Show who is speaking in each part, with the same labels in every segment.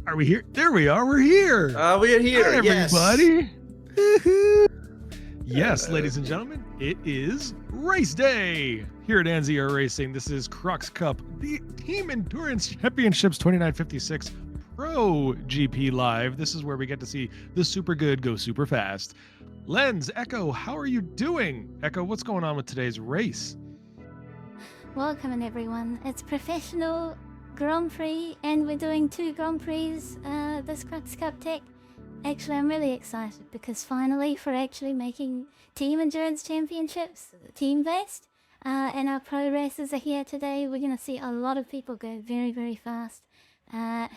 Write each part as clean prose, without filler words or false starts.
Speaker 1: Are we here? There we are. We're here.
Speaker 2: We are here.
Speaker 1: Hi, everybody.
Speaker 2: Yes.
Speaker 1: Yes, ladies and gentlemen, it is race day here at NZR Racing. This is Crux Cup, the Team Endurance Championships 2956 Pro GP Live. This is where we get to see the super good go super fast. Lens, Echo, how are you doing? Echo, what's going on with today's race?
Speaker 3: Welcome everyone. It's professional Grand Prix and we're doing 2 Grand Prix this Crux Cup TEC. Actually, I'm really excited because finally we're actually making Team Endurance Championships team-based and our pro racers are here today. We're going to see a lot of people go very, very fast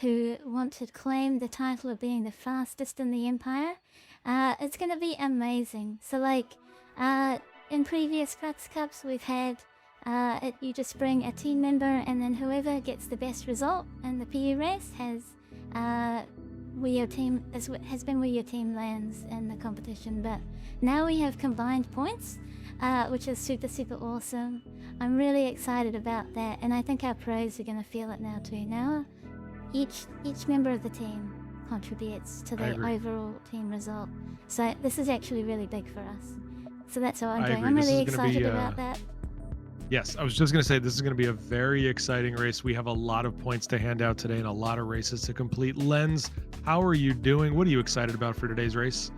Speaker 3: who want to claim the title of being the fastest in the Empire. It's going to be amazing. So like in previous Crux Cups we've had you just bring a team member and then whoever gets the best result in the PE race has where your team has been where your team lands in the competition, but now we have combined points, which is super awesome. I'm really excited about that, and I think our pros are gonna feel it now too. Now, each member of the team contributes to the overall team result. So this is actually really big for us. So that's what I'm doing. I'm really excited about that.
Speaker 1: Yes, I was just going to say this is going to be a very exciting race. We have a lot of points to hand out today and a lot of races to complete. Lens, how are you doing? What are you excited about for today's race?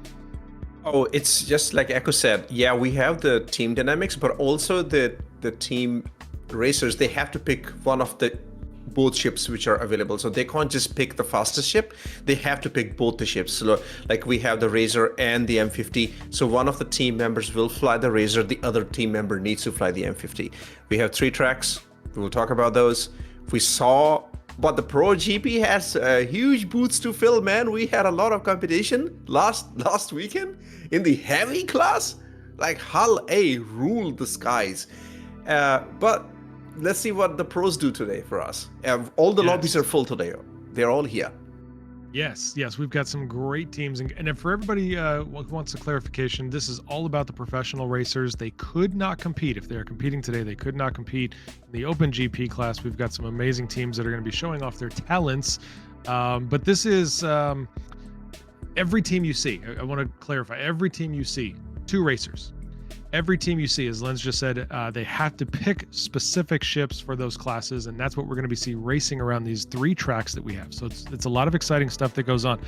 Speaker 2: Oh, it's just like Echo said. Yeah, we have the team dynamics, but also the team racers, they have to pick one of the both ships which are available. So they can't just pick the fastest ship. They have to pick both the ships. So like we have the Razor and the M50. So one of the team members will fly the Razor. The other team member needs to fly the M50. We have 3 tracks. We'll talk about those. We saw, but the ProGP has huge booths to fill, man. We had a lot of competition last weekend in the heavy class. Like Hull A ruled the skies. But let's see what the pros do today for us. All the lobbies are full today. They're all here.
Speaker 1: Yes, we've got some great teams. And for everybody who wants a clarification, this is all about the professional racers. They could not compete. If they're competing today, they could not compete in the Open GP class. We've got some amazing teams that are going to be showing off their talents. But this is every team you see. I want to clarify. Every team you see, 2 racers. Every team you see, as Lenz just said, they have to pick specific ships for those classes, and that's what we're going to be seeing racing around these 3 tracks that we have. So it's a lot of exciting stuff that goes on.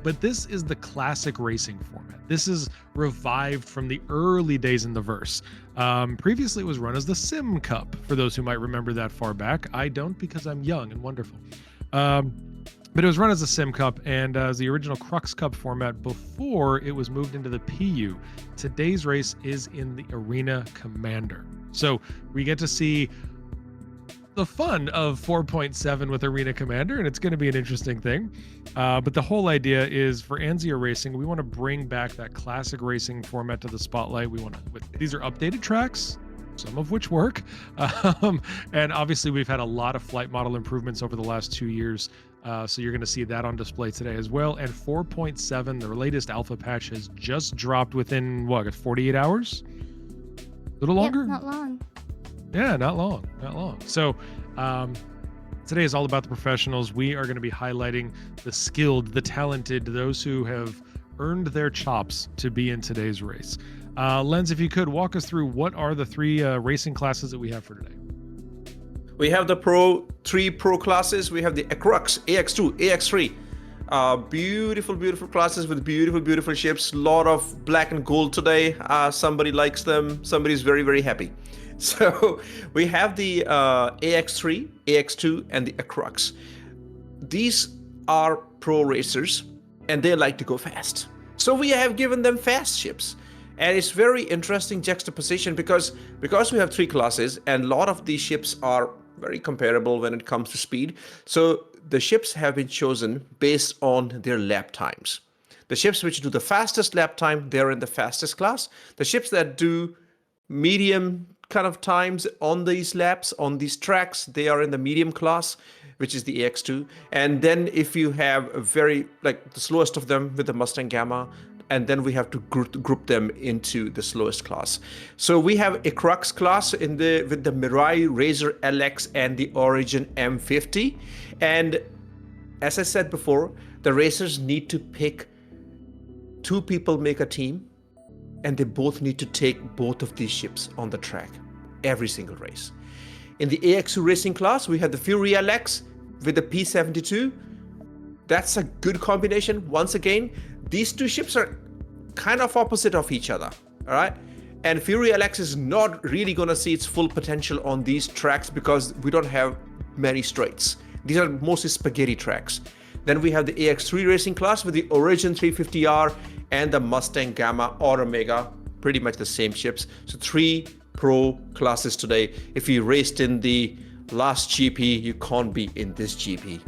Speaker 1: But this is the classic racing format. This is revived from the early days in the verse. Previously, it was run as the Sim Cup, for those who might remember that far back. I don't, because I'm young and wonderful. But it was run as a Sim Cup and as the original Crux Cup format before it was moved into the PU. Today's race is in the Arena Commander. So we get to see the fun of 4.7 with Arena Commander, and it's going to be an interesting thing. But the whole idea is for ANZIA Racing, we want to bring back that classic racing format to the spotlight. These are updated tracks, some of which work. And obviously we've had a lot of flight model improvements over the last 2 years. So you're going to see that on display today as well. And 4.7, the latest alpha patch, has just dropped within, 48 hours? A little longer?
Speaker 3: Yep, not long.
Speaker 1: Yeah, not long. So today is all about the professionals. We are going to be highlighting the skilled, the talented, those who have earned their chops to be in today's race. Lenz, if you could walk us through what are the 3 racing classes that we have for today?
Speaker 2: We have the 3 pro classes. We have the ACRUX, AX2, AX3. Beautiful classes with beautiful ships. Lot of black and gold today. Somebody likes them. Somebody's very happy. So we have the AX3, AX2, and the ACRUX. These are pro racers, and they like to go fast. So we have given them fast ships. And it's very interesting juxtaposition because we have 3 classes, and a lot of these ships are very comparable when it comes to speed. So the ships have been chosen based on their lap times. The ships which do the fastest lap time, they're in the fastest class. The ships that do medium kind of times on these laps, on these tracks, they are in the medium class, which is the AX2. And then if you have a very, like the slowest of them with the Mustang Gamma, and then we have to group them into the slowest class. So we have a Crux class with the Mirai Razor LX and the Origin M50. And as I said before, the racers need to pick 2 people, make a team, and they both need to take both of these ships on the track every single race. In the AX2 racing class, we have the Fury LX with the P72. That's a good combination. Once again, these 2 ships are kind of opposite of each other, all right? And Fury LX is not really going to see its full potential on these tracks because we don't have many straights. These are mostly spaghetti tracks. Then we have the AX3 racing class with the Origin 350R and the Mustang Gamma or Omega, pretty much the same ships. So 3 pro classes today. If you raced in the last GP, you can't be in this GP.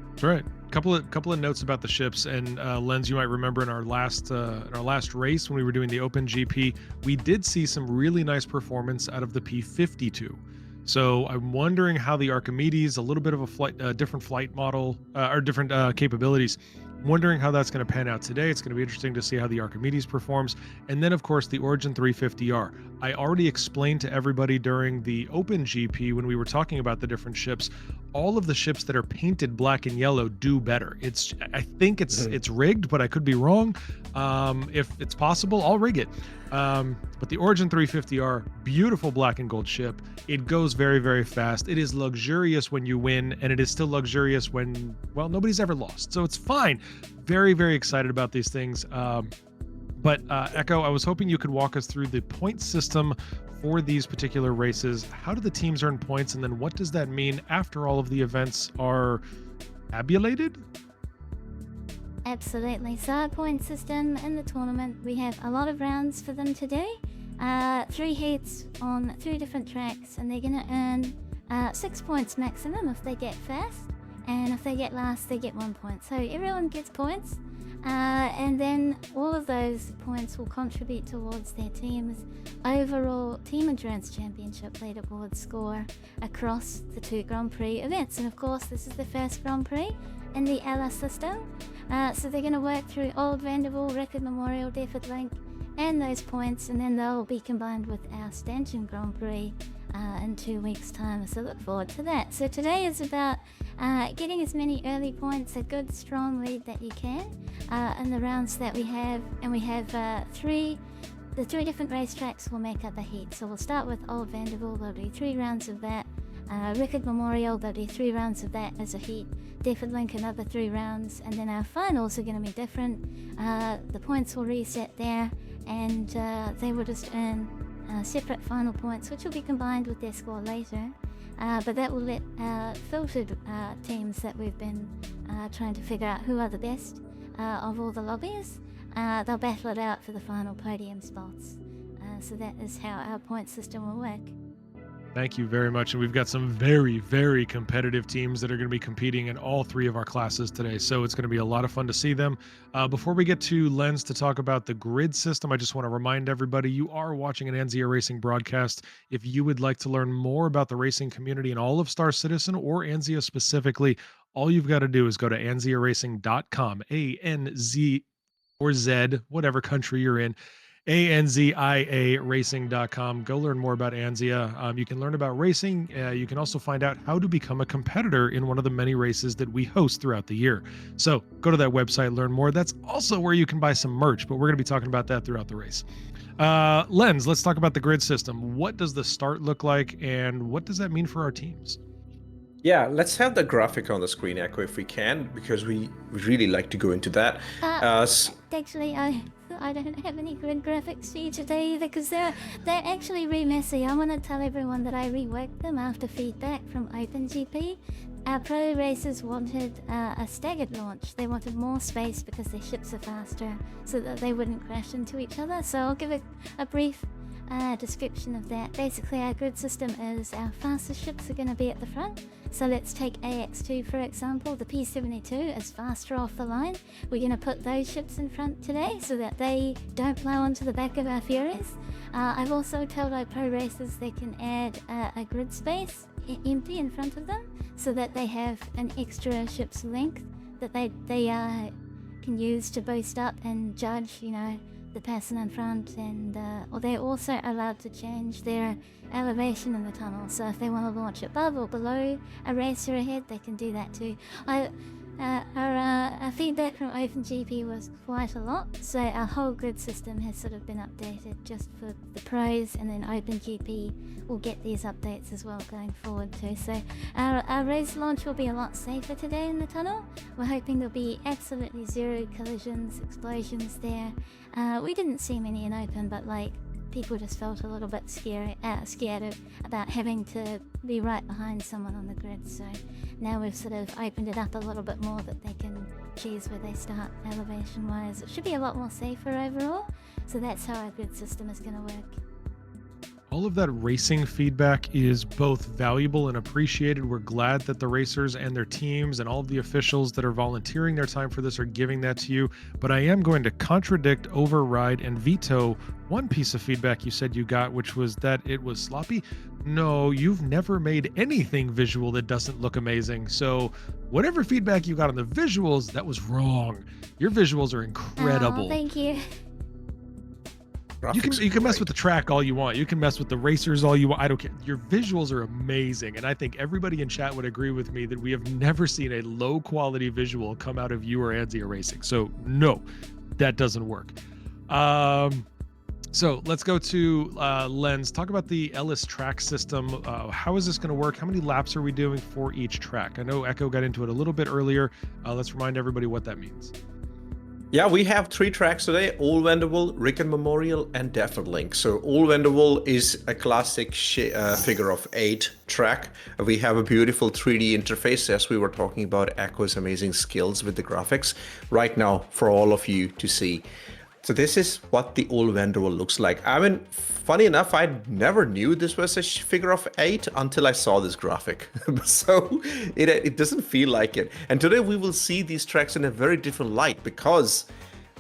Speaker 1: That's right. Couple of notes about the ships, and Lenz, you might remember in our last race when we were doing the Open GP, we did see some really nice performance out of the P52. So I'm wondering how the Archimedes, a little bit of a different flight model or different capabilities, wondering how that's going to pan out today. It's going to be interesting to see how the Archimedes performs. And then, of course, the Origin 350R. I already explained to everybody during the Open GP when we were talking about the different ships, all of the ships that are painted black and yellow do better. I think it's rigged, but I could be wrong. If it's possible, I'll rig it. But the Origin 350R, beautiful black and gold ship. It goes very, very fast. It is luxurious when you win, and it is still luxurious when, well, nobody's ever lost. So it's fine. Very, very excited about these things. But Echo, I was hoping you could walk us through the point system for these particular races. How do the teams earn points, and then what does that mean after all of the events are tabulated?
Speaker 3: Absolutely. So our point system in the tournament, we have a lot of rounds for them today. 3 heats on 3 different tracks, and they're going to earn 6 points maximum if they get first, and if they get last, they get 1 point. So everyone gets points, and then all of those points will contribute towards their team's overall Team Endurance Championship leaderboard score across the 2 Grand Prix events. And of course, this is the first Grand Prix in the Ellis system. So they're going to work through Old Vanderbilt, Record Memorial, Deford Link, and those points, and then they'll be combined with our Stanton Grand Prix in 2 weeks' time. So look forward to that. So today is about getting as many early points, a good strong lead that you can in the rounds that we have. And we have the 3 different racetracks will make up a heat. So we'll start with Old Vanderbilt. There'll be 3 rounds of that. Record Memorial, there'll be 3 rounds of that as a heat. Deford Link, another 3 rounds, and then our finals are going to be different. The points will reset there, and they will just earn separate final points, which will be combined with their score later. But that will let filtered teams that we've been trying to figure out who are the best of all the lobbies, they'll battle it out for the final podium spots. So that is how our point system will work.
Speaker 1: Thank you very much. And we've got some very, very competitive teams that are going to be competing in all 3 of our classes today. So it's going to be a lot of fun to see them. Before we get to Lens to talk about the grid system, I just want to remind everybody you are watching an ANZIA Racing broadcast. If you would like to learn more about the racing community and all of Star Citizen or ANZIA specifically, all you've got to do is go to anziaracing.com, A-N-Z or Z, whatever country you're in. ANZIA Racing.com. Go learn more about ANZIA. You can learn about racing. You can also find out how to become a competitor in one of the many races that we host throughout the year. So go to that website, learn more. That's also where you can buy some merch, but we're going to be talking about that throughout the race. Lens, let's talk about the grid system. What does the start look like, and what does that mean for our teams?
Speaker 2: Yeah, let's have the graphic on the screen, Echo, if we can, because we really like to go into that.
Speaker 3: Actually, I don't have any grid graphics for you today either, because they're actually really messy. I want to tell everyone that I reworked them after feedback from OpenGP. Our pro racers wanted a staggered launch. They wanted more space because their ships are faster, so that they wouldn't crash into each other. So I'll give a brief description of that. Basically, our grid system is our fastest ships are going to be at the front. So let's take AX2 for example. The P72 is faster off the line. We're going to put those ships in front today so that they don't plow onto the back of our Furies. I've also told our pro racers they can add a grid space empty in front of them so that they have an extra ship's length that they can use to boost up and judge, you know, the person in front, and or they're also allowed to change their elevation in the tunnel. So if they want to launch above or below a racer ahead, they can do that too. Our feedback from OpenGP was quite a lot, so our whole grid system has sort of been updated just for the pros, and then OpenGP will get these updates as well going forward too. So our race launch will be a lot safer today in the tunnel. We're hoping there'll be absolutely 0 collisions, explosions there. We didn't see many in open, but like people just felt a little bit scared about having to be right behind someone on the grid. So now we've sort of opened it up a little bit more that they can choose where they start elevation wise. It should be a lot more safer overall. So that's how our grid system is going to work.
Speaker 1: All of that racing feedback is both valuable and appreciated. We're glad that the racers and their teams and all of the officials that are volunteering their time for this are giving that to you. But I am going to contradict, override, and veto one piece of feedback you said you got, which was that it was sloppy. No, you've never made anything visual that doesn't look amazing. So whatever feedback you got on the visuals, that was wrong. Your visuals are incredible.
Speaker 3: Oh, thank you.
Speaker 1: You can mess with the track all you want. You can mess with the racers all you want. I don't care. Your visuals are amazing. And I think everybody in chat would agree with me that we have never seen a low quality visual come out of you or Anzia Racing. So no, that doesn't work. So let's go to Lens. Talk about the Ellis track system. How is this going to work? How many laps are we doing for each track? I know Echo got into it a little bit earlier. Let's remind everybody what that means.
Speaker 2: Yeah, we have 3 tracks today: Old Vanderbilt, Rickard Memorial, and Defford Link. So Old Vanderbilt is a classic figure of 8 track. We have a beautiful 3D interface, as we were talking about Echo's amazing skills with the graphics right now for all of you to see. So this is what the Old Vanderbilt looks like. I mean, funny enough, I never knew this was a figure of 8 until I saw this graphic. So it doesn't feel like it. And today we will see these tracks in a very different light because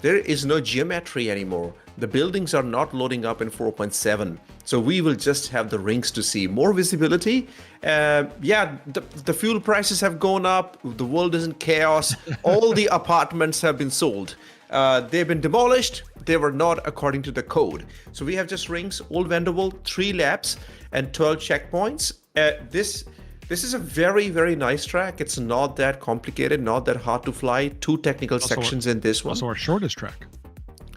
Speaker 2: there is no geometry anymore. The buildings are not loading up in 4.7. So we will just have the rings to see. More visibility. Yeah, the fuel prices have gone up. The world is in chaos. All the apartments have been sold. They've been demolished. They were not according to the code. So we have just rings, Old Vanderbilt, 3 laps and 12 checkpoints. This is a very, very nice track. It's not that complicated, not that hard to fly. 2 technical sections in this one.
Speaker 1: Also our shortest track.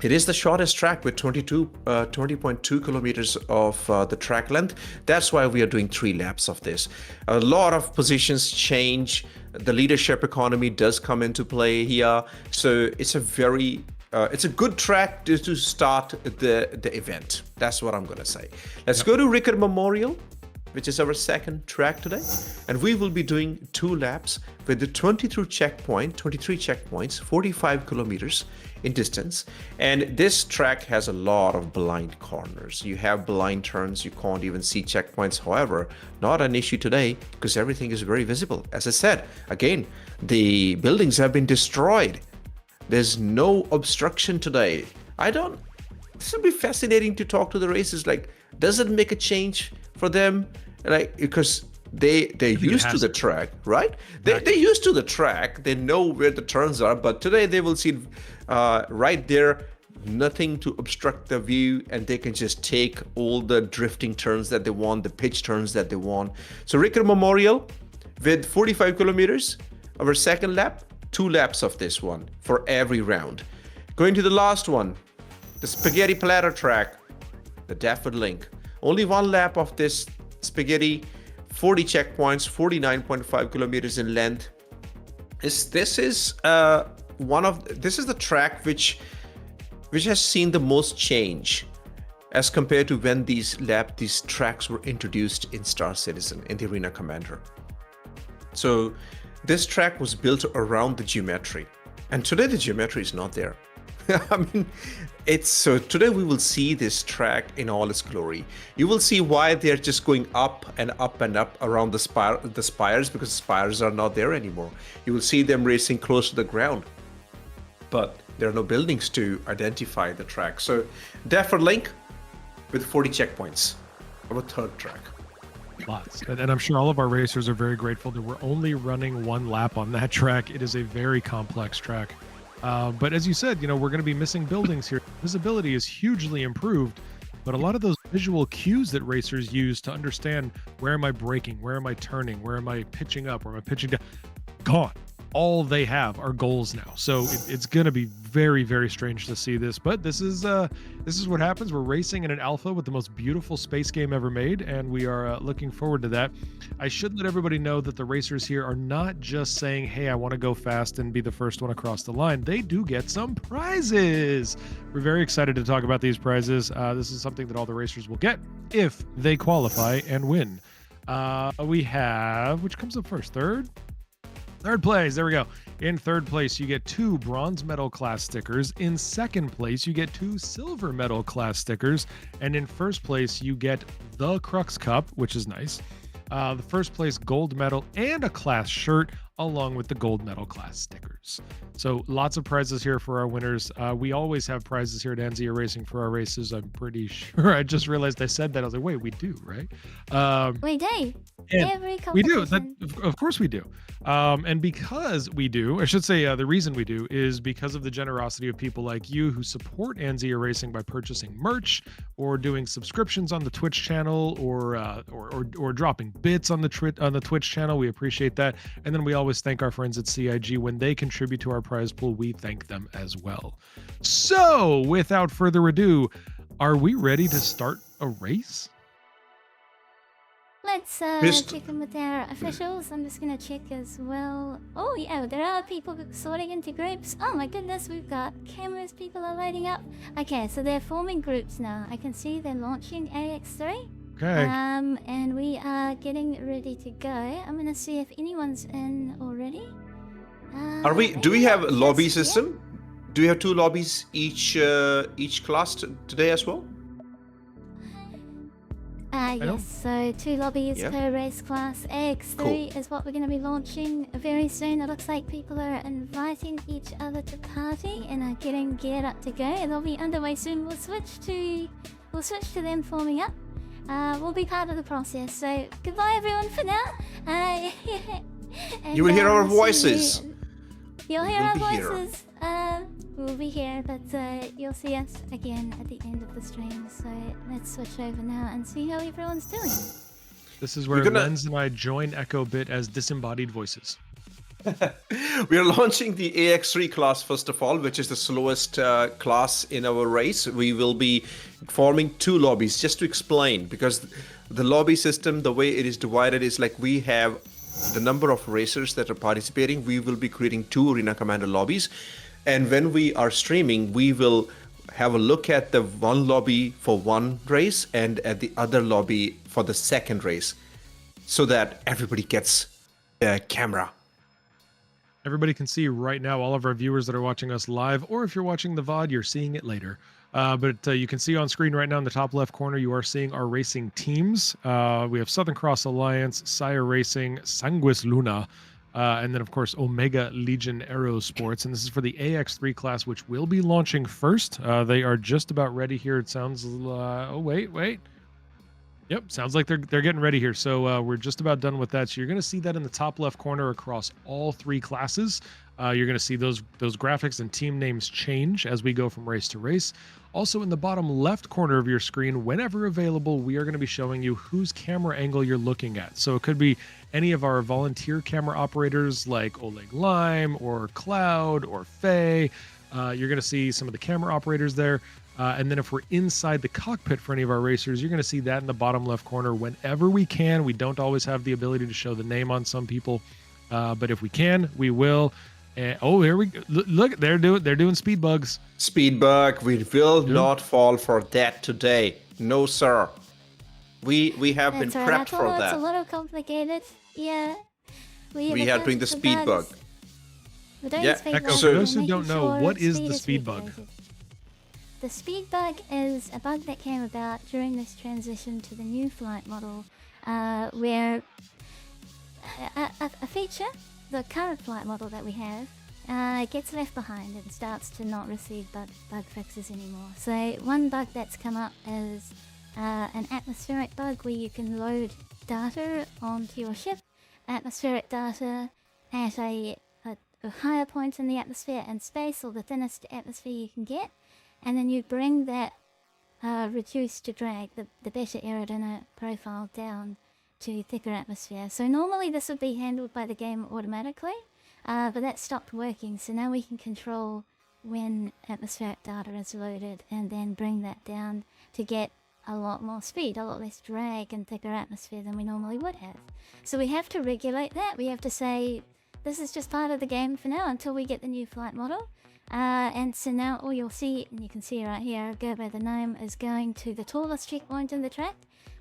Speaker 2: It is the shortest track with 20.2 kilometers of the track length. That's why we are doing 3 laps of this. A lot of positions change. The leadership economy does come into play here. So it's a very, it's a good track to start the event. That's what I'm going to say. Let's go to Rickard Memorial, which is our second track today. And we will be doing 2 laps with the 23 checkpoints, 45 kilometers in distance. And this track has a lot of blind corners. You have blind turns, you can't even see checkpoints. However, not an issue today because everything is very visible. As I said, again, the buildings have been destroyed. There's no obstruction today. This will be fascinating to talk to the racers. Like, does it make a change for them? Like, because they're used to the track, right? They're used to the track. They know where the turns are, but today they will see right there, nothing to obstruct the view, and they can just take all the drifting turns that they want, the pitch turns that they want. So Rickard Memorial with 45 kilometers, our second lap, 2 laps of this one for every round. Going to the last one, the spaghetti platter track, the Defford Link. Only 1 lap of this spaghetti, 40 checkpoints, 49.5 kilometers in length. This is the track which has seen the most change as compared to when these tracks were introduced in Star Citizen, in the Arena Commander. So this track was built around the geometry, and today the geometry is not there. I mean, so today we will see this track in all its glory. You will see why they're just going up and up and up around the spires, because the spires are not there anymore. You will see them racing close to the ground, but there are no buildings to identify the track. So Defford Link with 40 checkpoints, our third track.
Speaker 1: Lots. And I'm sure all of our racers are very grateful that we're only running 1 lap on that track. It is a very complex track. But as you said, we're going to be missing buildings here. Visibility is hugely improved, but a lot of those visual cues that racers use to understand where am I braking, where am I turning, where am I pitching up, where am I pitching down, gone. All they have are goals now. So it's going to be very, very strange to see this, but this is what happens. We're racing in an alpha with the most beautiful space game ever made, and we are looking forward to that. I should let everybody know that the racers here are not just saying, hey, I want to go fast and be the first one across the line. They do get some prizes. We're very excited to talk about these prizes. This is something that all the racers will get if they qualify and win. We have, which comes up first? Third? Third place, there we go. In third place, you get 2 bronze medal class stickers. In second place, you get 2 silver medal class stickers. And in first place, you get the Crux Cup, which is nice. The first place gold medal and a class shirt, along with the gold medal class stickers. So lots of prizes here for our winners. We always have prizes here at NZ Racing for our races. I'm pretty sure. I just realized I said that. I was like, wait, we do, right?
Speaker 3: We do. Every
Speaker 1: we do.
Speaker 3: competition.
Speaker 1: Of course we do. And because we do, I should say the reason we do is because of the generosity of people like you who support Anzia Racing by purchasing merch or doing subscriptions on the Twitch channel or dropping bits on the Twitch channel. We appreciate that. And then we always thank our friends at CIG when they contribute to our prize pool. We thank them as well. So without further ado, are we ready to start a race?
Speaker 3: Let's check in with our officials. I'm just gonna check as well. Oh yeah, there are people sorting into groups. Oh my goodness, we've got cameras. People are lighting up. Okay, so they're forming groups now. I can see they're launching AX3.
Speaker 1: Okay.
Speaker 3: And we are getting ready to go. I'm gonna see if anyone's in already.
Speaker 2: Are we? Do we have a lobby
Speaker 3: yes, yeah.
Speaker 2: system? Do we have 2 lobbies each class today as well?
Speaker 3: Yes, so 2 lobbies
Speaker 2: Yeah.
Speaker 3: per race class. AX3 is what we're going to be launching very soon. It looks like people are inviting each other to party and are getting geared up to go. They'll be underway soon. We'll switch to them forming up. We'll be part of the process. So goodbye everyone for now. And,
Speaker 2: You will hear our
Speaker 3: see
Speaker 2: voices.
Speaker 3: You'll hear
Speaker 2: We'll
Speaker 3: our
Speaker 2: be here.
Speaker 3: voices. We'll be here, but you'll see us again at the end of the stream. So let's switch over now and see how everyone's doing.
Speaker 1: This is where
Speaker 2: We're gonna-
Speaker 1: Lens and I join Echo Bit as disembodied voices.
Speaker 2: We are launching the AX3 class first of all, which is the slowest class in our race. We will be forming 2 lobbies, just to explain, because the lobby system, the way it is divided is like we have the number of racers that are participating. We will be creating 2 Arena Commander lobbies. And when we are streaming, we will have a look at the one lobby for one race and at the other lobby for the second race, so that everybody gets a camera.
Speaker 1: Everybody can see right now, all of our viewers that are watching us live, or if you're watching the VOD, you're seeing it later. But you can see on screen right now in the top left corner, you are seeing our racing teams. We have Southern Cross Alliance, Sire Racing, Sanguis Luna, and then, of course, Omega Legion Aerosports. And this is for the AX3 class, which will be launching first. They are just about ready here. It sounds... oh, wait. Yep, sounds like they're getting ready here. So we're just about done with that. So you're going to see that in the top left corner across all 3 classes. You're going to see those graphics and team names change as we go from race to race. Also in the bottom left corner of your screen, whenever available, we are going to be showing you whose camera angle you're looking at. So it could be any of our volunteer camera operators like Oleg Lime or Cloud or Faye. You're going to see some of the camera operators there. And then if we're inside the cockpit for any of our racers, you're going to see that in the bottom left corner whenever we can. We don't always have the ability to show the name on some people, but if we can, we will. And, oh, there we go. Look, they're doing speed bugs.
Speaker 2: Speed bug, we will not fall for that today. No, sir. We have been
Speaker 3: That's right. I
Speaker 2: prepped
Speaker 3: thought
Speaker 2: for
Speaker 3: it's
Speaker 2: that.
Speaker 3: a little complicated. Yeah.
Speaker 2: We had doing the speed bug.
Speaker 3: We're doing
Speaker 2: Yeah,
Speaker 3: speed
Speaker 1: Echo,
Speaker 3: bug.
Speaker 1: for
Speaker 3: We're
Speaker 1: those who
Speaker 3: making
Speaker 1: don't know,
Speaker 3: sure
Speaker 1: what is
Speaker 3: speed
Speaker 1: the speed bug?
Speaker 3: regulated. The speed bug is a bug that came about during this transition to the new flight model, where a feature, the current flight model that we have, gets left behind and starts to not receive bug fixes anymore. So one bug that's come up is an atmospheric bug where you can load data onto your ship, atmospheric data at a higher point in the atmosphere and space, or the thinnest atmosphere you can get, and then you bring that reduced to drag, the better aerodynamic profile, down to thicker atmosphere. So normally this would be handled by the game automatically, but that stopped working, so now we can control when atmospheric data is loaded and then bring that down to get a lot more speed, a lot less drag and thicker atmosphere than we normally would have. So we have to regulate that. We have to say, this is just part of the game for now until we get the new flight model. And so now all you'll see, and you can see right here, go by the name, is going to the tallest checkpoint in the track.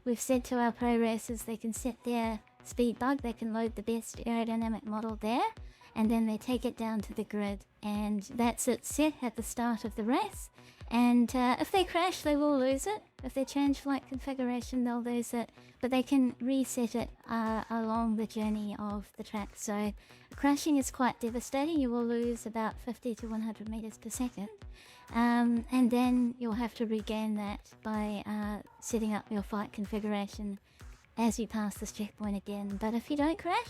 Speaker 3: We've said to our pro racers they can set their speed bug, they can load the best aerodynamic model there. and then they take it down to the grid, and that's it set at the start of the race. And if they crash, they will lose it. If they change flight configuration, they'll lose it. But they can reset it along the journey of the track. So crashing is quite devastating. You will lose about 50 to 100 meters per second. And then you'll have to regain that by setting up your flight configuration as you pass this checkpoint again. But if you don't crash,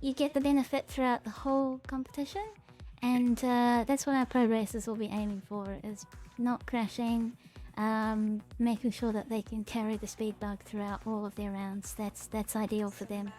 Speaker 3: you get the benefit throughout the whole competition. And that's what our pro racers will be aiming for, is not crashing, making sure that they can carry the speed bug throughout all of their rounds. That's ideal for them.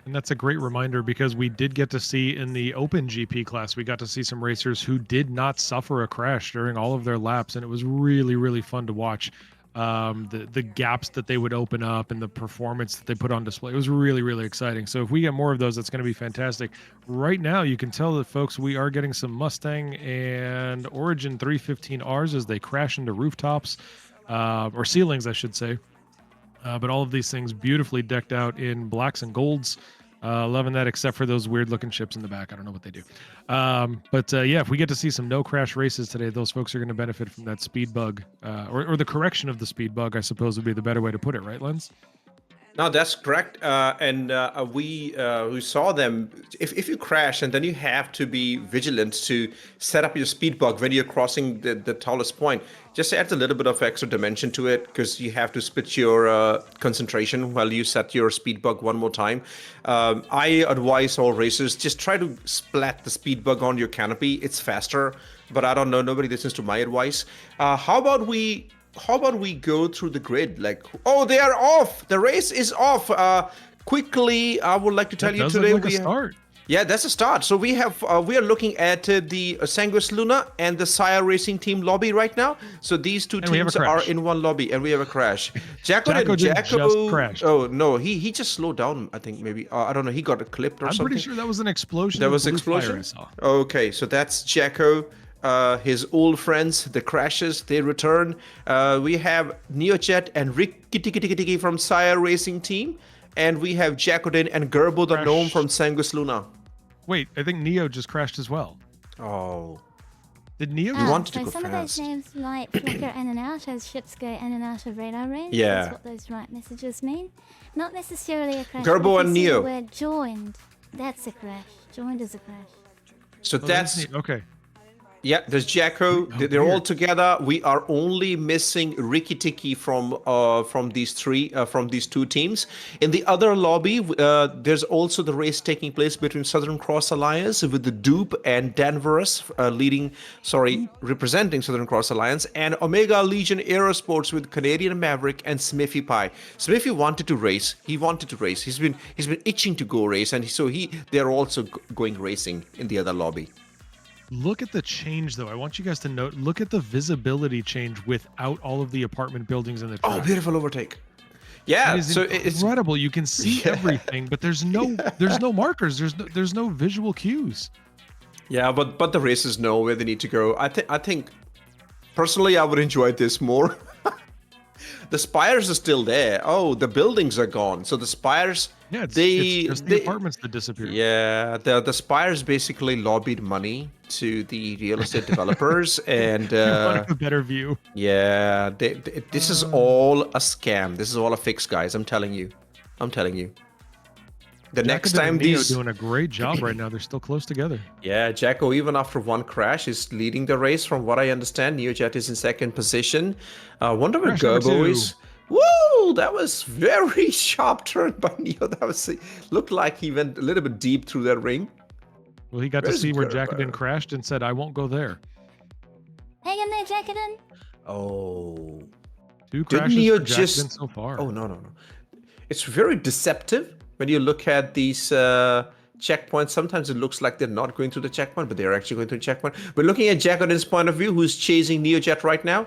Speaker 1: And that's a great reminder, because we did get to see in the Open GP class, we got to see some racers who did not suffer a crash during all of their laps, and it was really, really fun to watch. The gaps that they would open up and the performance that they put on display. It was really, really exciting. So if we get more of those, that's going to be fantastic. Right now, you can tell that, folks, we are getting some Mustang and Origin 315Rs as they crash into rooftops, or ceilings, I should say. But all of these things beautifully decked out in blacks and golds. Loving that, except for those weird looking ships in the back. I don't know what they do. Yeah, if we get to see some no crash races today, those folks are going to benefit from that speed bug, or the correction of the speed bug, I suppose would be the better way to put it, right, Lens?
Speaker 2: No, that's correct. We saw them. If you crash, and then you have to be vigilant to set up your speed bug when you're crossing the tallest point. Just adds a little bit of extra dimension to it, because you have to split your concentration while you set your speed bug one more time. I advise all racers, just try to splat the speed bug on your canopy. It's faster, but I don't know. Nobody listens to my advice. How about we go through the grid? Like, oh, they are off. The race is off. Quickly, I would like to tell you today
Speaker 1: we start.
Speaker 2: Yeah, that's a start. So we are looking at the Sanguis Luna and the Sire Racing Team lobby right now. So these two teams are in one lobby, and we have a crash. Jacko
Speaker 1: just crashed.
Speaker 2: Oh no, he just slowed down. I think maybe I don't know. He got clipped or something.
Speaker 1: I'm pretty sure that was an explosion.
Speaker 2: There was an explosion. Okay, so that's Jacko. His old friends, the crashes, they return. We have NeoJet and Ricky from Sire Racing Team, and we have Jacodin and Gerbo the Gnome from Sanguis Luna.
Speaker 1: Wait, I think Neo just crashed as well.
Speaker 2: Oh.
Speaker 1: Did Neo
Speaker 2: want to
Speaker 3: so
Speaker 2: go
Speaker 3: some
Speaker 2: fast?
Speaker 3: of those names might flicker in and out as ships go in and out of radar range.
Speaker 2: Yeah.
Speaker 3: That's what those right messages mean. Not necessarily a crash.
Speaker 2: Gerbo and Neo.
Speaker 3: We're joined. That's a crash. Joined is a crash.
Speaker 2: So that's
Speaker 1: okay.
Speaker 2: Yeah, there's Jacko. They're all together. We are only missing Ricky Tiki from these two teams. In the other lobby, there's also the race taking place between Southern Cross Alliance with the Dupe and Danvers representing Southern Cross Alliance, and Omega Legion Aerosports with Canadian Maverick and Smithy Pie. Smithy wanted to race. He wanted to race. He's been itching to go race, and so they're also going racing in the other lobby.
Speaker 1: Look at the change, though. I want you guys to note, look at the visibility change without all of the apartment buildings in the track.
Speaker 2: Oh, beautiful overtake. Yeah,
Speaker 1: it's incredible. You can see everything, but there's no markers. There's no visual cues.
Speaker 2: Yeah, but the racers know where they need to go. I think personally, I would enjoy this more. The spires are still there. Oh, the buildings are gone. So the spires,
Speaker 1: it's just the apartments that disappeared.
Speaker 2: Yeah, the spires basically lobbied money to the real estate developers, and
Speaker 1: a better view.
Speaker 2: Yeah, this is all a scam. This is all a fix, guys. I'm telling you. The next time these
Speaker 1: doing a great job right now. They're still close together.
Speaker 2: Yeah, Jacko, even after one crash, is leading the race. From what I understand, NeoJet is in second position. Wonder where Gerbo is. Woo! That was very sharp turn by Neo. Looked like he went a little bit deep through that ring.
Speaker 1: Well, he got to see where Jacodin crashed and said, "I won't go there."
Speaker 3: Hang in there, Jacodin.
Speaker 2: Oh.
Speaker 1: 2 crashes for Jacodin so far.
Speaker 2: Oh, no. It's very deceptive. When you look at these checkpoints, sometimes it looks like they're not going through the checkpoint, but they're actually going through the checkpoint. But looking at Jacodin's point of view, who's chasing NeoJet right now,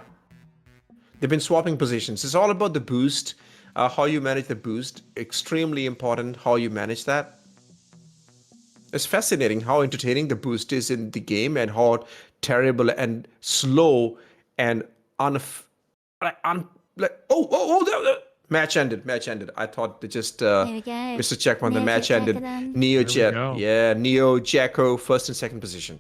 Speaker 2: they've been swapping positions. It's all about the boost, how you manage the boost. Extremely important how you manage that. It's fascinating how entertaining the boost is in the game, and how terrible and slow and Match ended. Match ended. I thought they just
Speaker 3: There we go.
Speaker 2: Mr. Checkman. The match ended.
Speaker 3: Jackadan.
Speaker 2: Neo
Speaker 1: There we
Speaker 2: Jet.
Speaker 1: go.
Speaker 2: Yeah, Neo Jacko, first and second position.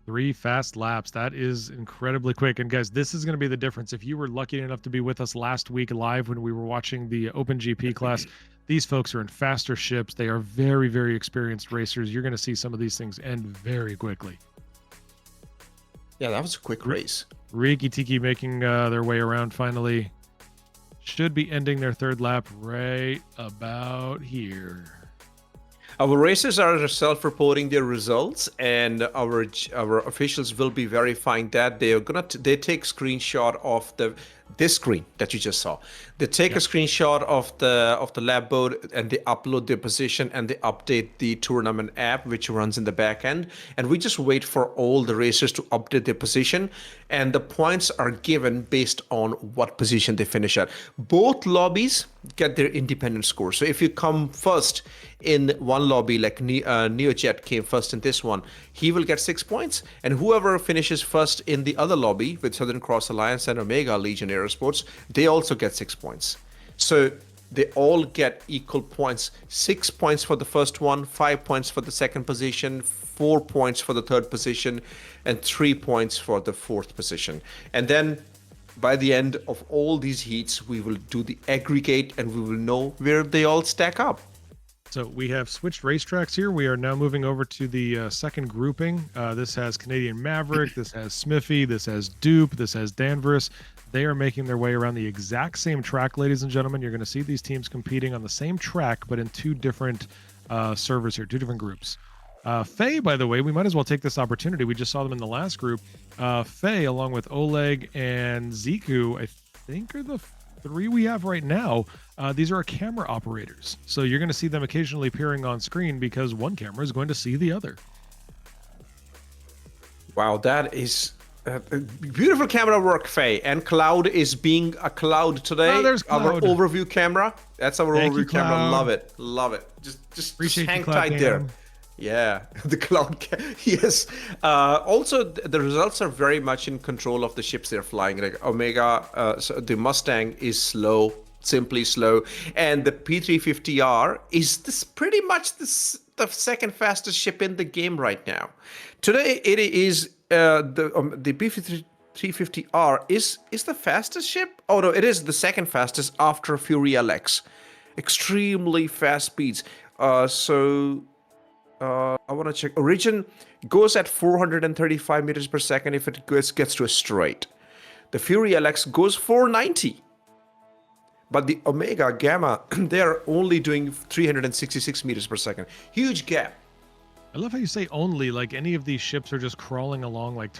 Speaker 1: 3 fast laps. That is incredibly quick. And guys, this is going to be the difference. If you were lucky enough to be with us last week live when we were watching the Open GP class, these folks are in faster ships. They are very, very experienced racers. You're going to see some of these things end very quickly.
Speaker 2: Yeah, that was a quick race.
Speaker 1: Riki Tiki making their way around finally. Should be ending their third lap right about here.
Speaker 2: Our racers are self-reporting their results, and our officials will be verifying that. They are they take screenshot of this screen that you just saw. They take a screenshot of the lap board, and they upload their position, and they update the tournament app, which runs in the back end. And we just wait for all the racers to update their position, and the points are given based on what position they finish at. Both lobbies get their independent score. So if you come first in one lobby, like NeoJet came first in this one, he will get 6 points. And whoever finishes first in the other lobby with Southern Cross Alliance and Omega Legion Aerosports, they also get 6 points. So they all get equal points. 6 points for the first one, 5 points for the second position, 4 points for the third position, and 3 points for the fourth position. And then by the end of all these heats, we will do the aggregate and we will know where they all stack up.
Speaker 1: So we have switched racetracks here. We are now moving over to the second grouping. This has Canadian Maverick, this has Smithy, this has Dupe, this has Danvers. They are making their way around the exact same track, ladies and gentlemen. You're going to see these teams competing on the same track, but in 2 different servers here, 2 different groups. Faye, by the way, we might as well take this opportunity. We just saw them in the last group. Faye, along with Oleg and Ziku, I think are the 3 we have right now. These are our camera operators. So you're going to see them occasionally appearing on screen because one camera is going to see the other.
Speaker 2: Wow, that is beautiful camera work, Faye. And Cloud is being a Cloud today.
Speaker 1: Oh, there's
Speaker 2: our
Speaker 1: Cloud.
Speaker 2: overview camera. That's our
Speaker 1: Thank you,
Speaker 2: overview camera.
Speaker 1: Cloud.
Speaker 2: Love it. Love it. Just
Speaker 1: Appreciate
Speaker 2: hang
Speaker 1: you, Cloud
Speaker 2: tight there.
Speaker 1: Cam.
Speaker 2: Yeah, the Cloud yes. Also, the results are very much in control of the ships they're flying. Like Omega, so the Mustang is slow, simply slow, and the P350R is pretty much the second fastest ship in the game right now. Today, it is the P350R is the fastest ship. Oh no, it is the second fastest after Fury LX. Extremely fast speeds. I want to check. Origin goes at 435 meters per second if it gets to a straight. The Fury LX goes 490. But the Omega Gamma, they're only doing 366 meters per second. Huge gap.
Speaker 1: I love how you say only, like any of these ships are just crawling along like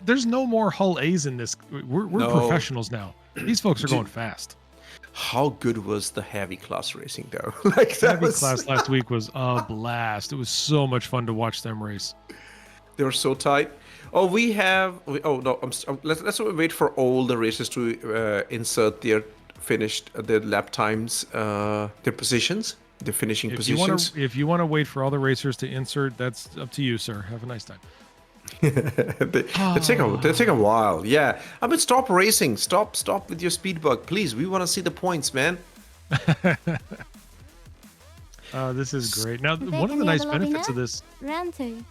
Speaker 1: there's no more hull A's in this. We're professionals now. These folks are going fast.
Speaker 2: How good was the heavy class racing though? Like that
Speaker 1: Heavy class last week was a blast. It was so much fun to watch them race.
Speaker 2: They were so tight. Oh, let's wait for all the racers to insert their lap times, their positions, their finishing positions.
Speaker 1: If you want to wait for all the racers to insert, that's up to you, sir. Have a nice time.
Speaker 2: they take a while. Yeah, I mean, stop racing. Stop with your speed bug, please. We want to see the points, man.
Speaker 1: This is great. Now, one of the nice benefits of this
Speaker 3: Round 2.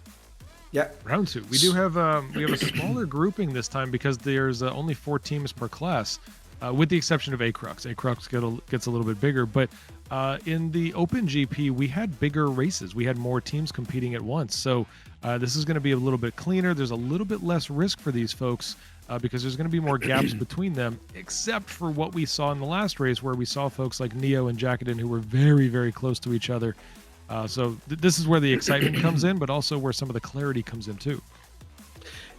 Speaker 2: Yeah,
Speaker 1: round 2. We do have we have a smaller grouping this time because there's only 4 teams per class, with the exception of ACRUX. ACRUX gets a little bit bigger, but in the Open GP we had bigger races. We had more teams competing at once, so this is going to be a little bit cleaner. There's a little bit less risk for these folks because there's going to be more gaps between them, except for what we saw in the last race where we saw folks like Neo and Jackadan who were very, very close to each other. So this is where the excitement comes in, but also where some of the clarity comes in too.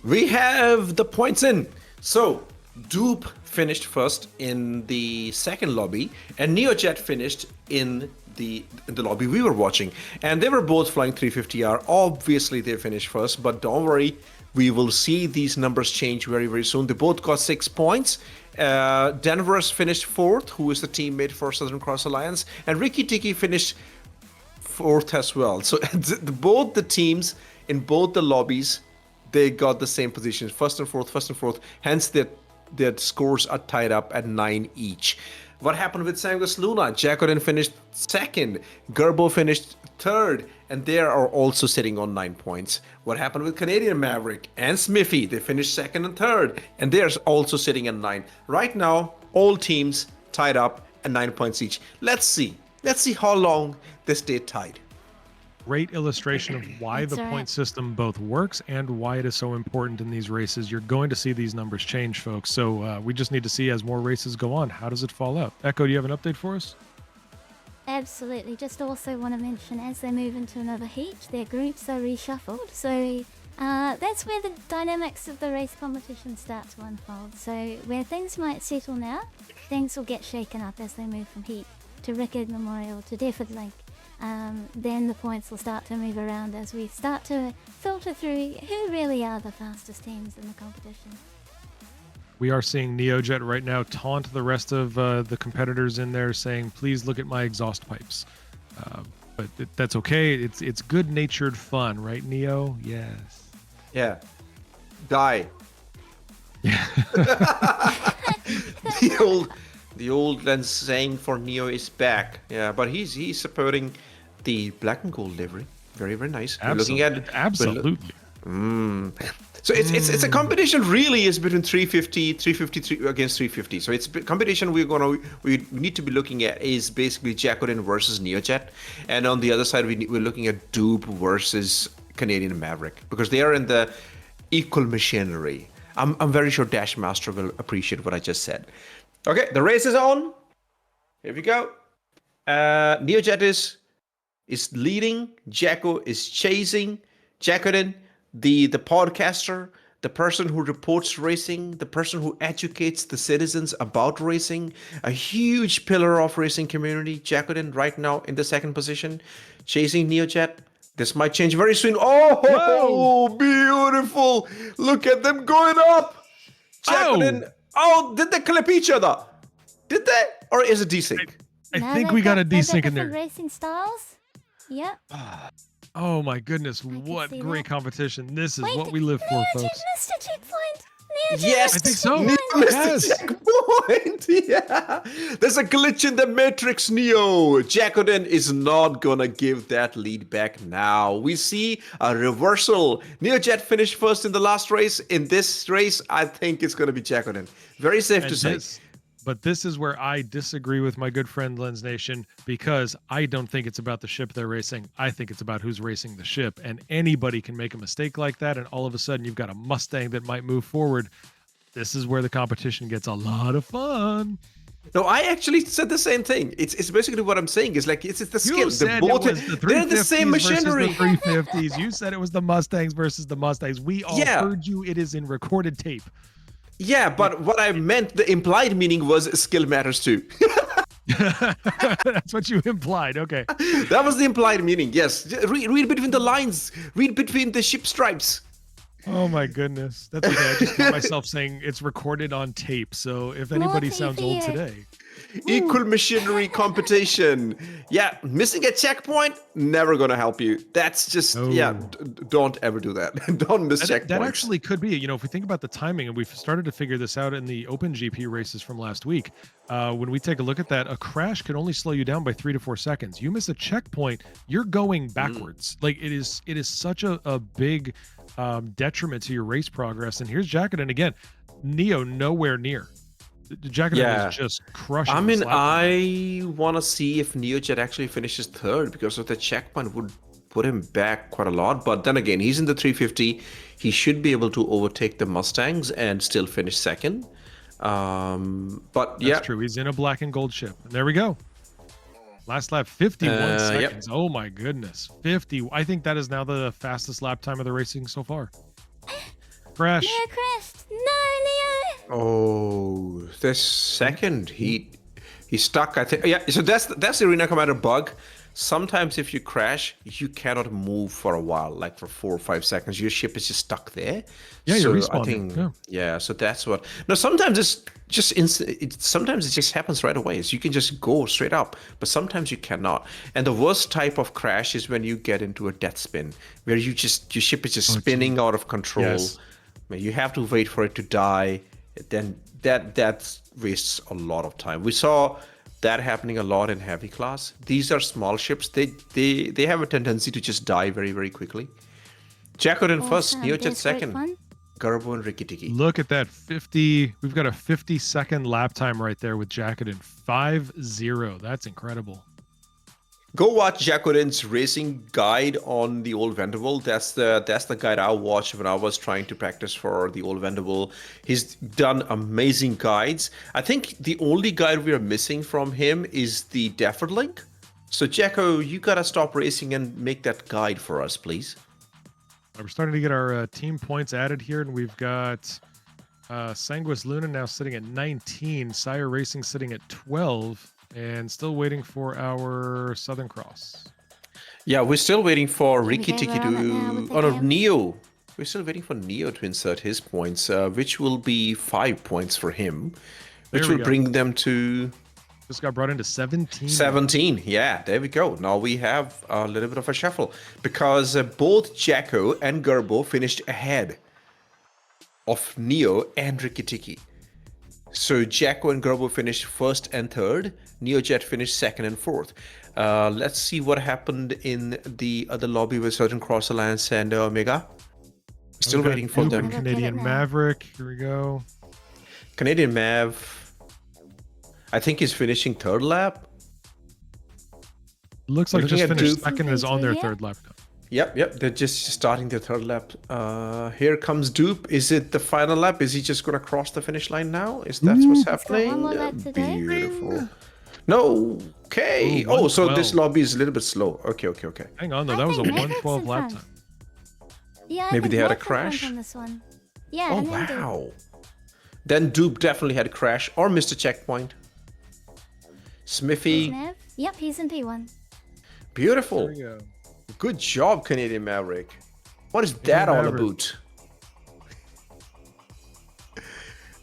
Speaker 2: We have the points in. So Dupe finished first in the second lobby, and NeoJet finished in the lobby we were watching, and they were both flying 350R. Obviously they finished first, but don't worry, we will see these numbers change very, very soon. They both got 6 points. Danvers finished 4th, who is the teammate for Southern Cross Alliance, and Riki Tiki finished 4th as well. So both the teams in both the lobbies, they got the same positions, first and fourth. Hence their scores are tied up at 9 each. What happened with Sangus Luna? Jacqueline finished second, Gerbo finished third, and they are also sitting on 9 points. What happened with Canadian Maverick and Smithy? They finished second and third, and they're also sitting at 9. Right now, all teams tied up at 9 points each. Let's see how long they stay tied.
Speaker 1: Great illustration of why the point system both works and why it is so important in these races. You're going to see these numbers change, folks. So we just need to see as more races go on. How does it fall out? Echo, do you have an update for us?
Speaker 3: Absolutely. Just also want to mention, as they move into another heat, their groups are reshuffled. So that's where the dynamics of the race competition start to unfold. So where things might settle now, things will get shaken up as they move from heat to Rickard Memorial to Deford Link. Then the points will start to move around as we start to filter through who really are the fastest teams in the competition.
Speaker 1: We are seeing Neojet right now taunt the rest of the competitors in there, saying, please look at my exhaust pipes. But that's okay. It's good-natured fun, right, Neo? Yes.
Speaker 2: Yeah. Die.
Speaker 1: Yeah.
Speaker 2: The old lens saying for Neo is back. Yeah, but he's supporting the black and gold livery. Very, very nice.
Speaker 1: Absolutely.
Speaker 2: We're looking at
Speaker 1: Absolutely.
Speaker 2: So it's a competition really is between 350 against 350. So it's a competition we need to be looking at is basically Jacqueline versus Neojet, and on the other side we're looking at Dupe versus Canadian Maverick because they are in the equal machinery. I'm very sure Dash Master will appreciate what I just said. Okay, the race is on. Here we go. Neojet is leading. Jacko is chasing. Jacqueline, the podcaster, the person who reports racing, the person who educates the citizens about racing, a huge pillar of racing community. Jacqueline right now in the second position, chasing Neojet. This might change very soon. Oh, beautiful. Look at them going up. Jacqueline. Oh, did they clip each other? Did they? Or is it desync?
Speaker 1: I think we got a desync in there.
Speaker 3: Racing styles? Yep.
Speaker 1: Oh my goodness, what great competition. This is what we live for, folks.
Speaker 3: Missed a checkpoint.
Speaker 2: Yes,
Speaker 1: I think so.
Speaker 2: Neo missed
Speaker 1: Yes.
Speaker 2: the checkpoint. Yeah. There's a glitch in the matrix, Neo. Jacqueline is not gonna give that lead back now. We see a reversal. Neojet finished first in the last race. In this race, I think it's gonna be Jacqueline. Very safe to say.
Speaker 1: But this is where I disagree with my good friend Lens Nation, because I don't think it's about the ship they're racing. I think it's about who's racing the ship. And anybody can make a mistake like that, and all of a sudden you've got a Mustang that might move forward. This is where the competition gets a lot of fun.
Speaker 2: No, I actually said the same thing. It's basically what I'm saying. It's like it's the skill.
Speaker 1: You said
Speaker 2: They're the same machinery.
Speaker 1: The 350s. You said it was the Mustangs versus the Mustangs. We all heard you. It is in recorded tape.
Speaker 2: Yeah, but what I meant, the implied meaning was skill matters too.
Speaker 1: That's what you implied. Okay.
Speaker 2: That was the implied meaning. Yes. Read between the lines. Read between the ship stripes.
Speaker 1: Oh my goodness. That's okay. I just caught myself saying it's recorded on tape. So if anybody sounds old today.
Speaker 2: Equal machinery competition. Yeah, missing a checkpoint, never gonna help you. That's just, don't ever do that. Don't miss checkpoints.
Speaker 1: That actually could be, if we think about the timing, and we've started to figure this out in the Open GP races from last week, when we take a look at that, a crash can only slow you down by 3 to 4 seconds. You miss a checkpoint, you're going backwards. Like it is such a big detriment to your race progress. And here's Jacqueline again. Neo nowhere near. Jacqueline is just crushing.
Speaker 2: I mean, I want to see if Neojet actually finishes third, because of the checkpoint would put him back quite a lot. But then again, he's in the 350. He should be able to overtake the Mustangs and still finish second. But
Speaker 1: that's true. He's in a black and gold ship. And there we go. Last lap, 51 seconds. Oh my goodness. 50. I think that is now the fastest lap time of the racing so far. Crash.
Speaker 3: Neo crashed. No, Neo.
Speaker 2: Oh, this second he stuck. I think. Yeah. So that's the Arena Commander bug. Sometimes if you crash, you cannot move for a while, like for 4 or 5 seconds. Your ship is just stuck there.
Speaker 1: Yeah,
Speaker 2: so
Speaker 1: you're respawning.
Speaker 2: So that's what. No, sometimes it's just sometimes it just happens right away. So you can just go straight up, but sometimes you cannot. And the worst type of crash is when you get into a death spin, where your ship is just spinning out of control.
Speaker 1: Yes.
Speaker 2: You have to wait for it to die. Then that wastes a lot of time. We saw that happening a lot in heavy class. These are small ships. They have a tendency to just die very, very quickly. Jacko in first,
Speaker 3: Awesome.
Speaker 2: Neojet
Speaker 3: There's group
Speaker 2: second,
Speaker 3: one.
Speaker 2: Garbo and Rikki Tikki.
Speaker 1: Look at that 50. We've got a 50-second lap time right there with Jacqueline 5-0. That's incredible.
Speaker 2: Go watch Jacqueline's racing guide on the old Vanderbilt. That's the guide I watched when I was trying to practice for the old Vanderbilt. He's done amazing guides. I think the only guide we are missing from him is the Defford link. So Jacko, you gotta stop racing and make that guide for us, please.
Speaker 1: We're starting to get our team points added here, and we've got Sanguis Luna now sitting at 19, Sire Racing sitting at 12, and still waiting for our Southern Cross.
Speaker 2: Yeah, we're still waiting for Rikki
Speaker 3: Okay,
Speaker 2: Tikki
Speaker 3: we're on it now with
Speaker 2: to...
Speaker 3: the
Speaker 2: Oh no,
Speaker 3: cams.
Speaker 2: Neo. We're still waiting for Neo to insert his points, which will be 5 points for him, which
Speaker 1: There we
Speaker 2: will
Speaker 1: go.
Speaker 2: bring them to
Speaker 1: Just got brought into 17.
Speaker 2: 17. Yeah, there we go. Now we have a little bit of a shuffle because both Jacko and Garbo finished ahead of Neo and Rikki Tikki. So Jacko and Garbo finished first and third. Neojet finished second and fourth. Let's see what happened in the other lobby with Southern Cross Alliance and Omega. Still
Speaker 1: We've got
Speaker 2: waiting for
Speaker 1: Duke
Speaker 2: them.
Speaker 1: and
Speaker 3: Look at it
Speaker 1: Canadian
Speaker 3: now.
Speaker 1: Maverick. Here we go.
Speaker 2: Canadian Mav, I think he's finishing third lap.
Speaker 1: Looks like
Speaker 2: Looking
Speaker 1: just
Speaker 2: at
Speaker 1: finished
Speaker 2: Duke.
Speaker 1: second is on their
Speaker 3: Yeah.
Speaker 1: third lap.
Speaker 2: Yep, they're just starting their third lap. Here comes Dupe. Is it the final lap? Is he just going to cross the finish line now? Is that what's
Speaker 3: got
Speaker 2: happening?
Speaker 3: one more lap to go.
Speaker 2: Beautiful. No, okay.
Speaker 1: Ooh,
Speaker 2: Oh, so this
Speaker 1: 112.
Speaker 2: lobby is a little bit slow. Okay.
Speaker 1: Hang on, though.
Speaker 3: I
Speaker 1: That was a
Speaker 3: think Mavericks
Speaker 1: 112
Speaker 3: in
Speaker 1: lap
Speaker 3: front.
Speaker 1: time.
Speaker 3: Yeah, I
Speaker 2: Maybe
Speaker 3: think
Speaker 2: they had a
Speaker 3: Mavericks won
Speaker 2: crash?
Speaker 3: on this one. Yeah,
Speaker 2: Oh,
Speaker 3: and then Duke.
Speaker 2: wow. Then Dupe definitely had a crash or missed a checkpoint. Smithy,
Speaker 3: Mav? Yep, he's in P1.
Speaker 2: beautiful.
Speaker 1: There we go.
Speaker 2: Good job, Canadian Maverick. What is that all
Speaker 1: Maverick.
Speaker 2: about?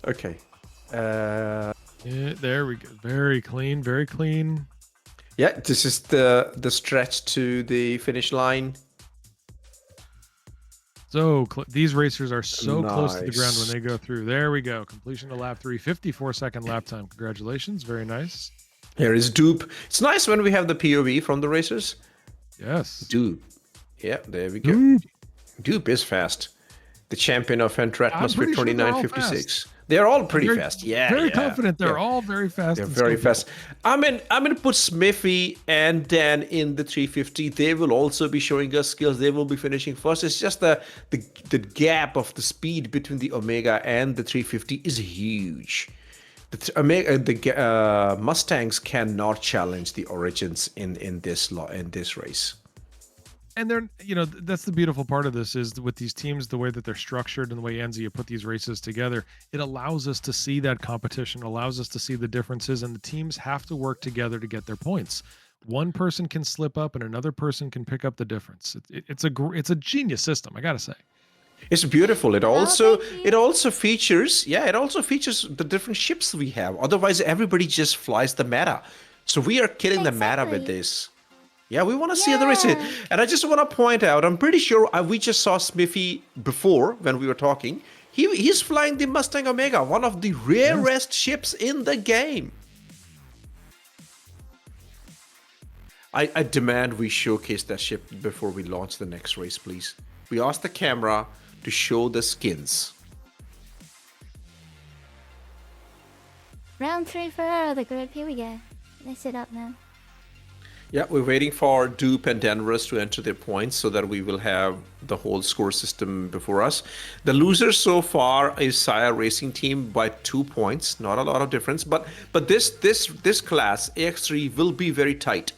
Speaker 2: Okay.
Speaker 1: Yeah, there we go. Very clean, very clean.
Speaker 2: Yeah, this is the stretch to the finish line.
Speaker 1: So these racers are so close to the ground
Speaker 2: Nice.
Speaker 1: when they go through. There we go. Completion of lap 3, 54-second lap time. Congratulations. Very nice.
Speaker 2: Here is Dupe. It's nice when we have the POV from the racers.
Speaker 1: Yes.
Speaker 2: Dupe. Yeah, there we go.
Speaker 1: Dupe.
Speaker 2: Dupe is fast. The champion of Enter Atmosphere
Speaker 1: pretty sure they're all
Speaker 2: 2956. They're all pretty
Speaker 1: Very-
Speaker 2: fast. Yeah.
Speaker 1: Very
Speaker 2: yeah,
Speaker 1: confident. They're
Speaker 2: yeah.
Speaker 1: all very fast.
Speaker 2: They're
Speaker 1: and
Speaker 2: very
Speaker 1: skillful.
Speaker 2: fast. I'm gonna put Smithy and Dan in the 350. They will also be showing us skills. They will be finishing first. It's just the gap of the speed between the Omega and the 350 is huge. The Mustangs cannot challenge the Origins in this race.
Speaker 1: And they're, that's the beautiful part of this is with these teams, the way that they're structured and the way Enzi put these races together, it allows us to see that competition, allows us to see the differences, and the teams have to work together to get their points. One person can slip up and another person can pick up the difference. It's a genius system, I gotta say.
Speaker 2: It's beautiful. It also
Speaker 3: thank you.
Speaker 2: it also features the different ships we have. Otherwise, everybody just flies the meta. So we are killing the meta with
Speaker 3: Exactly.
Speaker 2: this. Yeah, we want to see other races.
Speaker 3: Yeah.
Speaker 2: And I just want to point out, I'm pretty sure we just saw Smithy before when we were talking. He's flying the Mustang Omega, one of the rarest ships in the game. I demand we showcase that ship before we launch the next race, please. We ask the camera to show the skins.
Speaker 3: Round 3 for our other group. Here we go. They sit up now.
Speaker 2: Yeah, we're waiting for Dupe and Danvers to enter their points so that we will have the whole score system before us. The loser so far is Sire Racing Team by 2 points. Not a lot of difference, but this class AX3 will be very tight.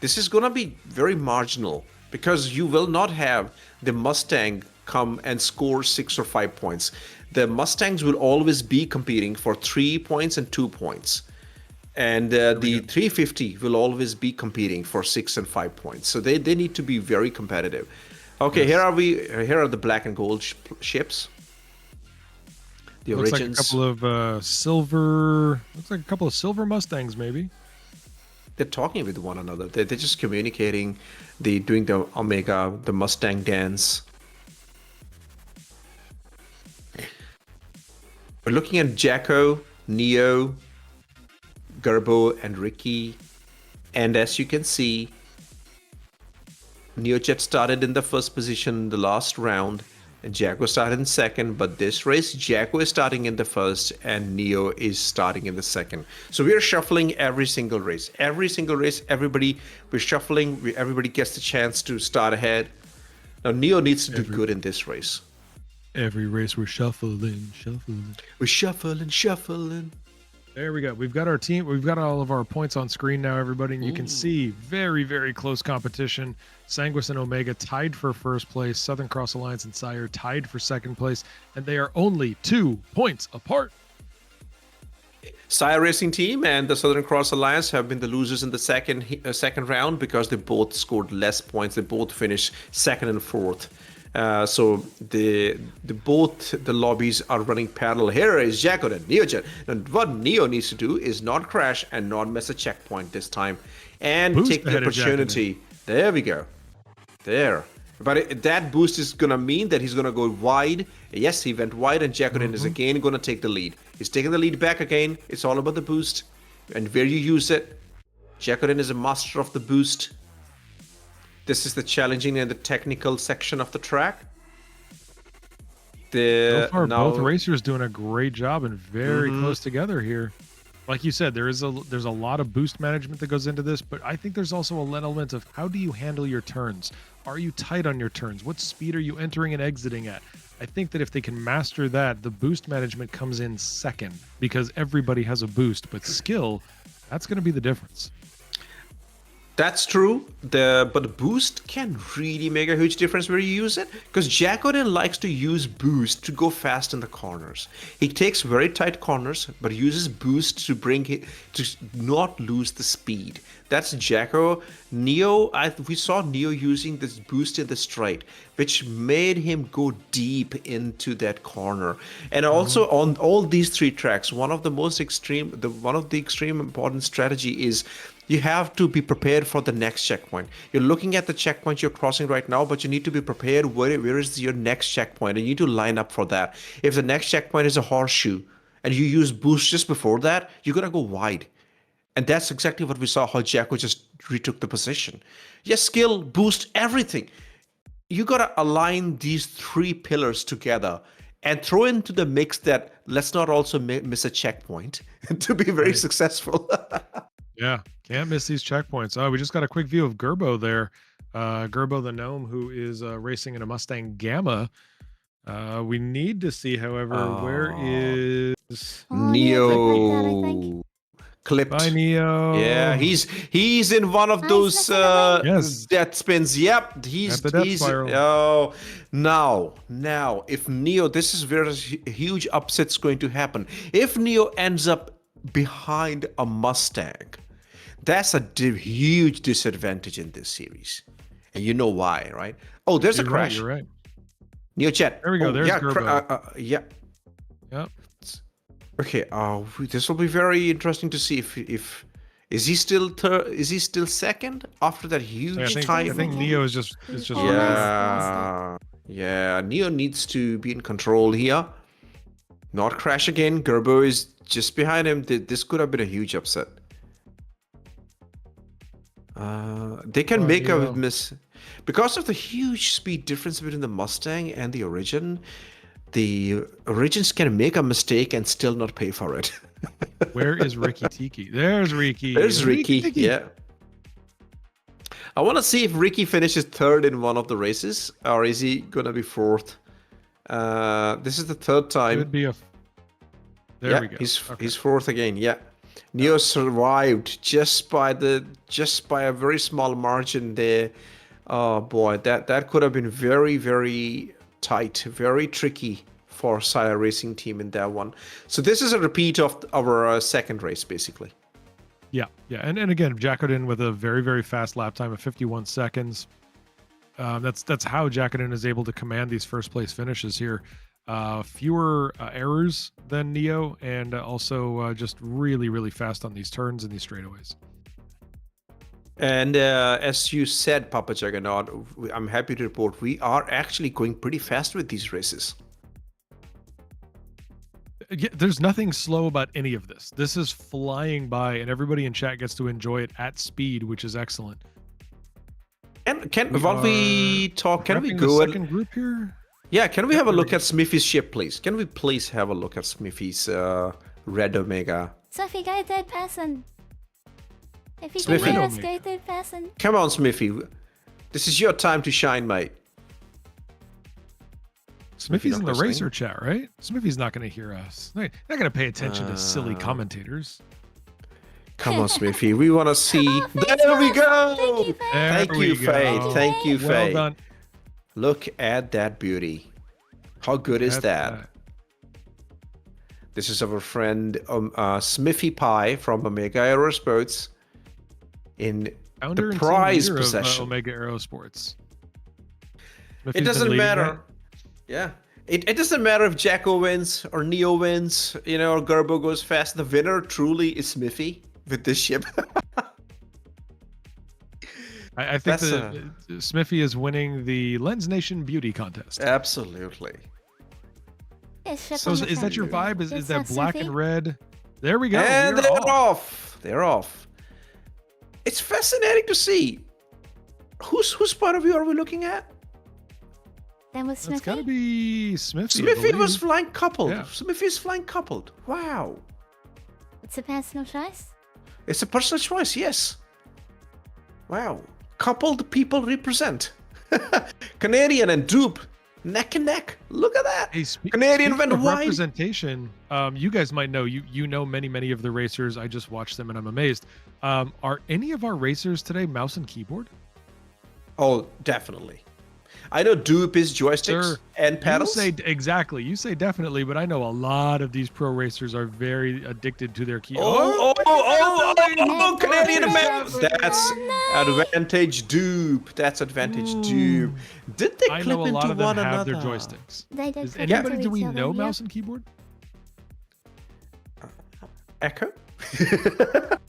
Speaker 2: This is going to be very marginal because you will not have the Mustang come and score 6 or 5 points. The Mustangs will always be competing for 3 points and 2 points. And the 350 will always be competing for 6 and 5 points. So they need to be very competitive. Okay,
Speaker 1: Yes.
Speaker 2: Here are the black and gold ships. The
Speaker 1: Looks
Speaker 2: Origins.
Speaker 1: like a couple of silver. Looks like a couple of silver Mustangs, maybe.
Speaker 2: They're talking with one another. They're just communicating. They're doing the Omega, the Mustang dance. We're looking at Jacko, Neo, Gerbo and Ricky. And as you can see, NeoJet started in the first position in the last round, and Jaco started in second. But this race, Jaco is starting in the first, and Neo is starting in the second. So we are shuffling every single race. Every single race, we're shuffling. Everybody gets the chance to start ahead. Now, Neo needs to do good in this race.
Speaker 1: Every race we're shuffling.
Speaker 2: We're shuffling.
Speaker 1: There we go. We've got our team. We've got all of our points on screen now, everybody. And you can see very, very close competition. Sanguis and Omega tied for first place. Southern Cross Alliance and Sire tied for second place. And they are only 2 points apart.
Speaker 2: Sire Racing Team and the Southern Cross Alliance have been the losers in the second round because they both scored less points. They both finished second and fourth. So both the lobbies are running parallel. Here is Jaco and NeoJet. And what Neo needs to do is not crash and not miss a checkpoint this time. And
Speaker 1: Boost
Speaker 2: take the
Speaker 1: ahead of
Speaker 2: opportunity. There we go. There. But that boost is going to mean that he's going to go wide. Yes, he went wide, and Jacorin is again going to take the lead. He's taking the lead back again. It's all about the boost and where you use it. Jacorin is a master of the boost. This is the challenging and the technical section of the track.
Speaker 1: So far, both racers doing a great job and very close together here. Like you said, there's a lot of boost management that goes into this, but I think there's also an element of how do you handle your turns? Are you tight on your turns? What speed are you entering and exiting at? I think that if they can master that, the boost management comes in second because everybody has a boost, but skill, that's going to be the difference.
Speaker 2: That's true, but the boost can really make a huge difference where you use it, because Jacorin likes to use boost to go fast in the corners. He takes very tight corners, but uses boost to bring it to not lose the speed. That's Jaco. Neo, we saw Neo using this boost in the straight, which made him go deep into that corner. And also on all these three tracks, one of the extreme important strategy is you have to be prepared for the next checkpoint. You're looking at the checkpoint you're crossing right now, but you need to be prepared where is your next checkpoint, and you need to line up for that. If the next checkpoint is a horseshoe and you use boost just before that, you're going to go wide. And that's exactly what we saw, how Jaco just retook the position. Yes, skill, boost, everything. You got to align these three pillars together and throw into the mix that let's not also miss a checkpoint to be very successful.
Speaker 1: Yeah, can't miss these checkpoints. Oh, we just got a quick view of Gerbo there. Gerbo the Gnome, who is racing in a Mustang Gamma. We need to see, however, where is
Speaker 2: Neo? Clipped.
Speaker 1: Bye, Neo.
Speaker 2: Yeah, he's in one of those death spins. Yep, he's spiral. Now if Neo, this is where a huge upset's going to happen. If Neo ends up behind a Mustang, that's a huge disadvantage in this series, and you know why, right? Oh, there's a crash.
Speaker 1: You're right.
Speaker 2: NeoJet.
Speaker 1: There we go. There's Gerbo.
Speaker 2: Yep. Okay. This will be very interesting to see if is he still second after that huge time.
Speaker 1: I think Neo is just
Speaker 2: yeah. Neo needs to be in control here, not crash again. Gerbo is just behind him. This could have been a huge upset. They can make a miss because of the huge speed difference between the Mustang and the Origin. The Origins can make a mistake and still not pay for it.
Speaker 1: Where is Ricky Tiki? There's Ricky.
Speaker 2: There's Ricky. Yeah. I want to see if Ricky finishes third in one of the races, or is he gonna be fourth? This is the third time.
Speaker 1: Could be There we go.
Speaker 2: He's fourth again. Yeah. Neo survived just by a very small margin there. Oh boy, that could have been very, very tight, very tricky for Sire Racing Team in that one. So this is a repeat of our second race, basically.
Speaker 1: Yeah. And again, Jacodin with a very, very fast lap time of 51 seconds. That's how Jacodin is able to command these first place finishes here. Fewer errors than Neo, and also just really, really fast on these turns and these straightaways.
Speaker 2: And as you said, Papa Juggernaut, I'm happy to report we are actually going pretty fast with these races.
Speaker 1: There's nothing slow about any of this. This is flying by, and everybody in chat gets to enjoy it at speed, which is excellent.
Speaker 2: And while we talk, can we
Speaker 1: Wrapping
Speaker 2: go
Speaker 1: the
Speaker 2: and
Speaker 1: second group here?
Speaker 2: yeah, can we have a
Speaker 1: there we
Speaker 2: look
Speaker 1: go.
Speaker 2: at Smithy's ship, please? Can we please have a look at Smithy's Red Omega?
Speaker 3: Smithy, go third person. If you
Speaker 2: Smithy.
Speaker 3: can hear
Speaker 1: Red
Speaker 3: us, go third person.
Speaker 2: Come on, Smithy. This is your time to shine, mate.
Speaker 1: Smithy's
Speaker 2: not
Speaker 1: in the
Speaker 2: listening.
Speaker 1: racer chat, right? Smithy's not going to hear us. They're not going to pay attention to silly commentators.
Speaker 2: Come on, Smithy. We want to see.
Speaker 3: thanks,
Speaker 2: There we
Speaker 3: Ross.
Speaker 2: go.
Speaker 3: Thank you, Faye.
Speaker 2: Thank
Speaker 1: There we
Speaker 2: you, Faye.
Speaker 1: go.
Speaker 2: Thank you,
Speaker 1: Well
Speaker 2: Faye.
Speaker 1: done.
Speaker 2: Look at that beauty. How good is
Speaker 1: That's,
Speaker 2: that? This is our friend Smithy Pie from Omega Aerosports in
Speaker 1: Founder
Speaker 2: the
Speaker 1: and
Speaker 2: prize
Speaker 1: team leader
Speaker 2: possession.
Speaker 1: of Omega Aerosports. Smithy's
Speaker 2: It
Speaker 1: been
Speaker 2: doesn't
Speaker 1: leading
Speaker 2: matter. Yeah. It doesn't matter if Jacko wins or Neo wins, you know, or Gerbo goes fast. The winner truly is Smithy with this ship.
Speaker 1: I think
Speaker 2: That's,
Speaker 1: Smithy is winning the Lens Nation Beauty Contest.
Speaker 2: Absolutely.
Speaker 3: Yeah, ship
Speaker 1: So
Speaker 3: on
Speaker 1: is,
Speaker 3: the
Speaker 1: is that your
Speaker 3: front.
Speaker 1: vibe? Is
Speaker 3: Good
Speaker 1: that
Speaker 3: stuff,
Speaker 1: black
Speaker 3: Smithy.
Speaker 1: and red? There we go.
Speaker 2: And
Speaker 1: We're
Speaker 2: they're
Speaker 1: off.
Speaker 2: off. They're off. It's fascinating to see. Whose point of view are we looking at?
Speaker 3: Then with
Speaker 1: It's
Speaker 3: Smithy.
Speaker 1: got to be Smithy. I
Speaker 2: Smithy was
Speaker 1: believe.
Speaker 2: flying coupled.
Speaker 1: Yeah.
Speaker 2: Smithy is flying coupled. Wow.
Speaker 3: It's a personal choice.
Speaker 2: It's a personal choice, yes. Wow. Coupled people represent. Canadian and Dupe, neck and neck. Look at that.
Speaker 1: Hey,
Speaker 2: Canadian
Speaker 1: speaking
Speaker 2: went
Speaker 1: of
Speaker 2: wide.
Speaker 1: representation. You guys might know. You know many of the racers. I just watched them and I'm amazed. Are any of our racers today mouse and keyboard?
Speaker 2: Oh, definitely. I know Dupe is joysticks
Speaker 1: Sir,
Speaker 2: and paddles.
Speaker 1: You say exactly. You say definitely, but I know a lot of these pro racers are very addicted to their key.
Speaker 2: Canadian map.
Speaker 3: Oh,
Speaker 2: That's
Speaker 3: no.
Speaker 2: advantage Dupe. That's advantage Dupe. Did they
Speaker 1: I
Speaker 2: clip
Speaker 1: know a
Speaker 2: into
Speaker 1: lot of them
Speaker 2: one
Speaker 1: have
Speaker 2: another?
Speaker 1: their joysticks.
Speaker 3: They did.
Speaker 1: Does
Speaker 3: click
Speaker 1: anybody,
Speaker 3: into
Speaker 1: do we
Speaker 3: each other,
Speaker 1: know
Speaker 3: yeah.
Speaker 1: mouse and keyboard?
Speaker 2: Echo?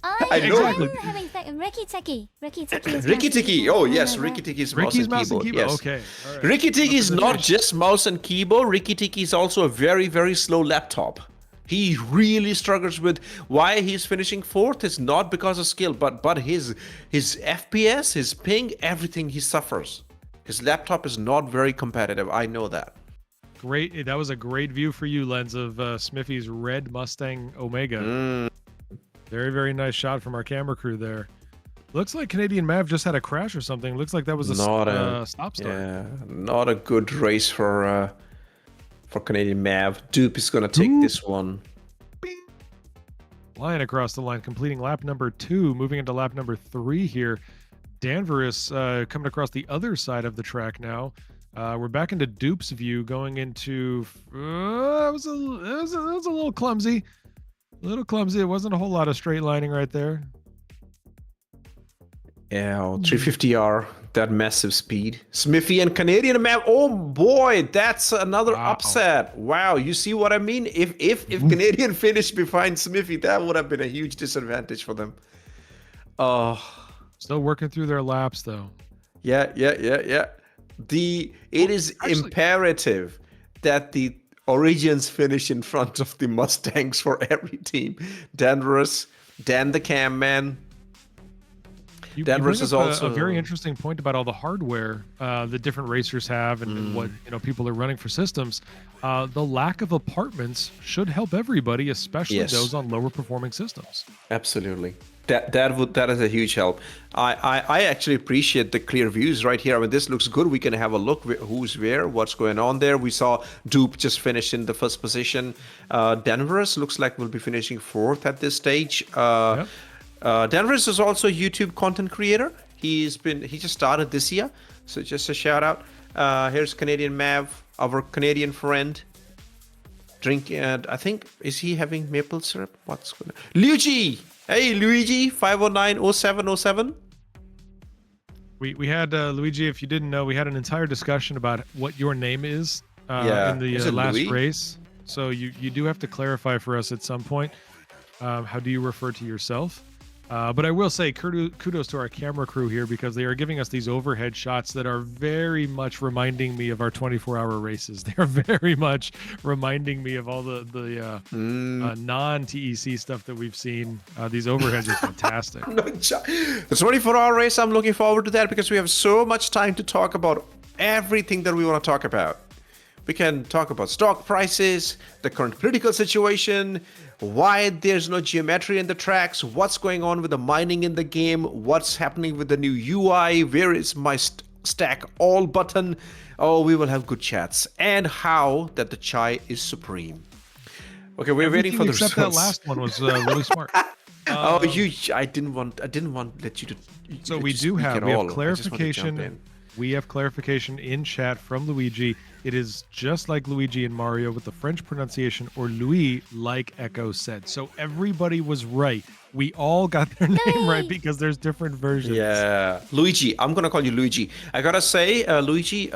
Speaker 3: I
Speaker 2: know.
Speaker 3: am having Ricky Tiki. Ricky Tiki. is
Speaker 2: Ricky
Speaker 3: mouse and
Speaker 2: Tiki.
Speaker 3: keyboard.
Speaker 2: Oh
Speaker 3: I
Speaker 2: yes,
Speaker 3: know
Speaker 2: Ricky
Speaker 3: that.
Speaker 2: Tiki is
Speaker 1: Ricky's
Speaker 2: mouse and keyboard. Yes.
Speaker 1: Okay. All right.
Speaker 2: Ricky Tiki is not
Speaker 1: Representation.
Speaker 2: just mouse and keyboard. Ricky Tiki is also a very slow laptop. He really struggles with why he's finishing fourth. Is not because of skill, but his FPS, his ping, everything he suffers. His laptop is not very competitive. I know that.
Speaker 1: Great. That was a great view for you, Lens, of Smithy's red Mustang Omega. Very nice shot from our camera crew there. Looks like Canadian Mav just had a crash or something. Looks like that was a stop start.
Speaker 2: Yeah, not a good race for Canadian Mav. Dupe is gonna take this one.
Speaker 1: Bing. Flying across the line, completing lap number 2, moving into lap number 3 here. Danvers coming across the other side of the track now. We're back into Dupe's view, going into. It was a little clumsy. A little clumsy. It wasn't a whole lot of straight lining right there.
Speaker 2: Yeah, 350R, that massive speed. Smithy and Canadian Mav. Oh boy, that's another
Speaker 1: Wow.
Speaker 2: upset. Wow, you see what I mean? If Canadian finished behind Smithy, that would have been a huge disadvantage for them.
Speaker 1: Still working through their laps though.
Speaker 2: Yeah. It is
Speaker 1: actually-
Speaker 2: imperative that the Origins finish in front of the Mustangs for every team. Danvers, Dan the Cam Man.
Speaker 1: You
Speaker 2: Danvers
Speaker 1: bring
Speaker 2: is
Speaker 1: up
Speaker 2: also
Speaker 1: a very interesting point about all the hardware that different racers have and what people are running for systems. The lack of apartments should help everybody, especially
Speaker 2: Yes.
Speaker 1: those on lower performing systems.
Speaker 2: Absolutely. That is a huge help. I actually appreciate the clear views right here. I mean, this looks good. We can have a look who's where, what's going on there. We saw Dupe just finish in the first position. Danvers looks like we'll be finishing fourth at this stage.
Speaker 1: Yep.
Speaker 2: Danvers is also a YouTube content creator. He just started this year, so just a shout out. Here's Canadian Mav, our Canadian friend. Drink, and I think, is he having maple syrup? What's going on? Luigi! Hey, Luigi, 5090707.
Speaker 1: We had Luigi. If you didn't know, we had an entire discussion about what your name is in the
Speaker 2: Is it
Speaker 1: last
Speaker 2: Louis?
Speaker 1: race. So you do have to clarify for us at some point. How do you refer to yourself? But I will say kudos to our camera crew here because they are giving us these overhead shots that are very much reminding me of our 24-hour races. They are very much reminding me of all the non-TEC stuff that we've seen. These overheads are fantastic.
Speaker 2: The 24-hour race, I'm looking forward to that because we have so much time to talk about everything that we want to talk about. We can talk about stock prices, the current political situation, why there's no geometry in the tracks, what's going on with the mining in the game, what's happening with the new UI, where is my stack all button. Oh, we will have good chats. And how that the chai is supreme. Okay, we're waiting for the
Speaker 1: except
Speaker 2: results.
Speaker 1: that last one was really smart.
Speaker 2: I didn't want to let you to.
Speaker 1: So we have clarification. We have clarification in chat from Luigi. It is just like Luigi and Mario with the French pronunciation, or Louis, like Echo said. So everybody was right. We all got their name right because there's different versions.
Speaker 2: Yeah, Luigi. I'm gonna call you Luigi. I gotta say, Luigi,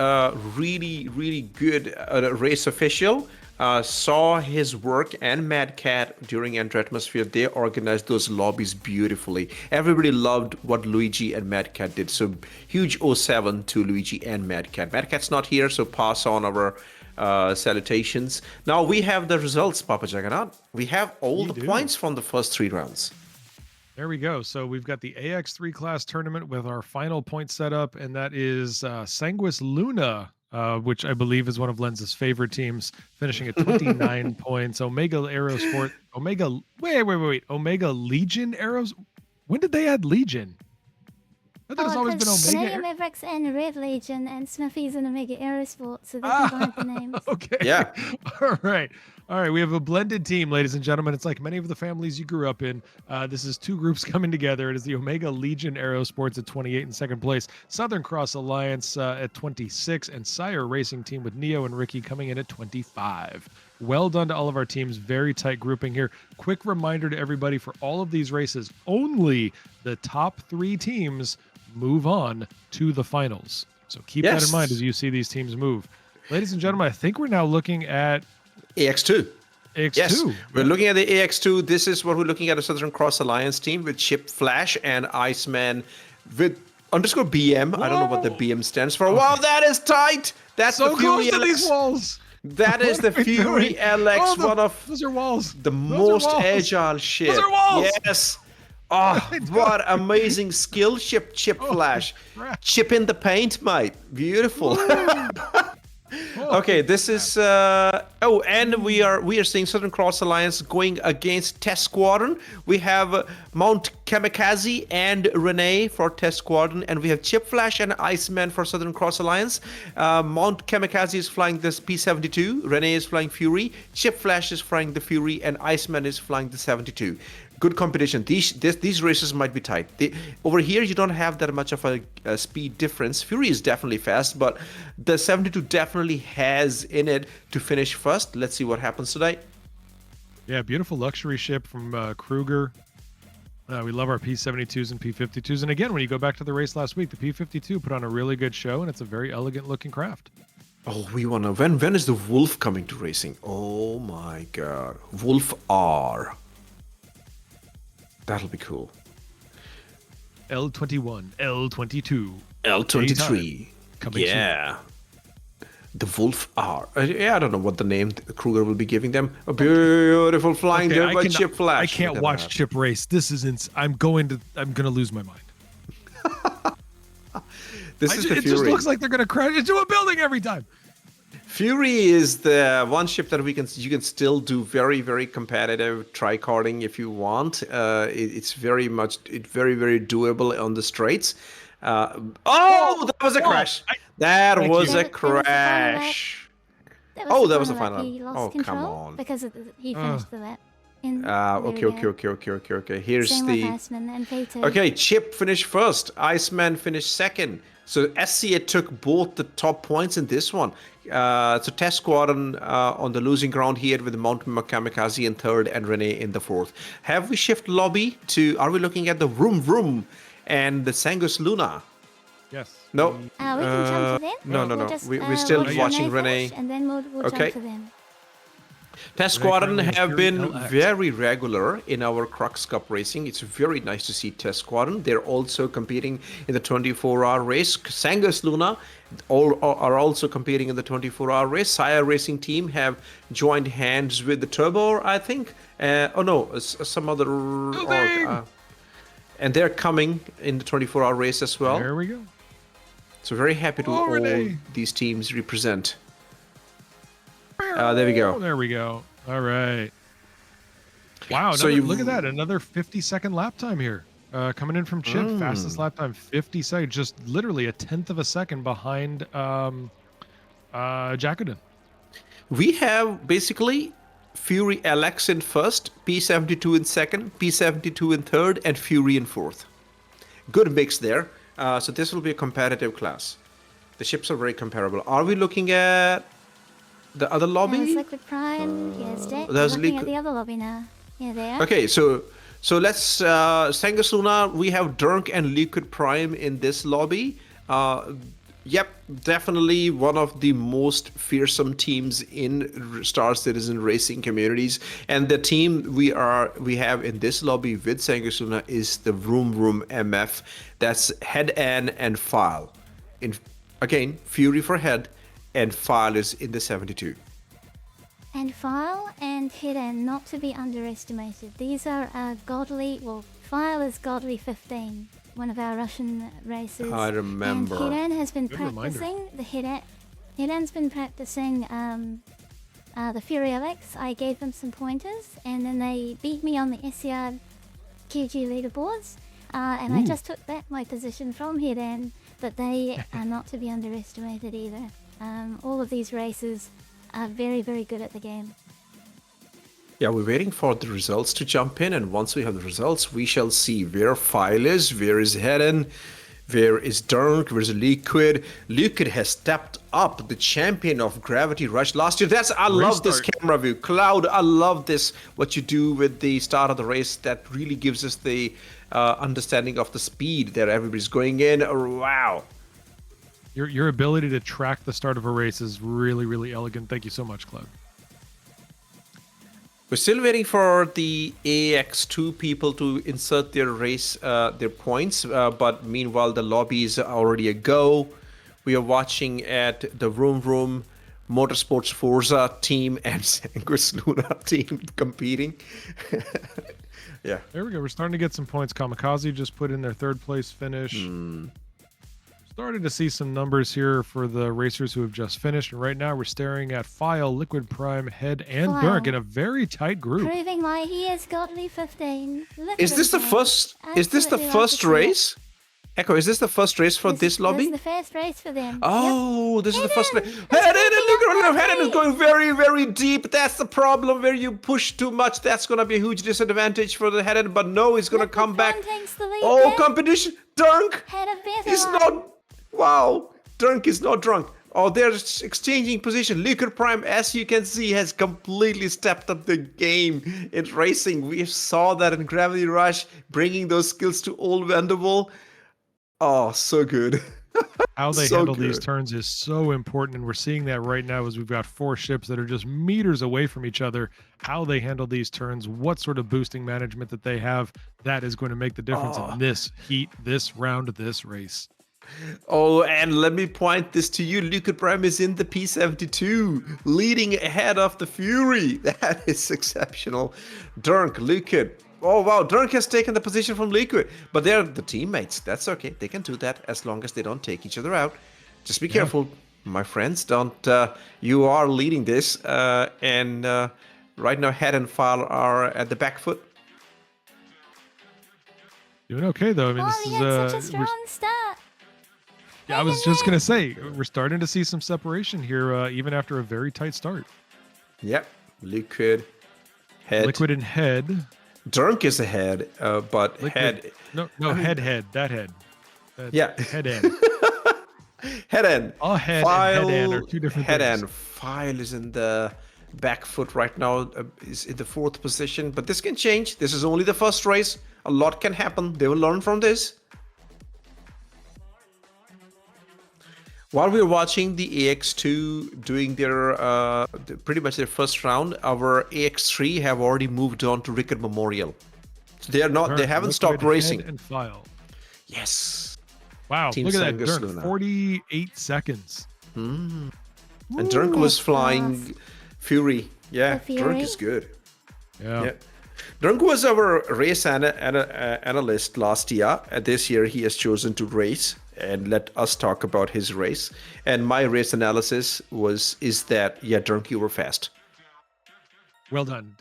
Speaker 2: really, really good race official. Saw his work and Mad Cat during Enter Atmosphere. They organized those lobbies beautifully. Everybody loved what Luigi and Mad Cat did. So huge 07 to Luigi and Mad Cat. Mad Cat's not here, so pass on our salutations. Now we have the results, Papa Jagannath. We have all the points from the first 3 rounds.
Speaker 1: There we go. So we've got the AX3 class tournament with our final point setup, and that is Sanguis Luna, which I believe is one of Lens's favorite teams, finishing at 29 points. Omega Aerosport, Omega Legion Aeros. When did they add Legion? I thought it's always been Omega.
Speaker 3: Mavericks and Red Legion and Smithies and Omega Aerosport, so they combined the names.
Speaker 1: Okay.
Speaker 2: Yeah.
Speaker 1: All right. All right. We have a blended team, ladies and gentlemen. It's like many of the families you grew up in. This is 2 groups coming together. It is the Omega Legion Aerosports at 28 in second place, Southern Cross Alliance at 26, and Sire Racing Team with Neo and Ricky coming in at 25. Well done to all of our teams. Very tight grouping here. Quick reminder to everybody, for all of these races, only the top 3 teams move on to the finals. So keep that in mind as you see these teams move. Ladies and gentlemen, I think we're now looking at
Speaker 2: AX2.
Speaker 1: AX2.
Speaker 2: Yes, we're looking at the AX2. This is what we're looking at, a Southern Cross Alliance team with Chip Flash and Iceman with _BM. Whoa. I don't know what the BM stands for. Okay. Wow, that is tight. That's
Speaker 1: so
Speaker 2: the Fury
Speaker 1: close to
Speaker 2: LX.
Speaker 1: These walls.
Speaker 2: That is the Fury LX, one of
Speaker 1: those are walls.
Speaker 2: The most agile ship.
Speaker 1: Those are walls.
Speaker 2: Yes. Oh, what amazing skill, Chip Flash. Chip in the paint, mate. Beautiful. Okay, this is and we are seeing Southern Cross Alliance going against TEC Squadron. We have Mount Kamikaze and Renee for TEC Squadron, and we have Chip Flash and Iceman for Southern Cross Alliance. Mount Kamikaze is flying this P-72, Renee is flying Fury, Chip Flash is flying the Fury, and Iceman is flying the 72. Good competition. These races might be tight. Over here, you don't have that much of a speed difference. Fury is definitely fast, but the 72 definitely has in it to finish first. Let's see what happens today.
Speaker 1: Yeah, beautiful luxury ship from Kruger. We love our P-72s and P-52s. And again, when you go back to the race last week, the P-52 put on a really good show, and it's a very elegant-looking craft.
Speaker 2: Oh, we want to... When is the Wolf coming to racing? Oh, my God. Wolf R. That'll be cool.
Speaker 1: L21, L22,
Speaker 2: L23.
Speaker 1: Coming soon.
Speaker 2: The Wolf R. Yeah, I don't know what the name Kruger will be giving them. A beautiful flying there by Chip Flash.
Speaker 1: I can't watch Chip race. This is I'm gonna lose my mind.
Speaker 2: This is the Fury.
Speaker 1: It just looks like they're gonna crash into a building every time.
Speaker 2: Fury is the one ship that you can still do very, very competitive tri-carding if you want. It's very doable on the straights. That was a crash. That was a crash. That was a final.
Speaker 3: He lost control
Speaker 2: come on.
Speaker 3: Because he finished the lap.
Speaker 2: Okay. Here's
Speaker 3: Same
Speaker 2: the.
Speaker 3: with Iceman and P2.
Speaker 2: Okay, Chip finished first. Iceman finished second. So SCA took both the top points in this one. So TEC Squadron on the losing ground here with Mount Kamikaze in third and Renee in the fourth. Have we shifted lobby to? Are we looking at the Vroom and the Sanguis Luna?
Speaker 1: Yes.
Speaker 2: No.
Speaker 3: We can jump to them.
Speaker 2: No. We're still watching Renee.
Speaker 3: And then we'll jump to them.
Speaker 2: TEC
Speaker 1: Today,
Speaker 2: Squadron
Speaker 1: currently in
Speaker 2: have
Speaker 1: Fury
Speaker 2: been
Speaker 1: LX.
Speaker 2: very regular in our Crux Cup racing. It's very nice to see TEC Squadron. They're also competing in the 24-hour race. Sangus Luna are also competing in the 24-hour race. Sire Racing team have joined hands with the Turbo, I think. Some other org. And they're coming in the 24-hour race as well.
Speaker 1: There we go.
Speaker 2: So very happy to all these teams represent. There we go.
Speaker 1: There we go. All right. Wow.
Speaker 2: So
Speaker 1: Look at that. Another 50-second lap time here. Coming in from Chip. Fastest lap time, 50 seconds. Just literally a tenth of a second behind Jacodin.
Speaker 2: We have basically Fury LX in first, P72 in second, P72 in third, and Fury in fourth. Good mix there. So this will be a competitive class. The ships are very comparable. Are we looking at the other lobby?
Speaker 3: There's Liquid Prime. Yes, Jack.
Speaker 2: There's
Speaker 3: We're looking at the other lobby now. Yeah, there.
Speaker 2: Okay, so let's Sangus Luna. We have Dirk and Liquid Prime in this lobby. Yep, definitely one of the most fearsome teams in Star Citizen racing communities. And the team we have in this lobby with Sangus Luna is the Vroom Vroom MF. That's Head and File. Again, Fury for Head, and File is in the 72.
Speaker 3: And File and Hidden, not to be underestimated. These are godly, well, File is godly 15, one of our Russian races.
Speaker 2: I remember.
Speaker 3: And Hidden has been
Speaker 1: Good
Speaker 3: practicing, Hidden's been practicing the Fury LX. I gave them some pointers, and then they beat me on the SCR QG leaderboards. And I just took back my position from Hidden, but they are not to be underestimated either. All of these races are very, very good at the game.
Speaker 2: Yeah, we're waiting for the results to jump in, and once we have the results, we shall see where File is, where is Helen, where is Dirk, where's Liquid. Liquid has stepped up, the champion of Gravity Rush last year. I love this camera view. Cloud, I love this, what you do with the start of the race. That really gives us the understanding of the speed that everybody's going in. Wow.
Speaker 1: Your ability to track the start of a race is really, really elegant. Thank you so much, Cloud.
Speaker 2: We're still waiting for the AX2 people to insert their race, their points. But meanwhile, the lobby is already a go. We are watching at the Vroom Vroom Motorsports Forza team and Sangus Luna team competing. Yeah.
Speaker 1: There we go. We're starting to get some points. Kamikaze just put in their third place finish. Starting to see some numbers here for the racers who have just finished. And right now we're staring at File, Liquid Prime, Head, and Dirk in a very tight group.
Speaker 3: Proving why he is godly 15.
Speaker 2: Is this the first? Is this the first race? Echo, is this the first race for this lobby?
Speaker 3: This is the first race for them.
Speaker 2: Oh, this is the first race. Head is going very, very deep. That's the problem where you push too much. That's going to be a huge disadvantage for the Head, but no, he's going to come back. Oh, competition. Dirk is not. Wow, Dirk is not drunk. Oh, they're exchanging position. Liquid Prime, as you can see, has completely stepped up the game in racing. We saw that in Gravity Rush, bringing those skills to Old Vanderbilt. Oh, so good.
Speaker 1: How they handle these turns is so important, and we're seeing that right now as we've got four ships that are just meters away from each other. How they handle these turns, what sort of boosting management that they have, that is going to make the difference in this heat, this round, this race.
Speaker 2: Oh, and let me point this to you. Liquid Prime is in the P72, leading ahead of the Fury. That is exceptional. Dirk, Liquid. Oh, wow. Dirk has taken the position from Liquid, but they're the teammates. That's okay. They can do that as long as they don't take each other out. Just be careful, my friends. Don't. You are leading this, and right now, Head and File are at the back foot.
Speaker 1: Doing okay, though. I mean, this is
Speaker 3: such a strong start.
Speaker 1: Yeah, I was just going to say, we're starting to see some separation here, even after a very tight start.
Speaker 2: Yep. Liquid, Head.
Speaker 1: Liquid and Head.
Speaker 2: Dirk is ahead, but Liquid, Head.
Speaker 1: No, Head. That Head.
Speaker 2: Yeah.
Speaker 1: Head end.
Speaker 2: Head end.
Speaker 1: Oh, Head
Speaker 2: File,
Speaker 1: and Head end are two different
Speaker 2: Head
Speaker 1: things.
Speaker 2: end. File is in the back foot right now, is in the fourth position, but this can change. This is only the first race. A lot can happen. They will learn from this. While we were watching the AX2 doing their pretty much their first round, our AX3 have already moved on to Rickard Memorial. So they are not. They haven't stopped racing.
Speaker 1: And file.
Speaker 2: Yes.
Speaker 1: Wow,
Speaker 2: Team
Speaker 1: look at that, Dirk,
Speaker 2: Sangersluna.
Speaker 1: 48 seconds.
Speaker 2: And
Speaker 3: Ooh,
Speaker 2: Drunk was
Speaker 3: that's
Speaker 2: flying
Speaker 3: fast.
Speaker 2: Fury. Yeah,
Speaker 3: The
Speaker 2: Drunk
Speaker 3: Fury.
Speaker 2: is good.
Speaker 1: Yeah.
Speaker 2: Drunk was our race analyst last year. This year he has chosen to race and let us talk about his race. And my race analysis is that, yeah, Drunk, you were fast.
Speaker 1: Well done.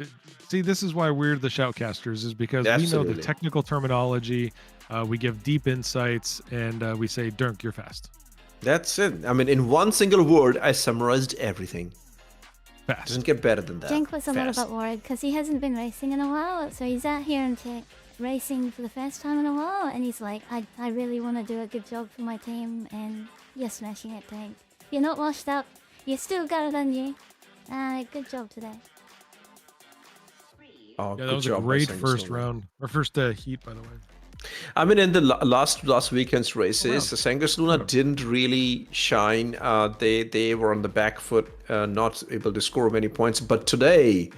Speaker 1: See, this is why we're the shoutcasters, is because we know
Speaker 2: Absolutely.
Speaker 1: the technical terminology, we give deep insights, and we say, Dirk, you're fast.
Speaker 2: That's it. I mean, in one single word, I summarized everything.
Speaker 1: Fast.
Speaker 2: Doesn't get better than that.
Speaker 3: Jink was a little
Speaker 2: Fast.
Speaker 3: bit worried because he hasn't been racing in a while. So he's out here in TEC racing for the first time in a while. And he's like, I really want to do a good job for my team. And you're smashing it, Tank. You're not washed up. You still got it on you. Good job today.
Speaker 2: Oh,
Speaker 1: Yeah,
Speaker 2: good
Speaker 1: that was a
Speaker 2: job by
Speaker 1: great
Speaker 2: Sangersluna.
Speaker 1: first round, or first heat, by the way.
Speaker 2: I mean, in the last weekend's races, the Sangersluna didn't really shine. They were on the back foot, not able to score many points. But today,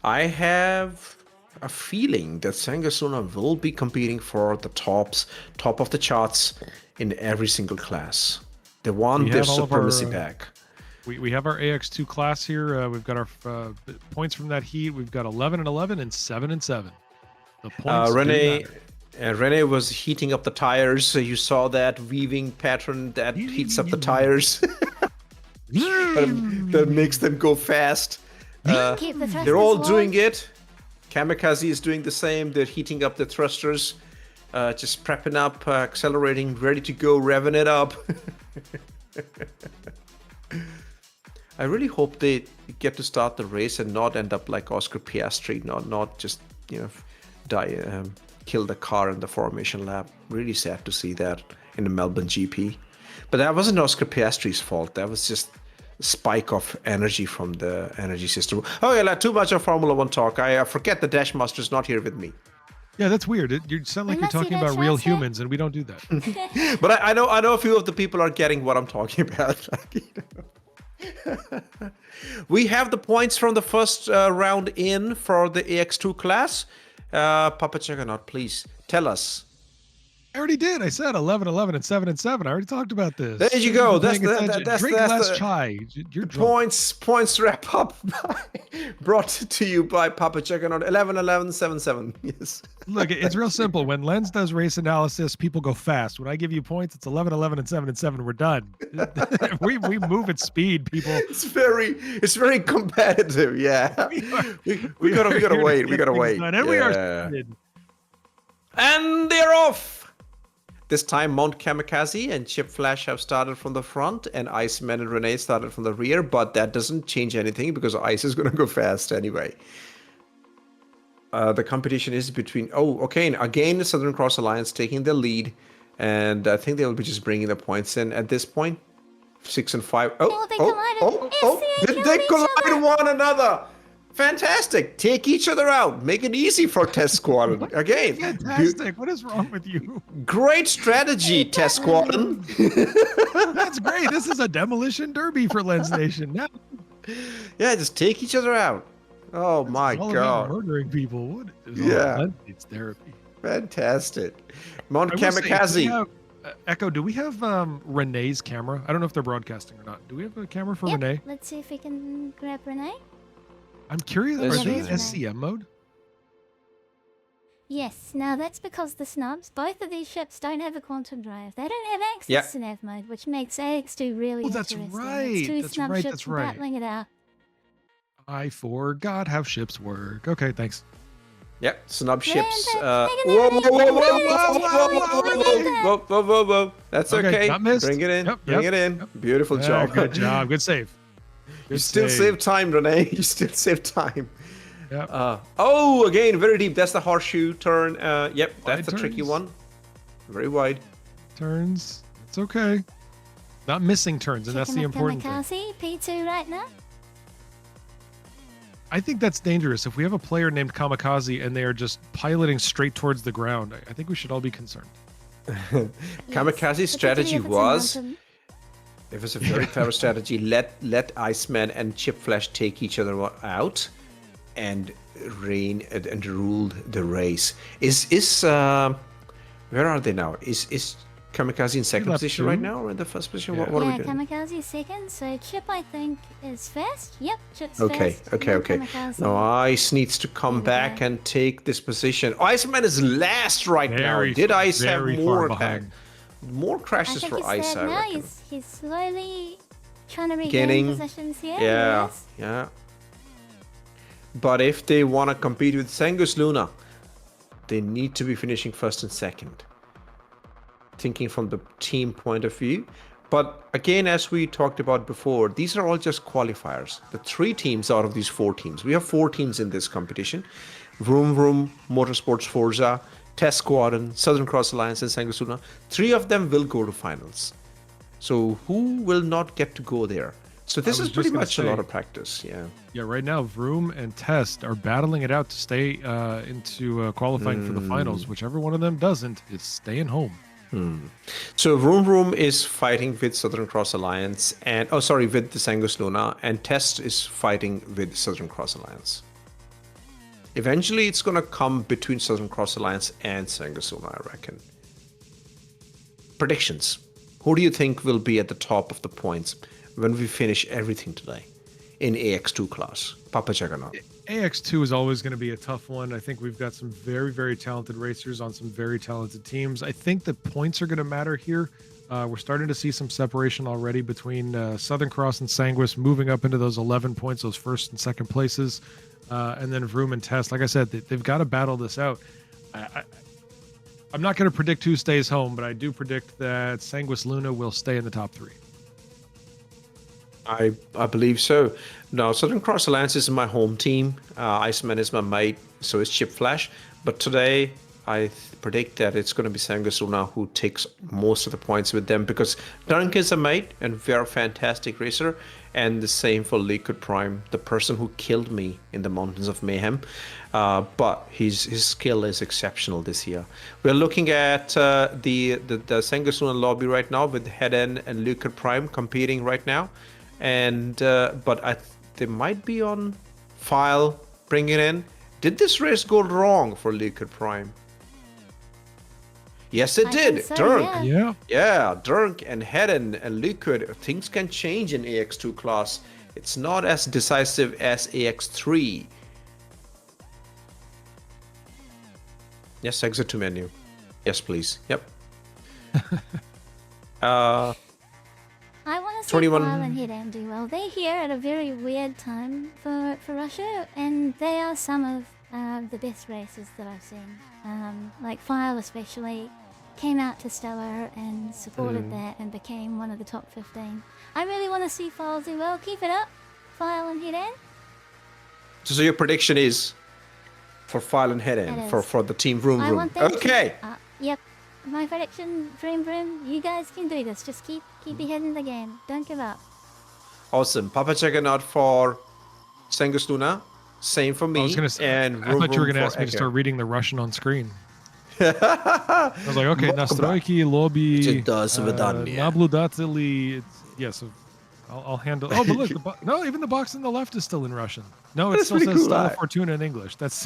Speaker 2: I have a feeling that Sangersluna will be competing for the top of the charts in every single class. They want
Speaker 1: We
Speaker 2: their
Speaker 1: have all of our,
Speaker 2: supremacy back.
Speaker 1: We have our AX2 class here. We've got our points from that heat. We've got 11 and 11 and 7 and 7. The points do matter.
Speaker 2: Rene was heating up the tires, so you saw that weaving pattern that heats up the tires. that makes them go fast.
Speaker 3: Keep the thrusters
Speaker 2: They're all
Speaker 3: warm.
Speaker 2: doing it. Kamikaze is doing the same. They're heating up the thrusters, just prepping up, accelerating, ready to go, revving it up. I really hope they get to start the race and not end up like Oscar Piastri, not just die, kill the car in the formation lap. Really sad to see that in the Melbourne GP. But that wasn't Oscar Piastri's fault. That was just a spike of energy from the energy system. Oh yeah, too much of Formula One talk. I forget the Dash Master's not here with me.
Speaker 1: Yeah, that's weird. You sound like you're
Speaker 3: Unless you
Speaker 1: talking
Speaker 3: don't
Speaker 1: about real
Speaker 3: trust it.
Speaker 1: humans, and we don't do that.
Speaker 2: But I know a few of the people are getting what I'm talking about. We have the points from the first round in for the AX2 class. Papa Juggernaut, please tell us.
Speaker 1: I already did. I said 11, 11, and 7 and 7. I already talked about this.
Speaker 2: There you go. That's
Speaker 1: Paying attention. Drink less
Speaker 2: the
Speaker 1: chai. You're drunk.
Speaker 2: points wrap up brought to you by Papa Juggernaut. 11, 11, 7, 7. Yes.
Speaker 1: Look, it's real simple. When Lens does race analysis, people go fast. When I give you points, it's 11, 11, and 7 and 7. We're done. we move at speed, people.
Speaker 2: It's very competitive. Yeah. We gotta wait. We gotta wait.
Speaker 1: And we are started.
Speaker 2: And they're off. This time, Mount Kamikaze and Chip Flash have started from the front, and Iceman and Renee started from the rear, but that doesn't change anything because Ice is going to go fast anyway. The competition is between... Oh, okay. And again, the Southern Cross Alliance taking the lead, and I think they'll be just bringing the points in at this point. 6 and 5.
Speaker 3: Oh, they collided. Yes,
Speaker 2: Did
Speaker 3: they
Speaker 2: they
Speaker 3: killed each
Speaker 2: collide one another? Fantastic. Take each other out. Make it easy for Test Squadron. Again.
Speaker 1: Fantastic. What is wrong with you?
Speaker 2: Great strategy, Test Squadron.
Speaker 1: That's great. This is a demolition derby for Lens Nation. Now,
Speaker 2: Yeah, just take each other out. Oh my
Speaker 1: all about
Speaker 2: God.
Speaker 1: murdering people. What is all
Speaker 2: Yeah.
Speaker 1: Lens needs therapy.
Speaker 2: Fantastic. Mount
Speaker 1: I will say, do we
Speaker 2: Kamikaze.
Speaker 1: have, Echo, do we have Renee's camera? I don't know if they're broadcasting or not. Do we have a camera for
Speaker 3: Yep.
Speaker 1: Renee?
Speaker 3: Let's see if we can grab Renee.
Speaker 1: I'm curious.
Speaker 2: Let's
Speaker 1: Are they
Speaker 3: see.
Speaker 1: in SCM mode?
Speaker 3: Yes, now that's because the snubs, both of these ships don't have a quantum drive. They don't have access
Speaker 2: Yeah.
Speaker 3: to nav mode, which makes AX2 really
Speaker 1: Oh, that's
Speaker 3: interesting.
Speaker 1: right.
Speaker 3: It's two
Speaker 1: That's
Speaker 3: snub
Speaker 1: right,
Speaker 3: ships
Speaker 1: that's right.
Speaker 3: battling it out.
Speaker 1: I forgot how ships work. Okay, thanks.
Speaker 2: Yep, snub ships.
Speaker 3: Take
Speaker 2: Whoa,
Speaker 3: it
Speaker 2: whoa,
Speaker 3: in,
Speaker 2: whoa,
Speaker 3: take it
Speaker 2: whoa,
Speaker 3: in,
Speaker 2: whoa,
Speaker 3: take it in,
Speaker 2: whoa,
Speaker 3: take it
Speaker 2: whoa,
Speaker 3: in,
Speaker 2: whoa,
Speaker 3: take it in.
Speaker 2: whoa, whoa, whoa, whoa. That's
Speaker 1: Okay,
Speaker 2: okay.
Speaker 1: not missed.
Speaker 2: Bring it in.
Speaker 1: Yep,
Speaker 2: Bring
Speaker 1: yep,
Speaker 2: it in.
Speaker 1: yep.
Speaker 2: Beautiful
Speaker 1: Yeah,
Speaker 2: job.
Speaker 1: good job. Good save.
Speaker 2: You
Speaker 1: Good
Speaker 2: still save time, Renee. You still save time.
Speaker 1: Yep.
Speaker 2: Oh, again, very deep. That's the horseshoe turn. Yep, that's
Speaker 1: Wide
Speaker 2: the tricky
Speaker 1: turns.
Speaker 2: one. Very wide.
Speaker 1: Turns. It's okay. Not missing turns, and that's the
Speaker 3: Checking up
Speaker 1: important thing.
Speaker 3: Kamikaze, P2 right now.
Speaker 1: I think that's dangerous. If we have a player named Kamikaze and they are just piloting straight towards the ground, I think we should all be concerned.
Speaker 2: Kamikaze's
Speaker 3: Yes,
Speaker 2: strategy
Speaker 3: particularly if it's in
Speaker 2: was
Speaker 3: momentum.
Speaker 2: It was a very clever strategy. Let Iceman and Chip Flash take each other out, and reign and ruled the race. Where are they now? Is Kamikaze in second position right now, or in the first position?
Speaker 1: Yeah.
Speaker 2: What are we doing?
Speaker 3: Kamikaze is second, so Chip I think is first. Yep, Chip's
Speaker 2: Okay,
Speaker 3: first.
Speaker 2: okay,
Speaker 3: then
Speaker 2: okay.
Speaker 3: Kamikaze.
Speaker 2: Now Ice needs to come
Speaker 3: There we
Speaker 2: back
Speaker 3: go.
Speaker 2: and take this position. Iceman is last right
Speaker 1: Very-
Speaker 2: now. Did Ice have
Speaker 1: very
Speaker 2: more
Speaker 1: far
Speaker 2: attack?
Speaker 1: behind.
Speaker 2: More
Speaker 3: I
Speaker 2: crashes
Speaker 3: think
Speaker 2: for
Speaker 3: he's
Speaker 2: Ice,
Speaker 3: third
Speaker 2: I
Speaker 3: now.
Speaker 2: reckon.
Speaker 3: He's slowly trying to regain
Speaker 2: Gaining.
Speaker 3: positions here.
Speaker 2: Yeah,
Speaker 3: Yes.
Speaker 2: yeah. But if they want to compete with Sangus Luna, they need to be finishing first and second. Thinking from the team point of view. But again, as we talked about before, these are all just qualifiers. The 3 teams out of these 4 teams. We have 4 teams in this competition. Vroom Vroom, Motorsports Forza, TEC Squadron, Southern Cross Alliance, and Sangus Luna. 3 of them will go to finals. So who will not get to go there? So this
Speaker 1: was
Speaker 2: is pretty
Speaker 1: just gonna
Speaker 2: much a lot
Speaker 1: say-
Speaker 2: of practice. Yeah.
Speaker 1: Yeah, right now, Vroom and Test are battling it out to stay into qualifying for the finals. Whichever one of them doesn't is staying home.
Speaker 2: So Vroom Vroom is fighting with Southern Cross Alliance and with the Sangus Luna, and Test is fighting with Southern Cross Alliance. Eventually, it's gonna come between Southern Cross Alliance and Sangus Luna, I reckon. Predictions. Who do you think will be at the top of the points when we finish everything today in AX2 class? Papa Juggernaut.
Speaker 1: AX2 is always going to be a tough one. I think we've got some very, very talented racers on some very talented teams. I think the points are going to matter here. We're starting to see some separation already between Southern Cross and Sanguis moving up into those 11 points, those first and second places. And then Vroom and Test. Like I said, they've got to battle this out. I'm not going to predict who stays home, but I do predict that Sanguis Luna will stay in the top 3.
Speaker 2: I believe so. Now, Southern Cross Alliance is my home team. Iceman is my mate, so is Chip Flash. But today, I predict that it's going to be Sangus Luna who takes most of the points with them, because Dunk is a mate and very fantastic racer. And the same for Liquid Prime, the person who killed me in the Mountains of Mayhem. But his skill is exceptional this year. We're looking at the Sangus Luna lobby right now with Heden and Liquid Prime competing right now. And but they might be on file, bring it in. Did this race go wrong for Liquid Prime? Yes, it
Speaker 3: I
Speaker 2: did.
Speaker 3: think so,
Speaker 2: Dirk.
Speaker 3: yeah.
Speaker 1: Yeah.
Speaker 2: Yeah, Dirk and Heden and Liquid. Things can change in AX2 class. It's not as decisive as AX3. Yes, exit to menu. Yes, please. Yep.
Speaker 3: I want to see
Speaker 2: 21.
Speaker 3: File and Heden do well. They're here at a very weird time for Russia, and they are some of the best racers that I've seen. Like File especially came out to Stellar and supported that and became one of the top 15. I really want to see File do well. Keep it up, File and Heden.
Speaker 2: So your prediction is for File and Heden
Speaker 3: It is.
Speaker 2: for the team Vroom
Speaker 3: I
Speaker 2: Vroom.
Speaker 3: want them to-
Speaker 2: Okay.
Speaker 3: Yep. My prediction, Vroom Vroom, you guys can do this. Just keep your head in the game. Don't give up.
Speaker 2: Awesome. Papa Juggernaut for Sangus Luna. Same for me.
Speaker 1: I was going to say,
Speaker 2: and
Speaker 1: I thought you were
Speaker 2: Vroom
Speaker 1: going to
Speaker 2: for
Speaker 1: ask me to
Speaker 2: Eke.
Speaker 1: start reading the Russian on screen. I was like, okay, настройки, lobby, наблюдатели. Yes, I'll handle. Oh, but look, no, even the box on the left is still in Russian. No, it
Speaker 2: That's
Speaker 1: still
Speaker 2: pretty
Speaker 1: says
Speaker 2: cool,
Speaker 1: Stella
Speaker 2: right?
Speaker 1: Fortuna in English. That's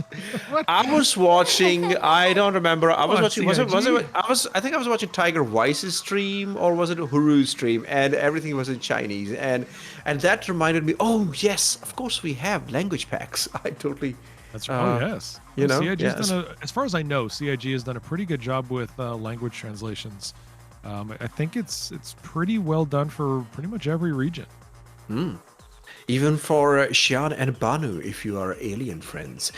Speaker 1: what?
Speaker 2: I was watching. I don't remember. I was
Speaker 1: on,
Speaker 2: watching. Was it?
Speaker 1: CIG?
Speaker 2: I think I was watching Tiger Weiss's stream, or was it Huru's stream? And everything was in Chinese. And that reminded me. Oh yes, of course we have language packs. I totally.
Speaker 1: That's right. Oh yes.
Speaker 2: you know,
Speaker 1: CIG
Speaker 2: yes.
Speaker 1: has done as far as I know, CIG has done a pretty good job with language translations. I think it's pretty well done for pretty much every region.
Speaker 2: Even for Xian and Banu, if you are alien friends.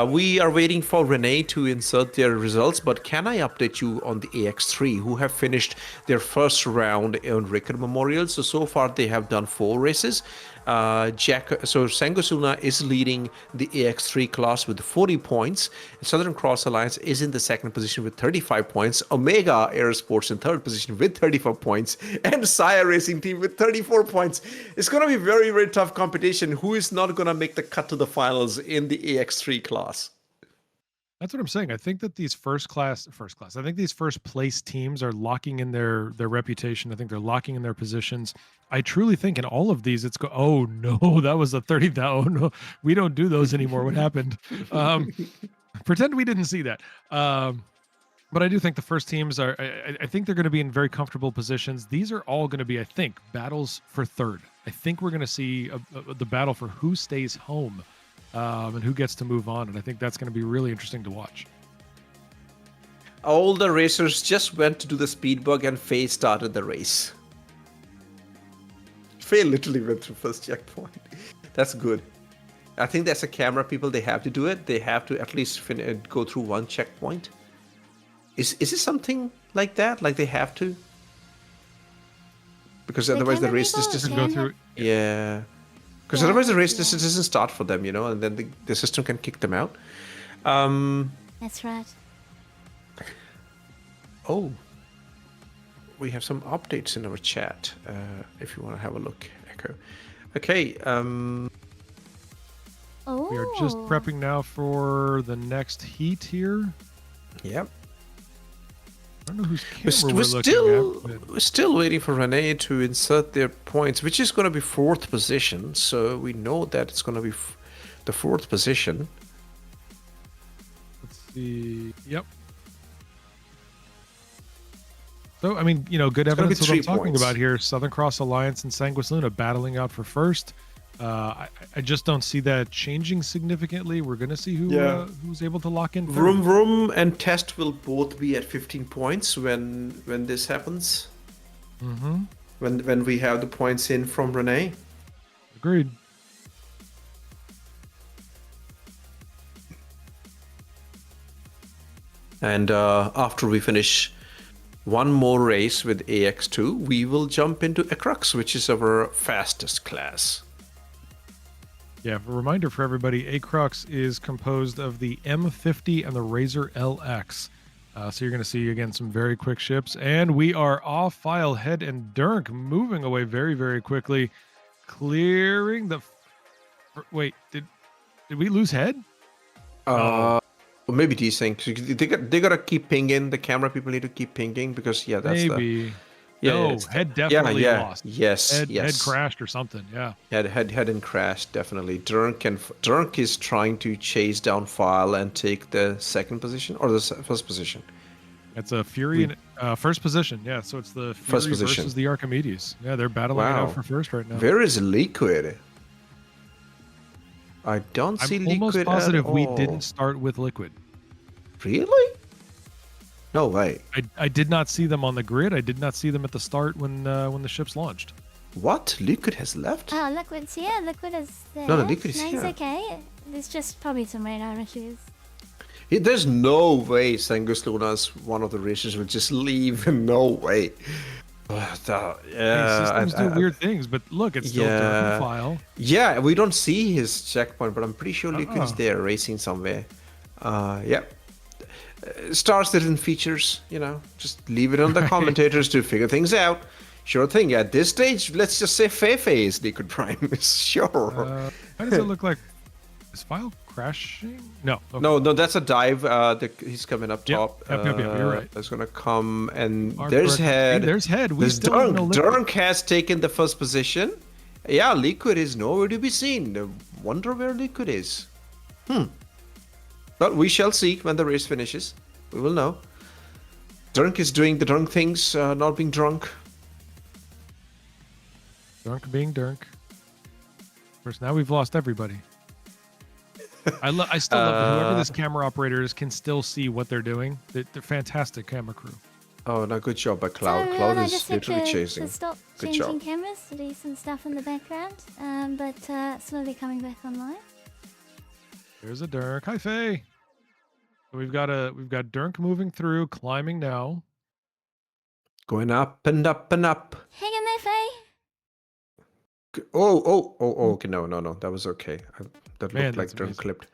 Speaker 2: We are waiting for Renee to insert their results, but can I update you on the AX3, who have finished their first round on Rickard Memorial? So far they have done 4 races. Sangus Luna is leading the AX3 class with 40 points. Southern Cross Alliance is in the second position with 35 points. Omega Aerosports in third position with 34 points. And Saya Racing Team with 34 points. It's going to be very, very tough competition. Who is not going to make the cut to the finals in the AX3 class?
Speaker 1: That's what I'm saying. I think that these first class, I think these first place teams are locking in their reputation. I think they're locking in their positions. I truly think in all of these, oh no, that was a 30,000. Oh, no, we don't do those anymore. What happened? Pretend we didn't see that. But I do think the first teams are, I think they're going to be in very comfortable positions. These are all going to be, I think, battles for third. I think we're going to see the battle for who stays home and who gets to move on. And I think that's going to be really interesting to watch.
Speaker 2: All the racers just went to do the speed bug and Faye started the race. Faye literally went through first checkpoint. That's good. I think that's a camera people, they have to do it. They have to at least go through one checkpoint. Is it something like that? Like they have to? Because otherwise the race just doesn't
Speaker 1: go through.
Speaker 2: Yeah. Because otherwise the race just doesn't start for them, and then the system can kick them out.
Speaker 3: That's right.
Speaker 2: Oh. We have some updates in our chat, if you want to have a look, Echo. Okay.
Speaker 3: Oh.
Speaker 1: We are just prepping now for the next heat here.
Speaker 2: Yep.
Speaker 1: I don't know whose camera we're looking at.
Speaker 2: We're still waiting for Renee to insert their points, which is going to be 4th position. So we know that it's going to be the 4th position.
Speaker 1: Let's see. Yep. So, I mean, good evidence of what I'm talking about here. Southern Cross Alliance and Sanguis Luna battling out for first. I just don't see that changing significantly. We're going to see who's able to lock in.
Speaker 2: Vroom Vroom and Test will both be at 15 points when this happens.
Speaker 1: Mm-hmm.
Speaker 2: When we have the points in from Renee.
Speaker 1: Agreed.
Speaker 2: And after we finish one more race with AX2, we will jump into ACRUX, which is our fastest class.
Speaker 1: Yeah, a reminder for everybody, ACRUX is composed of the M50 and the Razor LX. So you're going to see, again, some very quick ships. And we are off file. Head and Dirk moving away very, very quickly. Clearing the... Wait, did we lose Head?
Speaker 2: Well, maybe these things. They got to keep pinging. The camera people need to keep pinging because, that's
Speaker 1: maybe.
Speaker 2: Yeah,
Speaker 1: no, Head definitely lost.
Speaker 2: Yes,
Speaker 1: Head crashed or something. Yeah.
Speaker 2: Head and crashed definitely. Drunk is trying to chase down File and take the 2nd position or the 1st position.
Speaker 1: It's a Fury in first position. Yeah, so it's the Fury
Speaker 2: first position
Speaker 1: versus the Archimedes. Yeah, they're battling it out for first right now.
Speaker 2: Where is Liquid? I don't see Liquid.
Speaker 1: I'm almost positive we didn't start with Liquid.
Speaker 2: Really? No way.
Speaker 1: I did not see them on the grid. I did not see them at the start when the ships launched.
Speaker 2: What? Liquid has left?
Speaker 3: Oh, Liquid's here. Liquid is there.
Speaker 2: No, Liquid is
Speaker 3: here.
Speaker 2: here.
Speaker 3: It's okay. There's just probably some radar issues.
Speaker 2: There's no way Sanguis Luna's one of the racers will just leave. No way.
Speaker 1: Systems do weird things, but look, it's still Dirk File.
Speaker 2: Yeah, we don't see his checkpoint, but I'm pretty sure Liquid is there racing somewhere. Yeah. Stars didn't features, just leave it on the commentators to figure things out. Sure thing. At this stage, let's just say Feifei is Liquid Prime. Sure.
Speaker 1: How does it look like? Is File crashing? No. Okay.
Speaker 2: No, that's a dive. He's coming up top.
Speaker 1: Yep, you're right.
Speaker 2: That's gonna come, and there's Head.
Speaker 1: There's Head.
Speaker 2: There's Dunk. Dunk has taken the 1st position. Yeah, Liquid is nowhere to be seen. Wonder where Liquid is. But we shall see when the race finishes. We will know. Dunk is doing the drunk things, not being drunk.
Speaker 1: Dunk being Dunk. Of course, now we've lost everybody. I still love that whoever this camera operator is can still see what they're doing. They're fantastic camera crew.
Speaker 2: Oh, no, good job by Cloud.
Speaker 3: So,
Speaker 2: Cloud
Speaker 3: I
Speaker 2: is
Speaker 3: just
Speaker 2: literally
Speaker 3: had
Speaker 2: chasing.
Speaker 3: to stop
Speaker 2: Good
Speaker 3: changing
Speaker 2: job.
Speaker 3: cameras to do some stuff in the background, but slowly coming back online.
Speaker 1: There's a Dirk. Hi, Faye. So we've got Dirk moving through, climbing now.
Speaker 2: Going up and up and up.
Speaker 3: Hang in there, Faye.
Speaker 2: Oh, okay, no, that was okay. That looked like Dirk clipped.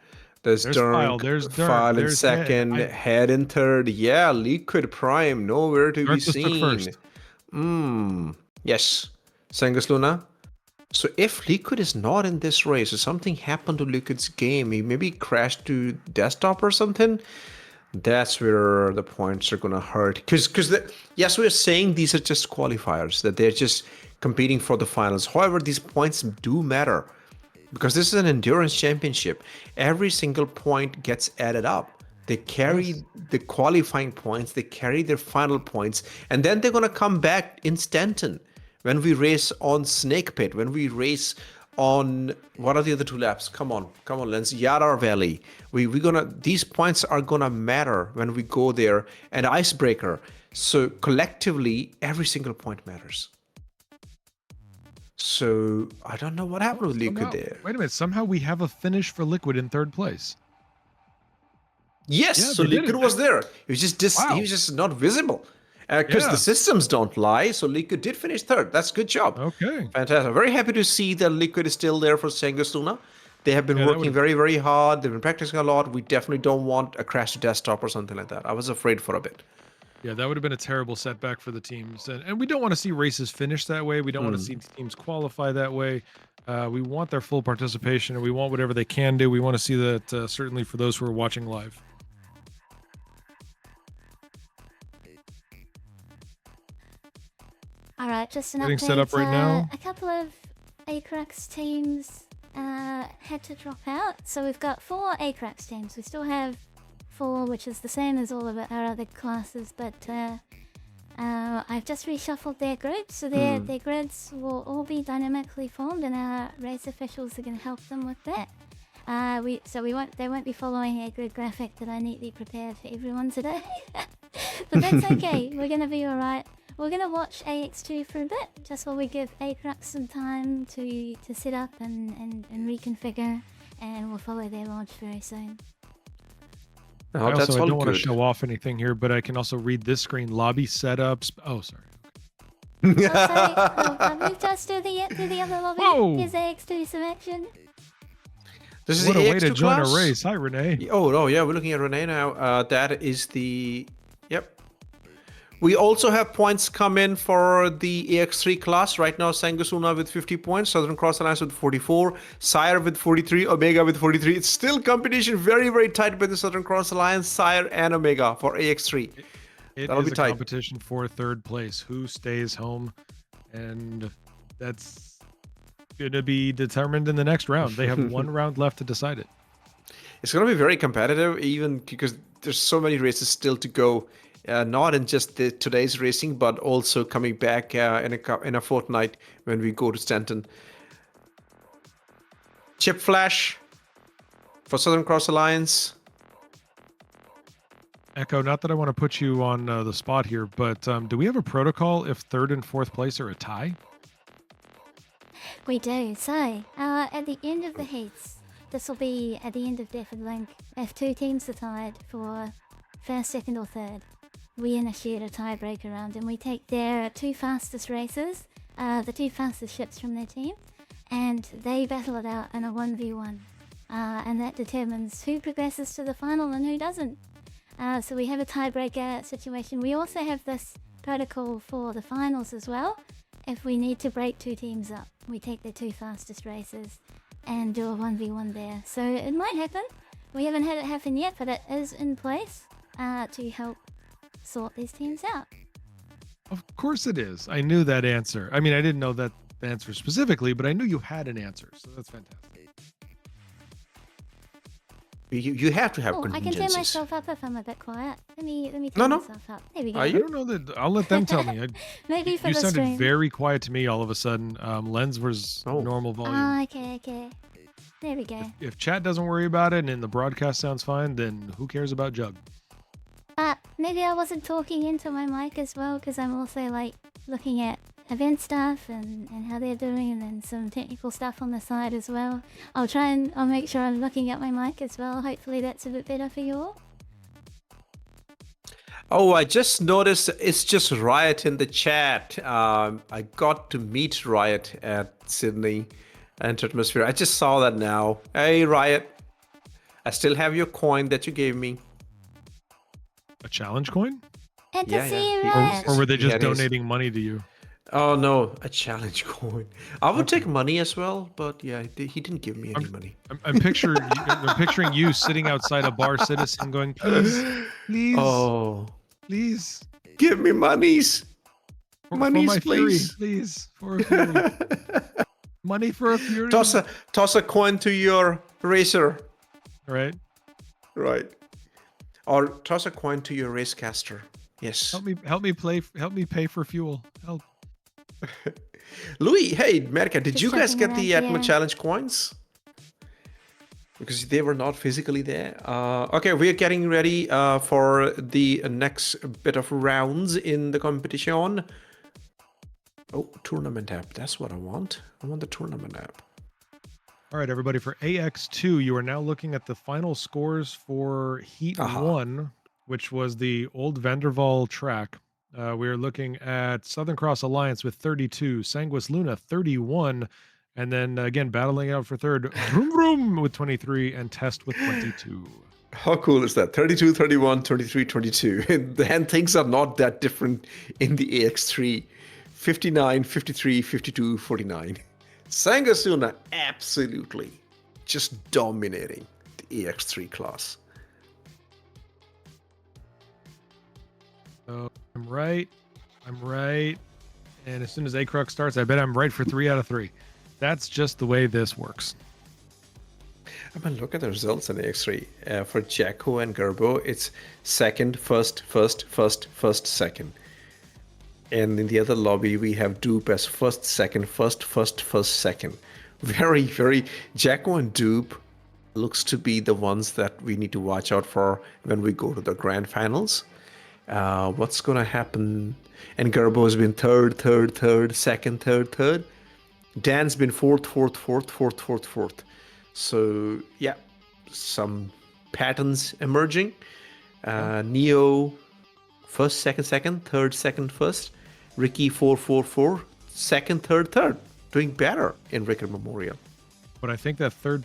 Speaker 2: There's Dirk,
Speaker 1: there's
Speaker 2: File in
Speaker 1: there's
Speaker 2: 2nd, Head in 3rd. Yeah, Liquid Prime, nowhere to be seen. Yes. Sanguis Luna, So if Liquid is not in this race, or something happened to Liquid's game, he maybe crashed to desktop or something, that's where the points are gonna hurt. Because yes, we're saying these are just qualifiers, that they're just competing for the finals. However, these points do matter because this is an endurance championship. Every single point gets added up. They carry the qualifying points, they carry their final points, and then they're gonna come back in Stanton when we race on Snake Pit, when we race on what are the other 2 laps? Come on, Lens. Yara Valley. These points are gonna matter when we go there, and Icebreaker. So collectively, every single point matters. So I don't know what happened with Liquid there.
Speaker 1: Wait a minute. Somehow we have a finish for Liquid in 3rd place.
Speaker 2: Yes,
Speaker 1: Yeah,
Speaker 2: so Liquid was there. He was just not visible. Because the systems don't lie, so Liquid did finish 3rd. That's a good job.
Speaker 1: Okay.
Speaker 2: Fantastic. Very happy to see that Liquid is still there for Sangasuna. They have been working very, very hard. They've been practicing a lot. We definitely don't want a crash to desktop or something like that. I was afraid for a bit.
Speaker 1: Yeah, that would have been a terrible setback for the teams. And we don't want to see races finish that way. We don't want to see teams qualify that way. We want their full participation, and we want whatever they can do. We want to see that certainly for those who are watching live.
Speaker 3: All right, just an
Speaker 1: Getting
Speaker 3: update.
Speaker 1: set up right now.
Speaker 3: A couple of ACRUX teams had to drop out, so we've got 4 ACRUX teams. We still have 4, which is the same as all of our other classes, but I've just reshuffled their groups, so their grids will all be dynamically formed, and our race officials are going to help them with that. They won't be following a grid graphic that I neatly prepared for everyone today, but that's okay. We're going to be all right. We're going to watch AX2 for a bit, just while we give ACRUX some time to set up and reconfigure, and we'll follow their launch very soon.
Speaker 1: I don't want to show off anything here, but I can also read this screen. Lobby setups. Oh, sorry.
Speaker 3: I'll move just to the other lobby.
Speaker 1: Whoa.
Speaker 3: Here's AX2 some action.
Speaker 2: This is
Speaker 1: what
Speaker 2: the
Speaker 1: a
Speaker 2: AX2
Speaker 1: way to join
Speaker 2: class.
Speaker 1: a race. Hi, Renee.
Speaker 2: Oh, yeah, we're looking at Renee now. That is the... Yep. We also have points come in for the AX3 class. Right now, Sangasuna with 50 points, Southern Cross Alliance with 44, Sire with 43, Omega with 43. It's still competition very, very tight with the Southern Cross Alliance, Sire, and Omega for AX3.
Speaker 1: That'll be tight. Competition for 3rd place. Who stays home? And that's going to be determined in the next round. They have 1 round left to decide it.
Speaker 2: It's going to be very competitive, even because there's so many races still to go. Not in just today's racing, but also coming back in a fortnight when we go to Stanton. Chip Flash for Southern Cross Alliance.
Speaker 1: Echo, not that I want to put you on the spot here, but do we have a protocol if 3rd and 4th place are a tie?
Speaker 3: We do. So, at the end of the heats, this will be at the end of Death and Link. If 2 teams are tied for 1st, 2nd, or 3rd, we initiate a tiebreaker round, and we take their 2 fastest racers, the 2 fastest ships from their team, and they battle it out in a 1v1. And that determines who progresses to the final and who doesn't. So we have a tiebreaker situation. We also have this protocol for the finals as well. If we need to break 2 teams up, we take their 2 fastest racers and do a 1v1 there. So it might happen. We haven't had it happen yet, but it is in place to help sort these teams out.
Speaker 1: Of course it is. I knew that answer. I mean, I didn't know that answer specifically, but I knew you had an answer, so that's fantastic.
Speaker 2: You have to have
Speaker 3: I can
Speaker 2: contingencies.
Speaker 3: turn myself up if I'm a bit quiet. Let me turn myself up. There we go.
Speaker 2: Are
Speaker 1: I
Speaker 2: you?
Speaker 1: don't know that. I'll let them tell me.
Speaker 3: Maybe for
Speaker 1: you
Speaker 3: the
Speaker 1: sounded
Speaker 3: stream.
Speaker 1: very quiet to me all of a sudden. Lens was normal volume.
Speaker 3: Okay. There we go.
Speaker 1: If chat doesn't worry about it and the broadcast sounds fine, then who cares about Jug?
Speaker 3: Maybe I wasn't talking into my mic as well, because I'm also like looking at event stuff and how they're doing, and then some technical stuff on the side as well. I'll make sure I'm looking at my mic as well. Hopefully that's a bit better for you all.
Speaker 2: Oh, I just noticed it's just Riot in the chat. I got to meet Riot at Sydney Atmosphere. I just saw that now. Hey, Riot. I still have your coin that you gave me.
Speaker 1: A challenge coin?
Speaker 3: And to
Speaker 2: Yeah,
Speaker 3: see you,
Speaker 2: yeah.
Speaker 3: Riot.
Speaker 1: Or were they just
Speaker 2: Yeah, it is.
Speaker 1: donating money to you?
Speaker 2: Oh no, a challenge coin. I would take money as well, but yeah, he didn't give me any money.
Speaker 1: I'm picturing you sitting outside a bar citizen going, please, please,
Speaker 2: Oh,
Speaker 1: please,
Speaker 2: give me monies.
Speaker 1: for
Speaker 2: Monies,
Speaker 1: my fury,
Speaker 2: please.
Speaker 1: please, for a fury. Money for a fury.
Speaker 2: Toss a coin to your racer.
Speaker 1: Right.
Speaker 2: Right. Or toss a coin to your racecaster. Yes.
Speaker 1: Help me pay for fuel. Help.
Speaker 2: Louis, hey, America, did
Speaker 3: Just
Speaker 2: you guys
Speaker 3: checking
Speaker 2: get the
Speaker 3: around
Speaker 2: Atma
Speaker 3: here.
Speaker 2: Challenge coins? Because they were not physically there. Okay, we are getting ready for the next bit of rounds in the competition. Oh, tournament app. That's what I want. I want the tournament app.
Speaker 1: All right, everybody. For AX2, you are now looking at the final scores for Heat 1, which was the old Vanderval track. We are looking at Southern Cross Alliance with 32, Sanguis Luna 31, and then again battling out for third, Vroom Vroom with 23, and Test with 22.
Speaker 2: How cool is that? 32, 31, 23, 22. And things are not that different in the AX3. 59, 53, 52, 49. Sangasuna absolutely just dominating the AX3 class.
Speaker 1: So I'm right. And as soon as ACRUX starts, I bet I'm right for 3 out of 3. That's just the way this works.
Speaker 2: I mean, look at the results in AX3. For Jacko and Gerbo, it's second, first, second. And in the other lobby, we have Dupe as first, second. Very, Jacko and Dupe looks to be the ones that we need to watch out for when we go to the grand finals. What's going to happen? And Gerbo has been third, second, third. Dan's been fourth. So, yeah, some patterns emerging. Neo, first, second, third, second, first. Ricky, 4, second, third. Doing better in Rickard Memorial.
Speaker 1: But I think that third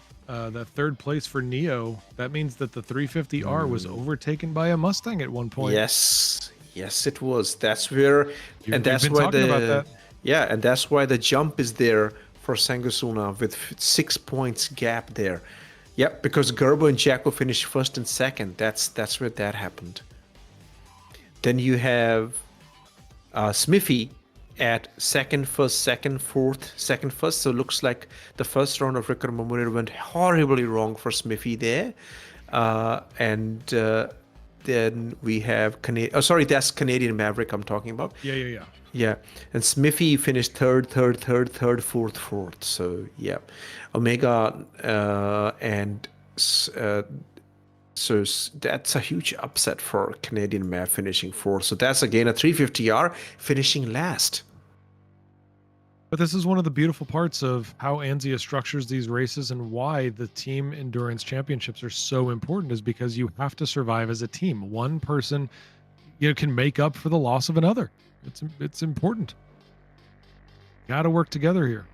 Speaker 1: place for Neo, that means that the 350R was overtaken by a Mustang at one point.
Speaker 2: Yes, it was. That's where,
Speaker 1: You've been talking about that.
Speaker 2: Yeah, and that's why the jump is there for Sangasuna with 6 points gap there. Yep, because Gerbo and Jacko finished first and second. That's where that happened. Then you have Smithy at second, first, fourth, second, first. So it looks like the first round of Rickard Memorial went horribly wrong for Smithy there. And then we have that's Canadian Maverick I'm talking about. Yeah, and Smithy finished third, fourth. So yeah, Omega and so that's a huge upset for Canadian Mav finishing fourth. So that's again a 350R finishing last.
Speaker 1: But this is one of the beautiful parts of how ANZIA structures these races and why the team endurance championships are so important, is because you have to survive as a team. One person, can make up for the loss of another. It's important. Got to work together here.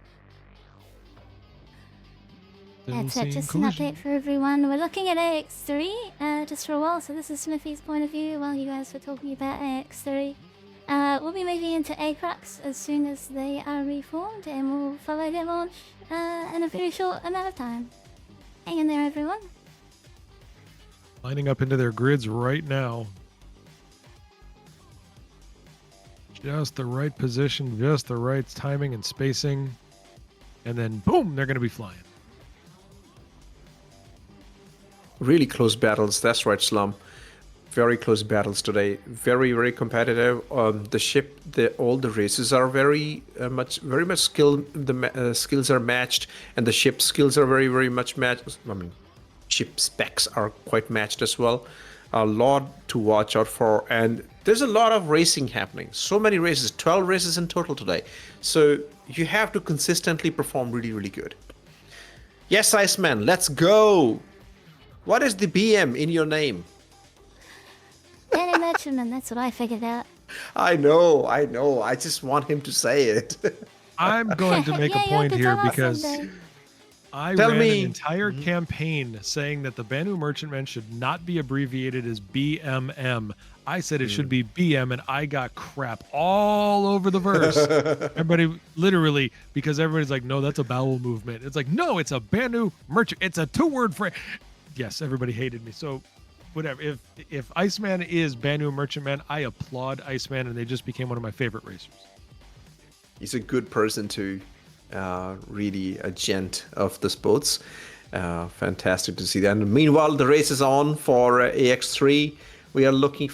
Speaker 3: That's it, just an update for everyone. We're looking at AX3 just for a while, so this is Smithy's point of view while you guys were talking about AX3. We'll be moving into ACRUX as soon as they are reformed, and we'll follow their launch in a very short amount of time. Hang in there, everyone.
Speaker 1: Lining up into their grids right now. Just the right position, just the right timing and spacing, and then boom, they're going to be flying.
Speaker 2: Really close battles. That's right, Slum. Very close battles today. Very competitive. The ship, all the races are very much skilled. The skills are matched, and the ship skills are very much matched. I mean, ship specs are quite matched as well. A lot to watch out for, and there's a lot of racing happening. So many races, 12 races in total today. So you have to consistently perform really good. Yes, Iceman, let's go. What is the BM in your name?
Speaker 3: Danny Merchantman, that's what I figured out.
Speaker 2: I know. I just want him to say it.
Speaker 1: I'm going to make a point here because I
Speaker 2: Tell
Speaker 1: ran
Speaker 2: me.
Speaker 1: an entire campaign saying that the Banu Merchantman should not be abbreviated as BMM. I said it should be BM, and I got crap all over the verse. Everybody, literally, because everybody's like, no, that's a bowel movement. It's like, no, it's a Banu Merchant. It's a two-word phrase. Yes, everybody hated me. So whatever. If Iceman is Banu Merchantman, I applaud Iceman, and they just became one of my favorite racers.
Speaker 2: He's a good person too. Really a gent of the sports. Fantastic to see that. And meanwhile, the race is on for AX3. We're looking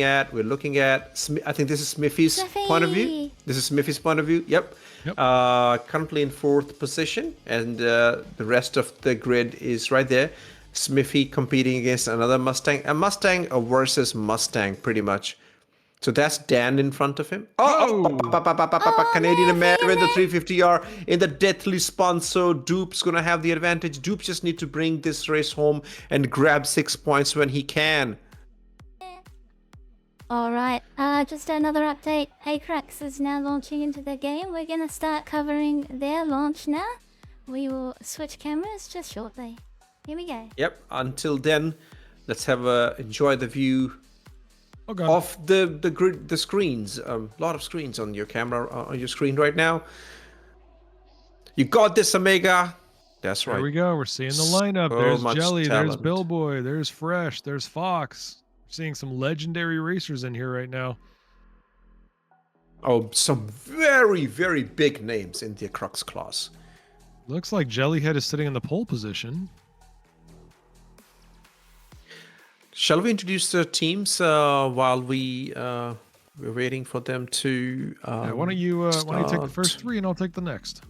Speaker 2: at. I think this is Smithy's point of view. This is Smithy's point of view. Yep. Currently in 4th position, and the rest of the grid is right there. Smithy competing against another Mustang, a Mustang versus Mustang, pretty much. So that's Dan in front of him. Canadian American with the 350R in the deathly spun. So Dupe's going to have the advantage. Dupe just need to bring this race home and grab 6 points when he can.
Speaker 3: All right, just another update. ACRUX is now launching into the game. We're going to start covering their launch now. We will switch cameras just shortly. Here we go.
Speaker 2: Yep. Until then, let's have enjoy the view of the screens. A lot of screens on your camera, on your screen right now. You got this, Omega. That's right.
Speaker 1: There we go. We're seeing the lineup. There's Jelly. There's Billboy. There's Fresh. There's Fox. Seeing some legendary racers in here right now.
Speaker 2: Oh, some very, very big names in the Crux class.
Speaker 1: Looks like Jellyhead is sitting in the pole position.
Speaker 2: Shall we introduce the teams while we're waiting for them to?
Speaker 1: Why don't you take the first 3 and I'll take the next.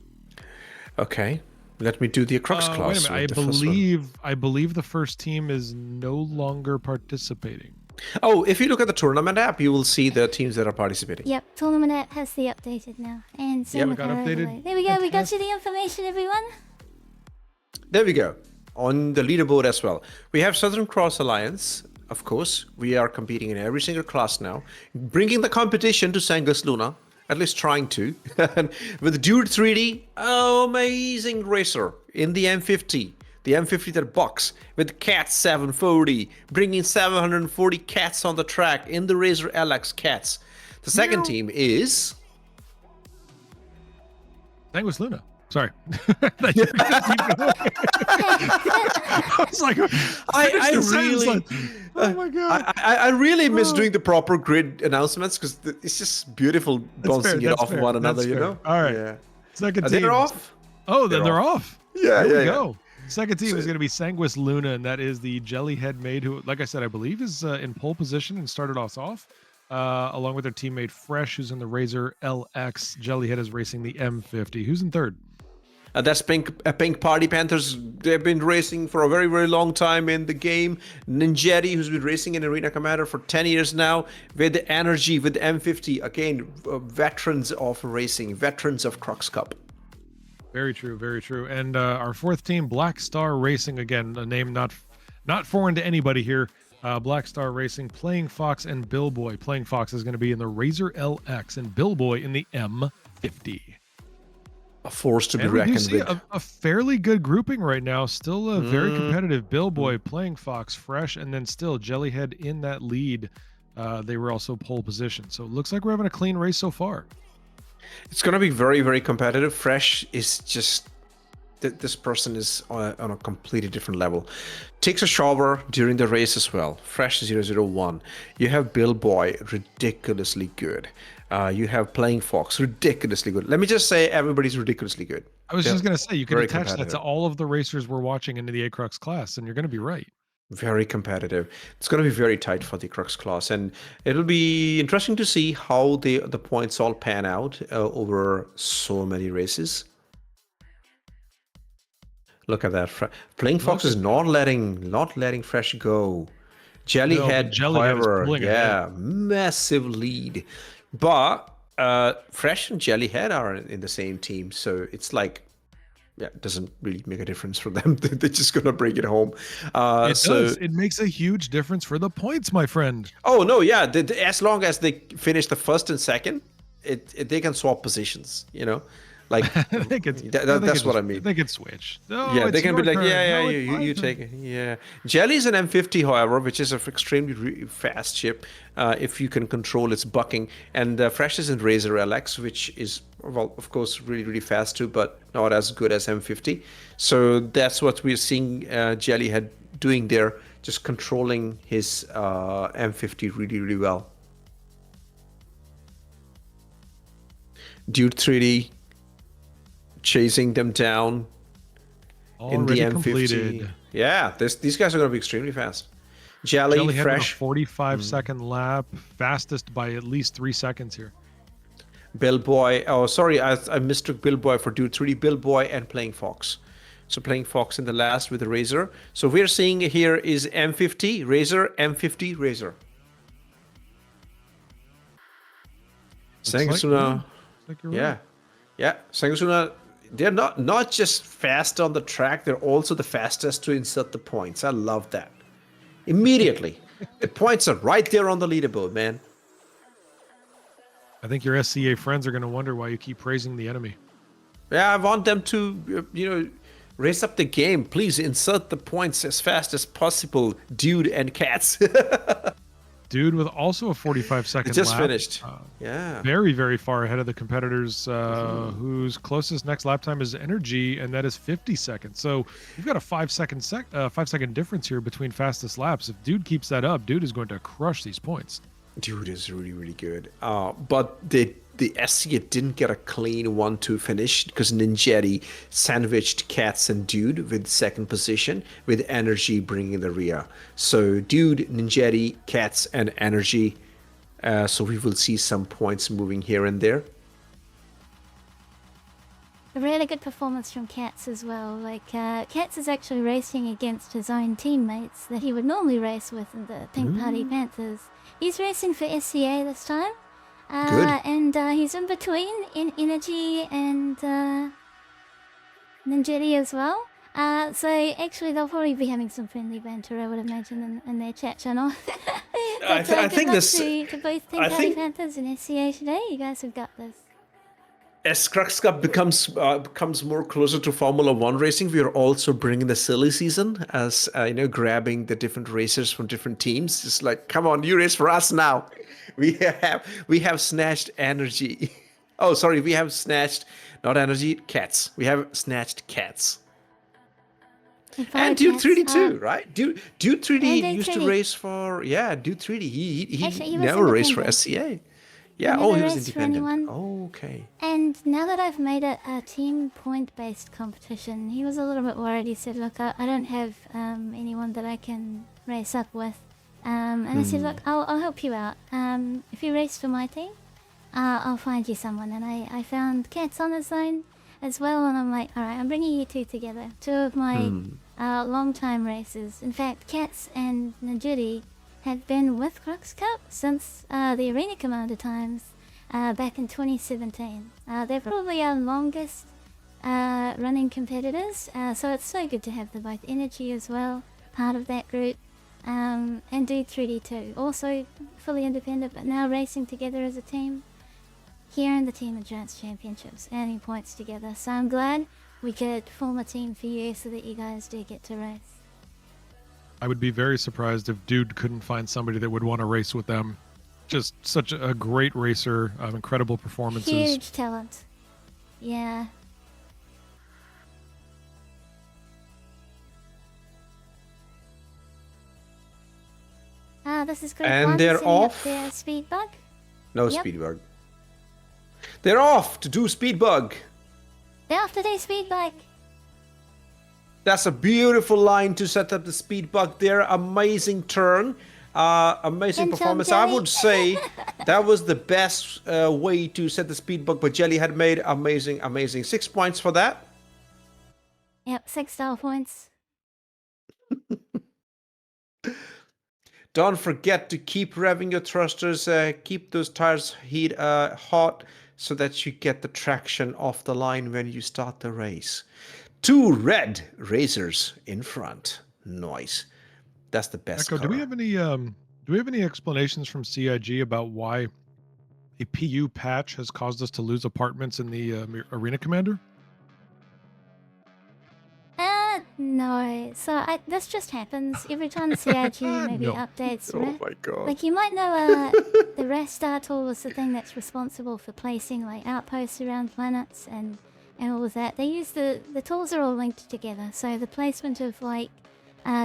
Speaker 2: Okay, let me do the Crux class.
Speaker 1: Wait a minute. I believe the first team is no longer participating.
Speaker 2: Oh, if you look at the tournament app, you will see the teams that are participating.
Speaker 3: Yep, tournament app has the updated now, and so
Speaker 1: got updated.
Speaker 3: There we go. We got you the information, everyone.
Speaker 2: There we go. On the leaderboard as well. We have Southern Cross Alliance, of course. We are competing in every single class now, bringing the competition to Sangus Luna, at least trying to. With Dude 3D, amazing racer in the M50. The M50 that box with Cat 740, bringing 740 cats on the track in the Razor LX Cats. The second team is...
Speaker 1: Sangus Luna. Sorry. I was like, oh my god!
Speaker 2: I really miss doing the proper grid announcements because it's just beautiful bouncing it off one another, you know.
Speaker 1: All right. Yeah. Second team.
Speaker 2: They're off.
Speaker 1: Oh, they're off.
Speaker 2: Yeah,
Speaker 1: there we go. Second team is going to be Sanguis Luna, and that is the Jellyhead maid who, like I said, I believe is in pole position and started us off. Along with their teammate Fresh, who's in the Razor LX. Jellyhead is racing the M50. Who's in third?
Speaker 2: That's Pink Party Panthers. They've been racing for a very, very long time in the game. Ninjetti, who's been racing in Arena Commander for 10 years now, with the energy, with the M50. Again, veterans of racing, veterans of Crux Cup.
Speaker 1: Very true, very true. And our fourth team, Black Star Racing, again, a name not foreign to anybody here. Black Star Racing, Playing Fox and Billboy. Playing Fox is going to be in the Razor LX and Billboy in the M50.
Speaker 2: A force to be
Speaker 1: and
Speaker 2: reckoned
Speaker 1: we do see
Speaker 2: with.
Speaker 1: A fairly good grouping right now. Still a very competitive Billboy, Playing Fox, Fresh, and then still Jellyhead in that lead. They were also pole position. So it looks like we're having a clean race so far.
Speaker 2: It's going to be very, very competitive. Fresh is just... This person is on a completely different level. Takes a shower during the race as well. Fresh 001. You have Billboy, ridiculously good. You have Playing Fox, ridiculously good. Let me just say everybody's ridiculously good.
Speaker 1: I was just going to say, you can attach that to all of the racers we're watching into the ACRUX class, and you're going to be right.
Speaker 2: Very competitive. It's going to be very tight for the Crux class, and it'll be interesting to see how the points all pan out over so many races. Look at that. Playing Fox is not letting Fresh go. Jellyhead, however, massive lead. But Fresh and Jellyhead are in the same team, so it's like, it doesn't really make a difference for them. They're just gonna bring it home.
Speaker 1: It does. It makes a huge difference for the points, my friend.
Speaker 2: Oh no, yeah. As long as they finish the first and second, they can swap positions. You know, Like
Speaker 1: they could, they
Speaker 2: that's
Speaker 1: could
Speaker 2: what I
Speaker 1: just,
Speaker 2: mean.
Speaker 1: they could switch. Oh,
Speaker 2: Yeah,
Speaker 1: it's
Speaker 2: they can be
Speaker 1: your
Speaker 2: like,
Speaker 1: turn.
Speaker 2: yeah,
Speaker 1: No,
Speaker 2: yeah,
Speaker 1: it's my
Speaker 2: you
Speaker 1: turn.
Speaker 2: take it. Yeah, Jelly's an M50, however, which is an extremely fast ship if you can control its bucking. And Fresh is in Razor LX, which is, well, of course, really, really fast too, but not as good as M50. So that's what we're seeing Jelly had doing there, just controlling his M50 really, really well. Dude 3D chasing them down
Speaker 1: Already
Speaker 2: in the M50.
Speaker 1: completed.
Speaker 2: Yeah, these guys are going to be extremely fast.
Speaker 1: Jelly had a
Speaker 2: Fresh,
Speaker 1: 45-second lap, fastest by at least 3 seconds here.
Speaker 2: Billboy. Oh, sorry, I mistook Billboy for Dude 3D. Billboy and Playing Fox. So Playing Fox in the last with the Razor. So we're seeing here is M50 Razor, M50 Razor. Sangasuna. Yeah. Yeah, Sangasuna, they're not just fast on the track, they're also the fastest to insert the points. I love that. Immediately. The points are right there on the leaderboard, man.
Speaker 1: I think your SCA friends are going to wonder why you keep praising the enemy.
Speaker 2: Yeah, I want them to, raise up the game. Please insert the points as fast as possible, dude and cats.
Speaker 1: Dude with also a 45-second
Speaker 2: It just
Speaker 1: lap.
Speaker 2: finished. Yeah.
Speaker 1: Very, very far ahead of the competitors whose closest next lap time is Energy, and that is 50 seconds. So we've got a 5-second difference here between fastest laps. If Dude keeps that up, Dude is going to crush these points.
Speaker 2: Dude is really, really good. But the SCA didn't get a clean 1-2 finish because Ninjetti sandwiched Cats and Dude with second position, with Energy bringing the rear. So Dude, Ninjetti, Cats, and Energy. So we will see some points moving here and there.
Speaker 3: A really good performance from Cats as well. Like, Cats is actually racing against his own teammates that he would normally race with in the Pink Party Panthers. He's racing for SCA this time.
Speaker 2: Good.
Speaker 3: And he's in between in Energy and Ninjetti as well. So actually they'll probably be having some friendly banter, I would imagine, in their chat channel.
Speaker 2: I think this...
Speaker 3: to both Pink Party Panthers and SCA today. You guys have got this.
Speaker 2: As Crux Cup becomes more closer to Formula One racing, we are also bringing the silly season, as grabbing the different racers from different teams. Just like, come on, you race for us now. We have snatched Energy. Oh, sorry, we have snatched not Energy, Cats. We have snatched Cats. And Dude 3D too, right? Dude 3D used to race for Dude 3D. He
Speaker 3: Actually,
Speaker 2: never raced for SCA. Yeah, he was independent.
Speaker 3: Oh,
Speaker 2: okay.
Speaker 3: And now that I've made it a team point-based competition, he was a little bit worried. He said, look, I don't have anyone that I can race up with. And I said, look, I'll help you out. If you race for my team, I'll find you someone. And I found Cats on his own as well. And I'm like, all right, I'm bringing you two together. Two of my long-time racers. In fact, Cats and Najiri have been with Crux Cup since the Arena Commander times back in 2017. They're probably our longest running competitors, so it's so good to have the both Energy as well, part of that group, and Dude 3D too. Also fully independent, but now racing together as a team here in the Team Endurance Championships, earning points together. So I'm glad we could form a team for you so that you guys do get to race.
Speaker 1: I would be very surprised if Dude couldn't find somebody that would want to race with them. Just such a great racer, incredible performances.
Speaker 3: Huge talent. Yeah. This is great.
Speaker 2: And they're off.
Speaker 3: Their speed bug.
Speaker 2: No speed bug. They're off to do speed bug.
Speaker 3: They're off to do speed bug.
Speaker 2: That's a beautiful line to set up the speed bug there. Amazing turn. Amazing performance. I would say that was the best way to set the speed bug, but Jelly had made amazing. 6 points for that.
Speaker 3: Yep, 6 style points.
Speaker 2: Don't forget to keep revving your thrusters. Keep those tires hot so that you get the traction off the line when you start the race. 2 red racers in front. Nice. That's the best.
Speaker 1: Echo, do we have any explanations from CIG about why a PU patch has caused us to lose apartments in the Arena Commander?
Speaker 3: No. So this just happens every time CIG maybe
Speaker 1: No.
Speaker 3: updates
Speaker 2: Oh
Speaker 3: RIF.
Speaker 2: my god.
Speaker 3: Like you might know, the Rastar tool is the thing that's responsible for placing like outposts around planets and all of that. They use the tools are all linked together, so the placement of like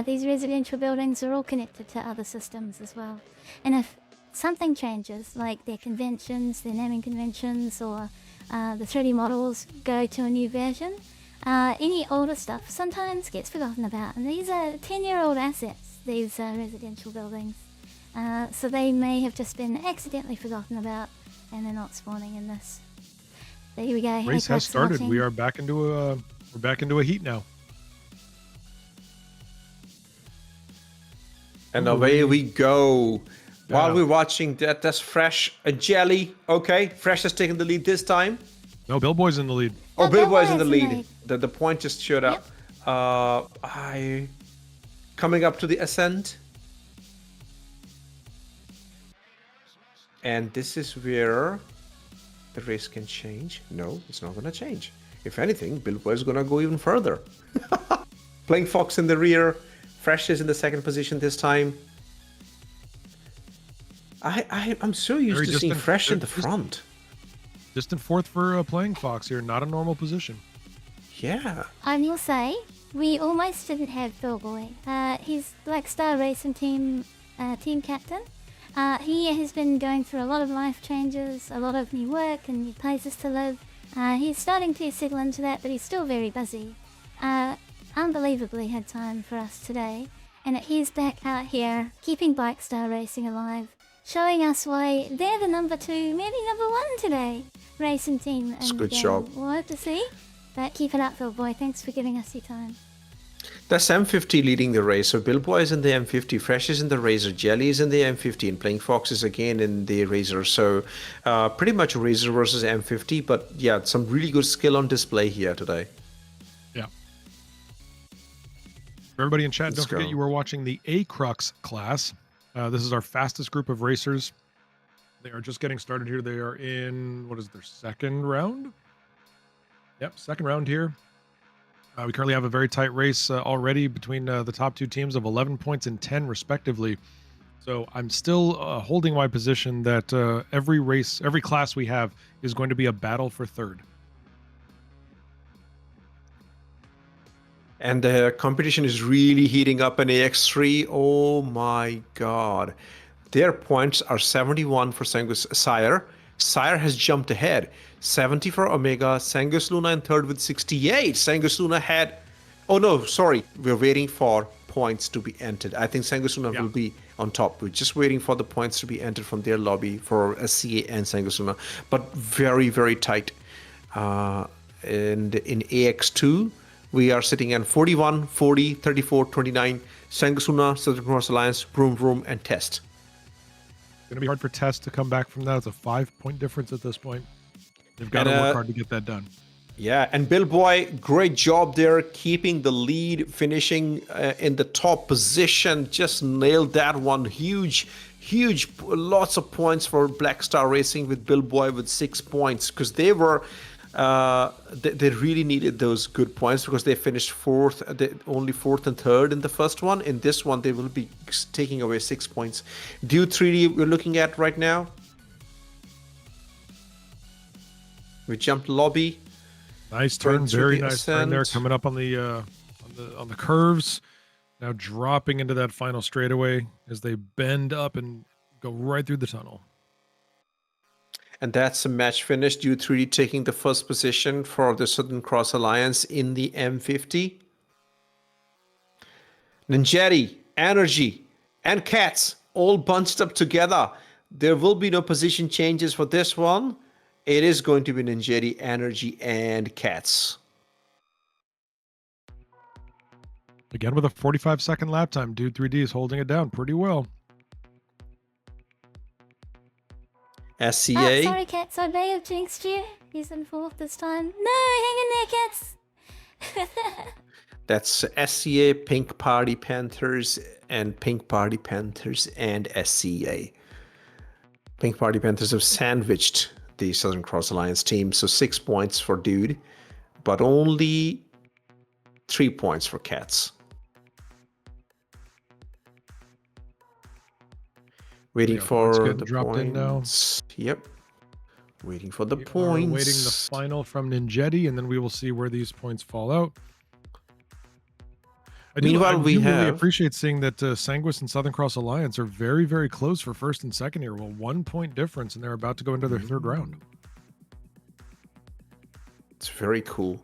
Speaker 3: these residential buildings are all connected to other systems as well. And if something changes, like their conventions, their naming conventions, or the 3D models go to a new version, any older stuff sometimes gets forgotten about. And these are 10-year-old assets, these residential buildings. So they may have just been accidentally forgotten about, and they're not spawning in this. There we go.
Speaker 1: Race has started. We are back into a heat now.
Speaker 2: And away we go. While we're watching that, that's Fresh, a Jelly. Okay, Fresh has taken the lead this time.
Speaker 1: No, Billboy's in the lead.
Speaker 2: Oh, Billboy's in the
Speaker 3: Billboy's
Speaker 2: lead. The point just showed up. Coming up to the ascent. And this is where the race can change. No, it's not going to change. If anything, Billboy is going to go even further. Playing Fox in the rear. Fresh is in the second position this time. I'm so used to seeing Fresh in the front.
Speaker 1: Distant fourth for Playing Fox here. Not a normal position.
Speaker 2: Yeah.
Speaker 3: I will say, we almost didn't have Billboy. He's Black Star Racing team captain. He has been going through a lot of life changes, a lot of new work and new places to live. He's starting to settle into that, but he's still very busy. Unbelievably had time for us today. And he's back out here, keeping Black Star Racing alive, showing us why they're the number 2, maybe number 1 today racing team.
Speaker 2: It's a good job.
Speaker 3: We'll have to see. But keep it up, Billboy. Thanks for giving us your time.
Speaker 2: That's M50 leading the race. So Billboy is in the M50, Fresh is in the Razor, Jelly is in the M50, and Playing Fox is again in the Razor. So pretty much Razor versus M50, but yeah, some really good skill on display here today.
Speaker 1: Yeah. For everybody in chat,
Speaker 2: Let's
Speaker 1: don't forget
Speaker 2: go.
Speaker 1: you were watching the ACRUX class. This is our fastest group of racers. They are just getting started here. They are in, what is their second round? Yep, second round here. We currently have a very tight race already between the top 2 teams of 11 points and 10 respectively. So I'm still holding my position that every class we have is going to be a battle for third.
Speaker 2: And the competition is really heating up in AX3. Oh my god. Their points are 71 for Sangus Sire. Sire has jumped ahead. 70 for Omega. Sangus Luna in third with 68. Sangus Luna had... Oh no, sorry. We're waiting for points to be entered. I think Sangus Luna will be on top. We're just waiting for the points to be entered from their lobby for SCA and Sangus Luna. But very, very tight. And in AX2, we are sitting at 41, 40, 34, 29. Sangus Luna, Southern Cross Alliance, Vroom Vroom, and Test.
Speaker 1: It's going to be hard for Test to come back from that. It's a 5-point difference at this point. They've got to work hard to get that done.
Speaker 2: Yeah, and Billboy, great job there, keeping the lead, finishing in the top position. Just nailed that one. Huge, lots of points for Black Star Racing with Billboy with 6 points, because they were, they really needed those good points because they finished only fourth and third in the first one. In this one, they will be taking away 6 points. Dude 3D we're looking at right now. We jumped lobby.
Speaker 1: Nice turn, very nice turn there, coming up on the curves. Now dropping into that final straightaway as they bend up and go right through the tunnel.
Speaker 2: And that's a match finish. Dude 3D taking the first position for the Southern Cross Alliance in the M50. Ninjetti, Energy, and Cats all bunched up together. There will be no position changes for this one. It is going to be Ninjetti, Energy, and Cats.
Speaker 1: Again with a 45-second lap time. Dude 3D is holding it down pretty well.
Speaker 2: SCA.
Speaker 3: Sorry, Cats. I may have jinxed you. He's in fourth this time. No, hang in there, Cats.
Speaker 2: That's SCA, Pink Party Panthers, and Pink Party Panthers, and SCA. Pink Party Panthers have sandwiched the Southern Cross Alliance team. So 6 points for Dude, but only 3 points for Cats. Waiting for the
Speaker 1: dropped in now.
Speaker 2: points. Yep. Waiting for the
Speaker 1: We are
Speaker 2: points.
Speaker 1: waiting the final from Ninjetti, and then we will see where these points fall out. I do really appreciate seeing that Sanguis and Southern Cross Alliance are very, very close for first and second here. Well, 1 point difference, and they're about to go into their third round.
Speaker 2: It's very cool.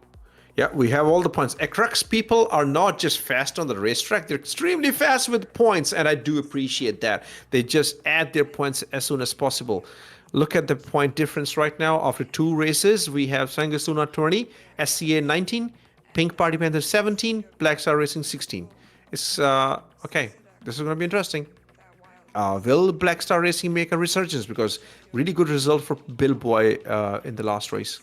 Speaker 2: Yeah, we have all the points. ACRUX people are not just fast on the racetrack. They're extremely fast with points, and I do appreciate that. They just add their points as soon as possible. Look at the point difference right now. After 2 races, we have Sangasuna 20, SCA 19, Pink Party Panther 17, Black Star Racing 16. It's okay. This is going to be interesting. Will Black Star Racing make a resurgence? Because really good result for Bill Boy in the last race.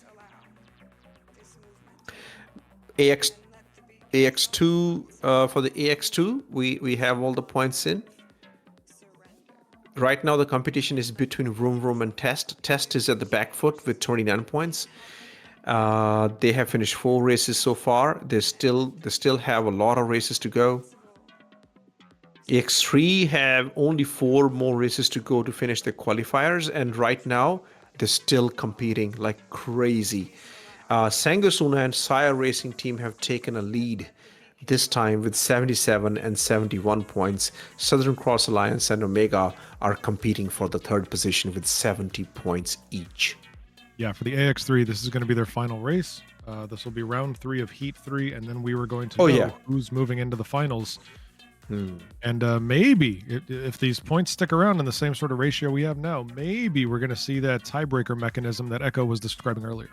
Speaker 2: AX2 for the AX2, we have all the points in. Right now the competition is between Vroom and Test. Test is at the back foot with 29 points. They have finished 4 races so far. They still have a lot of races to go. AX3 have only 4 more races to go to finish the qualifiers, and right now they're still competing like crazy. Sangasuna and Sire Racing team have taken a lead this time with 77 and 71 points. Southern Cross Alliance and Omega are competing for the 3rd position with 70 points each.
Speaker 1: Yeah, for the AX3, this is going to be their final race. This will be round 3 of Heat 3, and then we were going to know who's moving into the finals. And maybe, if these points stick around in the same sort of ratio we have now, maybe we're going to see that tiebreaker mechanism that Echo was describing earlier.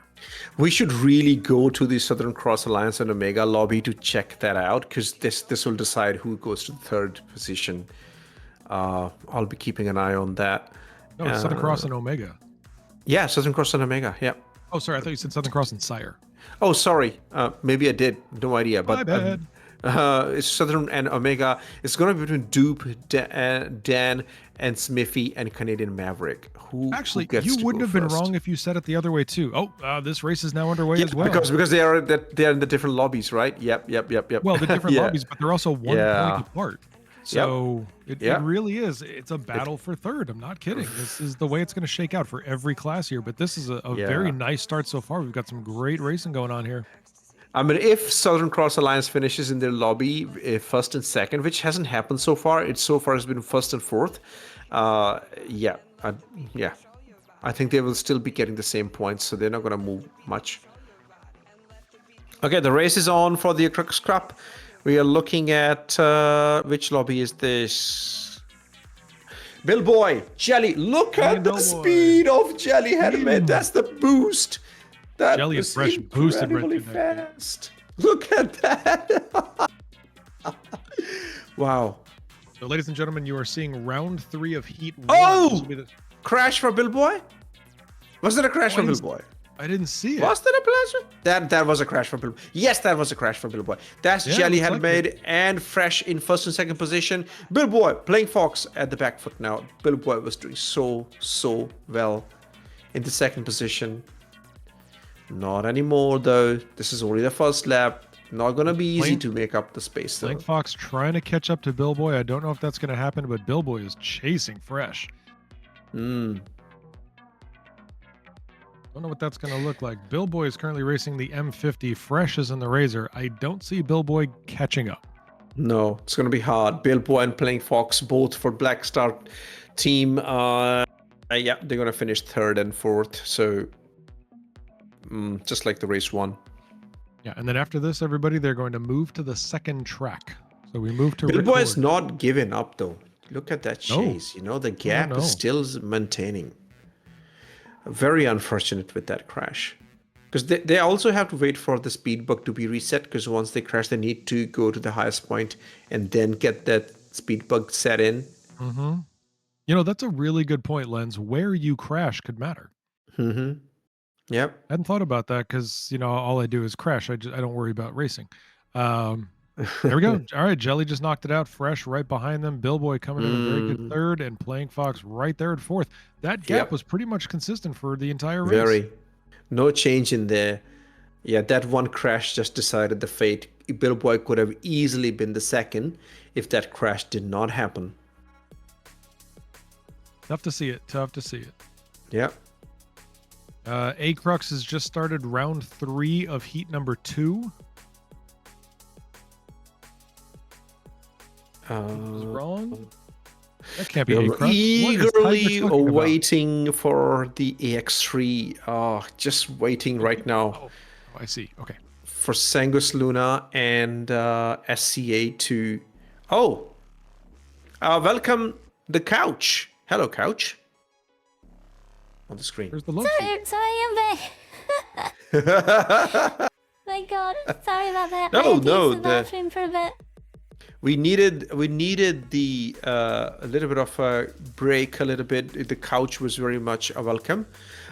Speaker 2: We should really go to the Southern Cross Alliance and Omega lobby to check that out, because this will decide who goes to the 3rd position. I'll be keeping an eye on that.
Speaker 1: No, it's Southern Cross and Omega.
Speaker 2: Yeah, Southern Cross and Omega, yeah.
Speaker 1: Oh, sorry, I thought you said Southern Cross and Sire.
Speaker 2: Oh, sorry. Maybe I did. No idea.
Speaker 1: My bad.
Speaker 2: It's Southern and Omega. It's going to be between Dupe, Dan, and Smithy, and Canadian Maverick.
Speaker 1: Actually, you wouldn't have been wrong if you said it the other way too. Oh, this race is now underway as well.
Speaker 2: Because they are in the different lobbies, right? Yep.
Speaker 1: Well, the different lobbies, but they're also 1 point apart. So it really is. It's a battle for 3rd. I'm not kidding. This is the way it's going to shake out for every class here. But this is a very nice start so far. We've got some great racing going on here.
Speaker 2: I mean, if Southern Cross Alliance finishes in their lobby 1st and 2nd, which hasn't happened so far, it so far has been 1st and 4th. I think they will still be getting the same points, so they're not going to move much. Okay, the race is on for the Crux Cup. We are looking at which lobby is this? Bill Boy, Jelly. Look at the speed of Jelly Headman. That's the boost. That
Speaker 1: Jelly is fresh boosted
Speaker 2: incredibly fast. Look at that. Wow.
Speaker 1: So, ladies and gentlemen, you are seeing round 3 of Heat 1.
Speaker 2: Oh! Crash for Bill Boy? Was it a crash for Bill Boy?
Speaker 1: I didn't see it.
Speaker 2: Was that a pleasure? That was a crash for Bill Boy. Yes, that was a crash for Bill Boy. That's Jelly had made and fresh in 1st and 2nd position. Bill Boy playing Fox at the back foot now. Bill Boy was doing so well in the 2nd position. Not anymore though. This is only the 1st lap. Not going to be easy to make up the space though.
Speaker 1: Playing Fox trying to catch up to Bill Boy. I don't know if that's going to happen, but Bill Boy is chasing fresh. Don't know what that's going to look like. Bill Boy is currently racing the M50. Fresh is in the Razor. I don't see Bill Boy catching up.
Speaker 2: No, it's going to be hard. Bill Boy and Playing Fox, both for Black Star team. They're going to finish 3rd and 4th. So, just like the race 1.
Speaker 1: Yeah, and then after this, everybody, they're going to move to the 2nd track. So we move to
Speaker 2: Bill Boy is not giving up, though. Look at that chase.
Speaker 1: No.
Speaker 2: You know, the gap is still maintaining. Very unfortunate with that crash, because they also have to wait for the speed bug to be reset, because once they crash they need to go to the highest point and then get that speed bug set in.
Speaker 1: You know, that's a really good point, Lens. Where you crash could matter.
Speaker 2: Yep.
Speaker 1: I hadn't thought about that, because you know all I do is crash. I don't worry about racing. There we go. All right, Jelly just knocked it out fresh right behind them. Billboy coming in a very good third, and Playing Fox right there at fourth. That gap
Speaker 2: Yep.
Speaker 1: was pretty much consistent for the entire race.
Speaker 2: Very. No change in there. Yeah, that one crash just decided the fate. Billboy could have easily been the second if that crash did not happen.
Speaker 1: Tough to see it. Tough to see it.
Speaker 2: Yeah.
Speaker 1: ACRUX has just started round 3 of heat number 2. Was wrong? That can't be
Speaker 2: We're
Speaker 1: ACRUX.
Speaker 2: eagerly waiting for the AX3. Just waiting right now.
Speaker 1: Oh, I see. Okay.
Speaker 2: For Sangus Luna and SCA to... Oh! Welcome the couch. Hello, couch. On the screen.
Speaker 1: There's the love seat.
Speaker 3: Sorry, I'm back. Thank God. Sorry about that.
Speaker 2: No,
Speaker 3: I had to
Speaker 2: no,
Speaker 3: use the bathroom for a bit.
Speaker 2: We needed the a little bit of a break, a little bit. The couch was very much a welcome.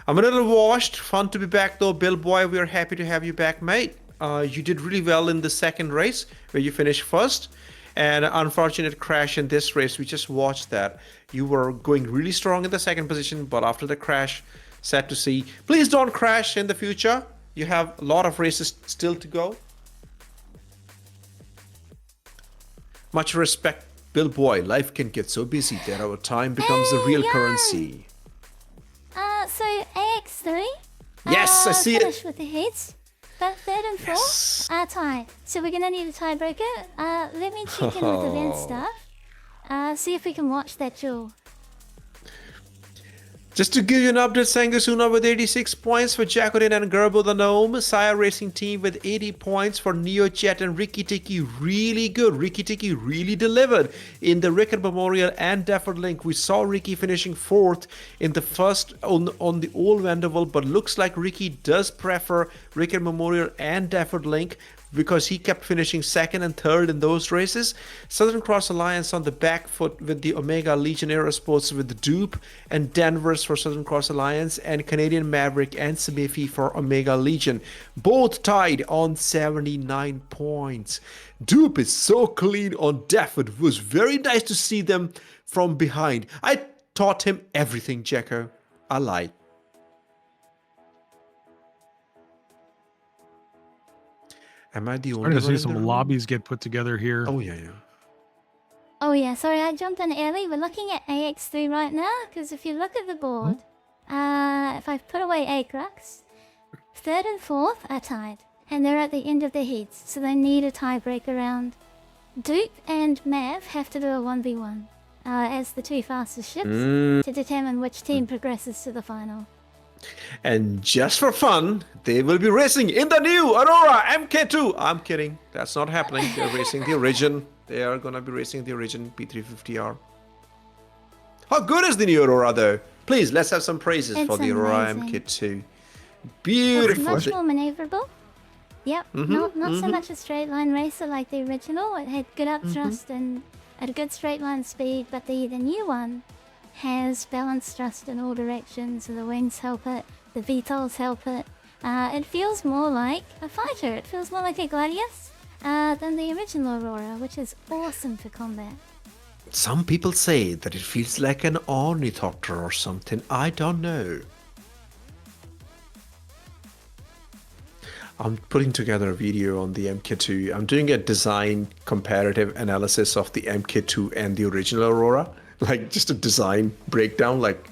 Speaker 2: I'm a little washed. Fun to be back though, Billboy. We are happy to have you back, mate. You did really well in the second race where you finished first. And unfortunate crash in this race. We just watched that. You were going really strong in the second position, but after the crash, sad to see. Please don't crash in the future. You have a lot of races still to go. Much respect, Billboy. Life can get so busy that our time becomes the real currency.
Speaker 3: So AX3.
Speaker 2: Yes, I see it.
Speaker 3: Finished with the heats, but third and fourth are tied. So we're gonna need a tiebreaker. Let me check in with event stuff. See if we can watch that duel.
Speaker 2: Just to give you an update, Sangasuna with 86 points for Jacqueline and Gerbo the Gnome. Sire Racing Team with 80 points for NeoChat and Ricky Tiki. Really good. Ricky Tiki really delivered in the Rickard Memorial and Defford Link. We saw Ricky finishing fourth in the first on the Old Vanderbilt, but looks like Ricky does prefer Rickard Memorial and Defford Link, because he kept finishing second and third in those races. Southern Cross Alliance on the back foot with the Omega Legion Aerosports with Dupe and Denver's for Southern Cross Alliance, and Canadian Maverick and Samifi for Omega Legion. Both tied on 79 points. Dupe is so clean on Defford. It was very nice to see them from behind. I taught him everything, Jacko. I lied. Am I the only one?
Speaker 1: Starting to see some lobbies get put together here.
Speaker 2: Oh, yeah.
Speaker 3: Oh yeah, sorry, I jumped in early. We're looking at AX3 right now, because if you look at the board, if I put away ACRUX, third and fourth are tied, and they're at the end of their heats, so they need a tiebreaker round. Dupe and Mav have to do a 1v1 as the two fastest ships to determine which team progresses to the final.
Speaker 2: And just for fun, they will be racing in the new Aurora MK2. I'm kidding. That's not happening. They're racing the Origin. They are going to be racing the Origin P350R. How good is the new Aurora, though? Please, let's have some praises for the Aurora MK2. Beautiful.
Speaker 3: It's much more maneuverable. Yep, not so much a straight line racer like the original. It had good upthrust and at a good straight line speed, but the new one has balanced thrust in all directions, so the wings help it, the VTOLs help it. It feels more like a fighter. It feels more like a Gladius than the original Aurora, which is awesome for combat.
Speaker 2: Some people say that it feels like an ornithopter or something. I don't know. I'm putting together a video on the MK2. I'm doing a design comparative analysis of the MK2 and the original Aurora. Like just a design breakdown, like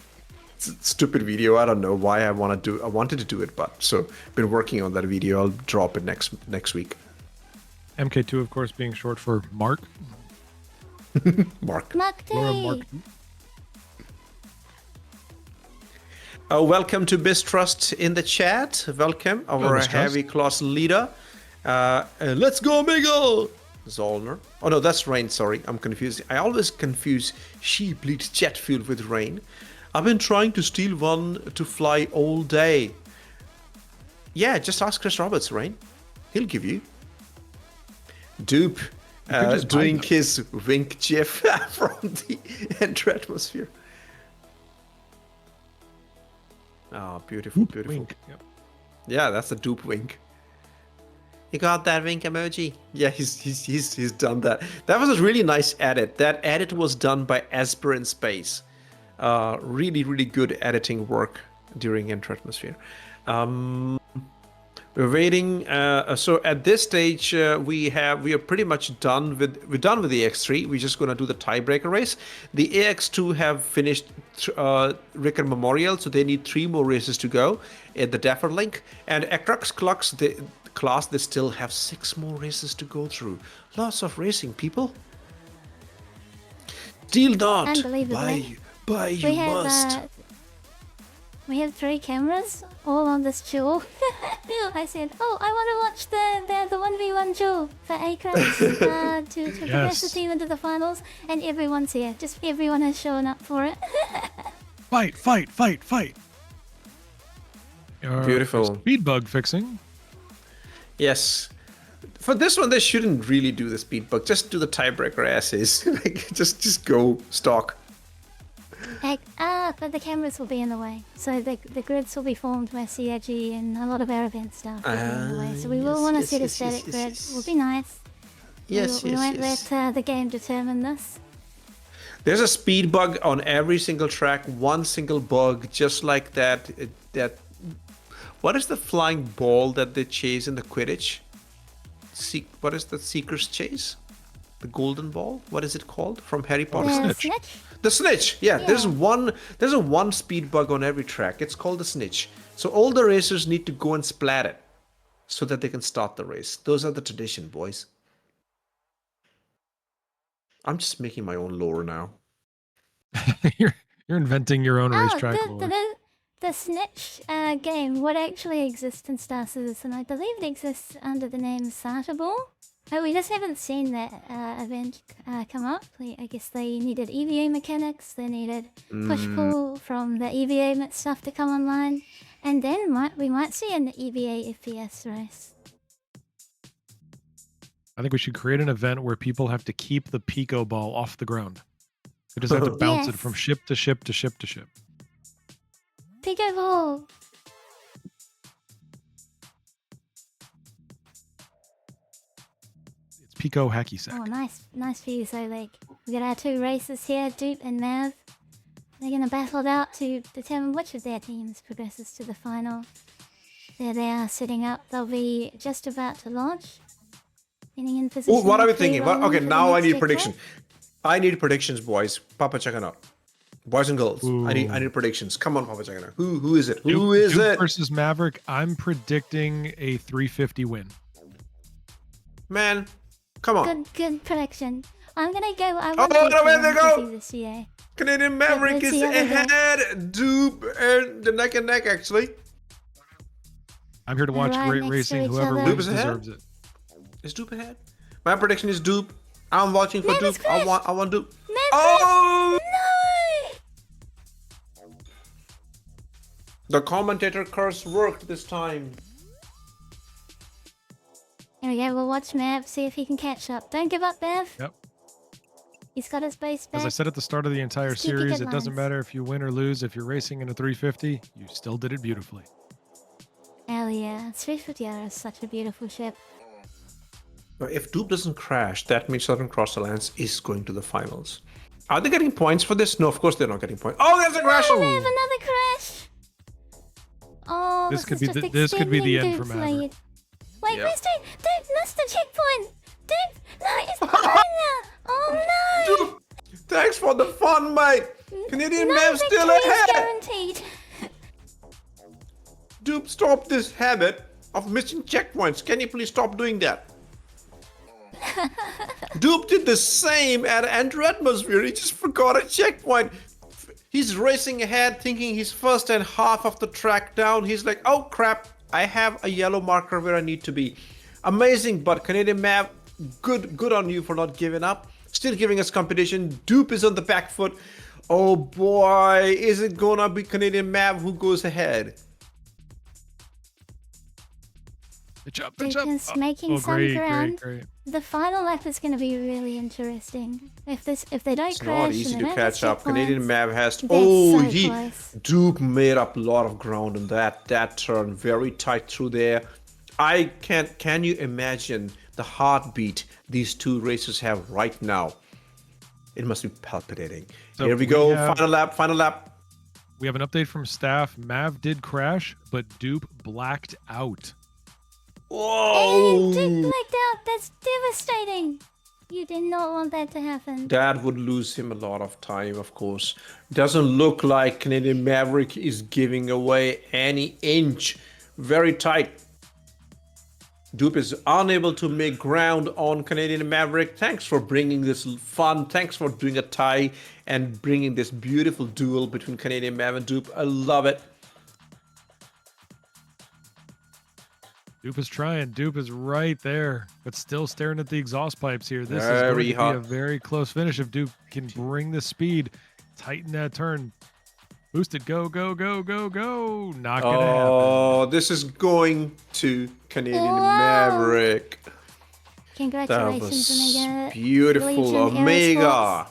Speaker 2: stupid video. I don't know why I wanted to do it, but so been working on that video. I'll drop it next week.
Speaker 1: MK2, of course, being short for Mark.
Speaker 2: Mark.
Speaker 3: Mark D.
Speaker 2: Welcome to Mistrust in the chat. Welcome, our heavy class leader. Let's go, Omega! Zollner. Oh no, that's Rain, sorry. I'm confused. I always confuse sheep bleeds jet fuel with Rain. I've been trying to steal one to fly all day. Yeah, just ask Chris Roberts, Rain. He'll give you. Dupe doing his wink gif from the enter atmosphere. Oh, beautiful, beautiful.
Speaker 1: Wink. Yep.
Speaker 2: Yeah, that's a dupe wink. You got that wink emoji? Yeah, he's done that. That was a really nice edit. That edit was done by Esper in Space. Really, really good editing work during Enter Atmosphere. We're waiting. So at this stage, we are pretty much done with the AX3. We're just gonna do the tiebreaker race. The AX2 have finished Rickard Memorial, so they need 3 more races to go at the Daffer Link. And ACRUX class, they still have 6 more races to go through. Lots of racing, people. Steal not.
Speaker 3: Unbelievably.
Speaker 2: Buy you must.
Speaker 3: We have 3 cameras all on this duel. I said, oh, I want to watch the 1v1 duel for ACRUX to progress the team into the finals, and everyone's here. Just everyone has shown up for it.
Speaker 1: Fight, fight, fight, fight.
Speaker 2: Beautiful.
Speaker 1: Speed bug fixing.
Speaker 2: Yes. For this one, they shouldn't really do the speed bug. Just do the tiebreaker asses. Like, just go stock.
Speaker 3: But the cameras will be in the way. So the grids will be formed by CRG and a lot of our event staff will be in the way. So we will want to set a static grid. It will be nice. We won't let the game determine this.
Speaker 2: There's a speed bug on every single track. One single bug, just like that. What is the flying ball that they chase in the Quidditch? What is the Seeker's Chase? The golden ball? What is it called from Harry Potter?
Speaker 3: The snitch?
Speaker 2: The snitch. Yeah, there's a one speed bug on every track. It's called the snitch. So all the racers need to go and splat it so that they can start the race. Those are the tradition, boys. I'm just making my own lore now.
Speaker 1: You're inventing your own racetrack lore.
Speaker 3: The snitch game would actually exist in Star Citizen. I believe it exists under the name Sata Ball. Oh, we just haven't seen that event come up. I guess they needed EVA mechanics, they needed push-pull from the EVA stuff to come online, and then we might see an EVA FPS race.
Speaker 1: I think we should create an event where people have to keep the Pico ball off the ground. They just have to bounce it from ship to ship to ship to ship.
Speaker 3: Pico ball!
Speaker 1: Pico hacky sack.
Speaker 3: Oh, nice for you, so like we got our 2 racers here, Dupe and Mav. They're gonna battle it out to determine which of their teams progresses to the final. There they are sitting up. They'll be just about to launch. Getting in position.
Speaker 2: What are we thinking? Okay, now I need prediction. I need predictions, boys. Papa checking out. Boys and girls, I need predictions. Come on, Papa checking out. Who is it? Who is it?
Speaker 1: Versus Maverick. I'm predicting a 350 win.
Speaker 2: Man. Come on.
Speaker 3: Good prediction. I'm gonna go.
Speaker 2: Where they go?
Speaker 3: This year.
Speaker 2: Canadian Maverick is ahead. Dupe and the neck and neck, actually.
Speaker 1: I'm here to watch great racing. Whoever wins deserves it.
Speaker 2: Is Dupe ahead? My prediction is Dupe. I'm watching for Dupe. I want Dupe.
Speaker 3: Oh
Speaker 2: no! The commentator curse worked this time.
Speaker 3: Here we go, we'll watch Mav, see if he can catch up. Don't give up, Mav.
Speaker 1: Yep.
Speaker 3: He's got his base back.
Speaker 1: As I said at the start of the entire series, it doesn't matter if you win or lose. If you're racing in a 350, you still did it beautifully.
Speaker 3: Hell yeah. 350R is such a beautiful ship.
Speaker 2: If Dupe doesn't crash, that means Southern Cross Alliance is going to the finals. Are they getting points for this? No, of course they're not getting points. Oh, there's a crash!
Speaker 3: No, they have another crash! Oh,
Speaker 1: this could be the end for Maverick.
Speaker 3: Wait, where's Dupe? Dupe missed the checkpoint! Dupe! No, he's behind now! Oh no!
Speaker 2: Dupe! Thanks for the fun, mate! Canadian Mav still ahead!
Speaker 3: Guaranteed!
Speaker 2: Dupe, stop this habit of missing checkpoints. Can you please stop doing that? Dupe did the same at Enter Atmosphere. He just forgot a checkpoint. He's racing ahead thinking he's first and half of the track down. He's like, oh crap, I have a yellow marker where I need to be. Amazing, but Canadian Mav, good on you for not giving up. Still giving us competition. Dupe is on the back foot. Oh boy, is it gonna be Canadian Mav who goes ahead?
Speaker 1: Good job.
Speaker 3: Making some ground.
Speaker 1: Great.
Speaker 3: The final lap is going to be really interesting. If they don't
Speaker 2: it's
Speaker 3: crash,
Speaker 2: not easy
Speaker 3: and
Speaker 2: to catch up. Canadian Mav has to.
Speaker 3: Close.
Speaker 2: Dupe made up a lot of ground in that turn. Very tight through there. Can you imagine the heartbeat these two racers have right now? It must be palpitating.
Speaker 1: So
Speaker 2: Here we go. Final lap. Final lap.
Speaker 1: We have an update from staff. Mav did crash, but Dupe blacked out.
Speaker 2: Whoa!
Speaker 3: Duke blacked out. That's devastating. You did not want that to happen.
Speaker 2: That would lose him a lot of time, of course. Doesn't look like Canadian Maverick is giving away any inch. Very tight. Dupe is unable to make ground on Canadian Maverick. Thanks for bringing this fun. Thanks for doing a tie and bringing this beautiful duel between Canadian Mav and Dupe. I love it.
Speaker 1: Dupe is trying. Dupe is right there, but still staring at the exhaust pipes here. This is
Speaker 2: Very
Speaker 1: going to
Speaker 2: hot.
Speaker 1: be a very close finish if Dupe can bring the speed, tighten that turn, boost it, go, go, go, go, go. Not going to happen.
Speaker 2: Oh, this is going to Canadian
Speaker 3: Wow.
Speaker 2: Maverick. That
Speaker 3: Congratulations,
Speaker 2: was
Speaker 3: Omega.
Speaker 2: beautiful.
Speaker 3: Legion
Speaker 2: Omega.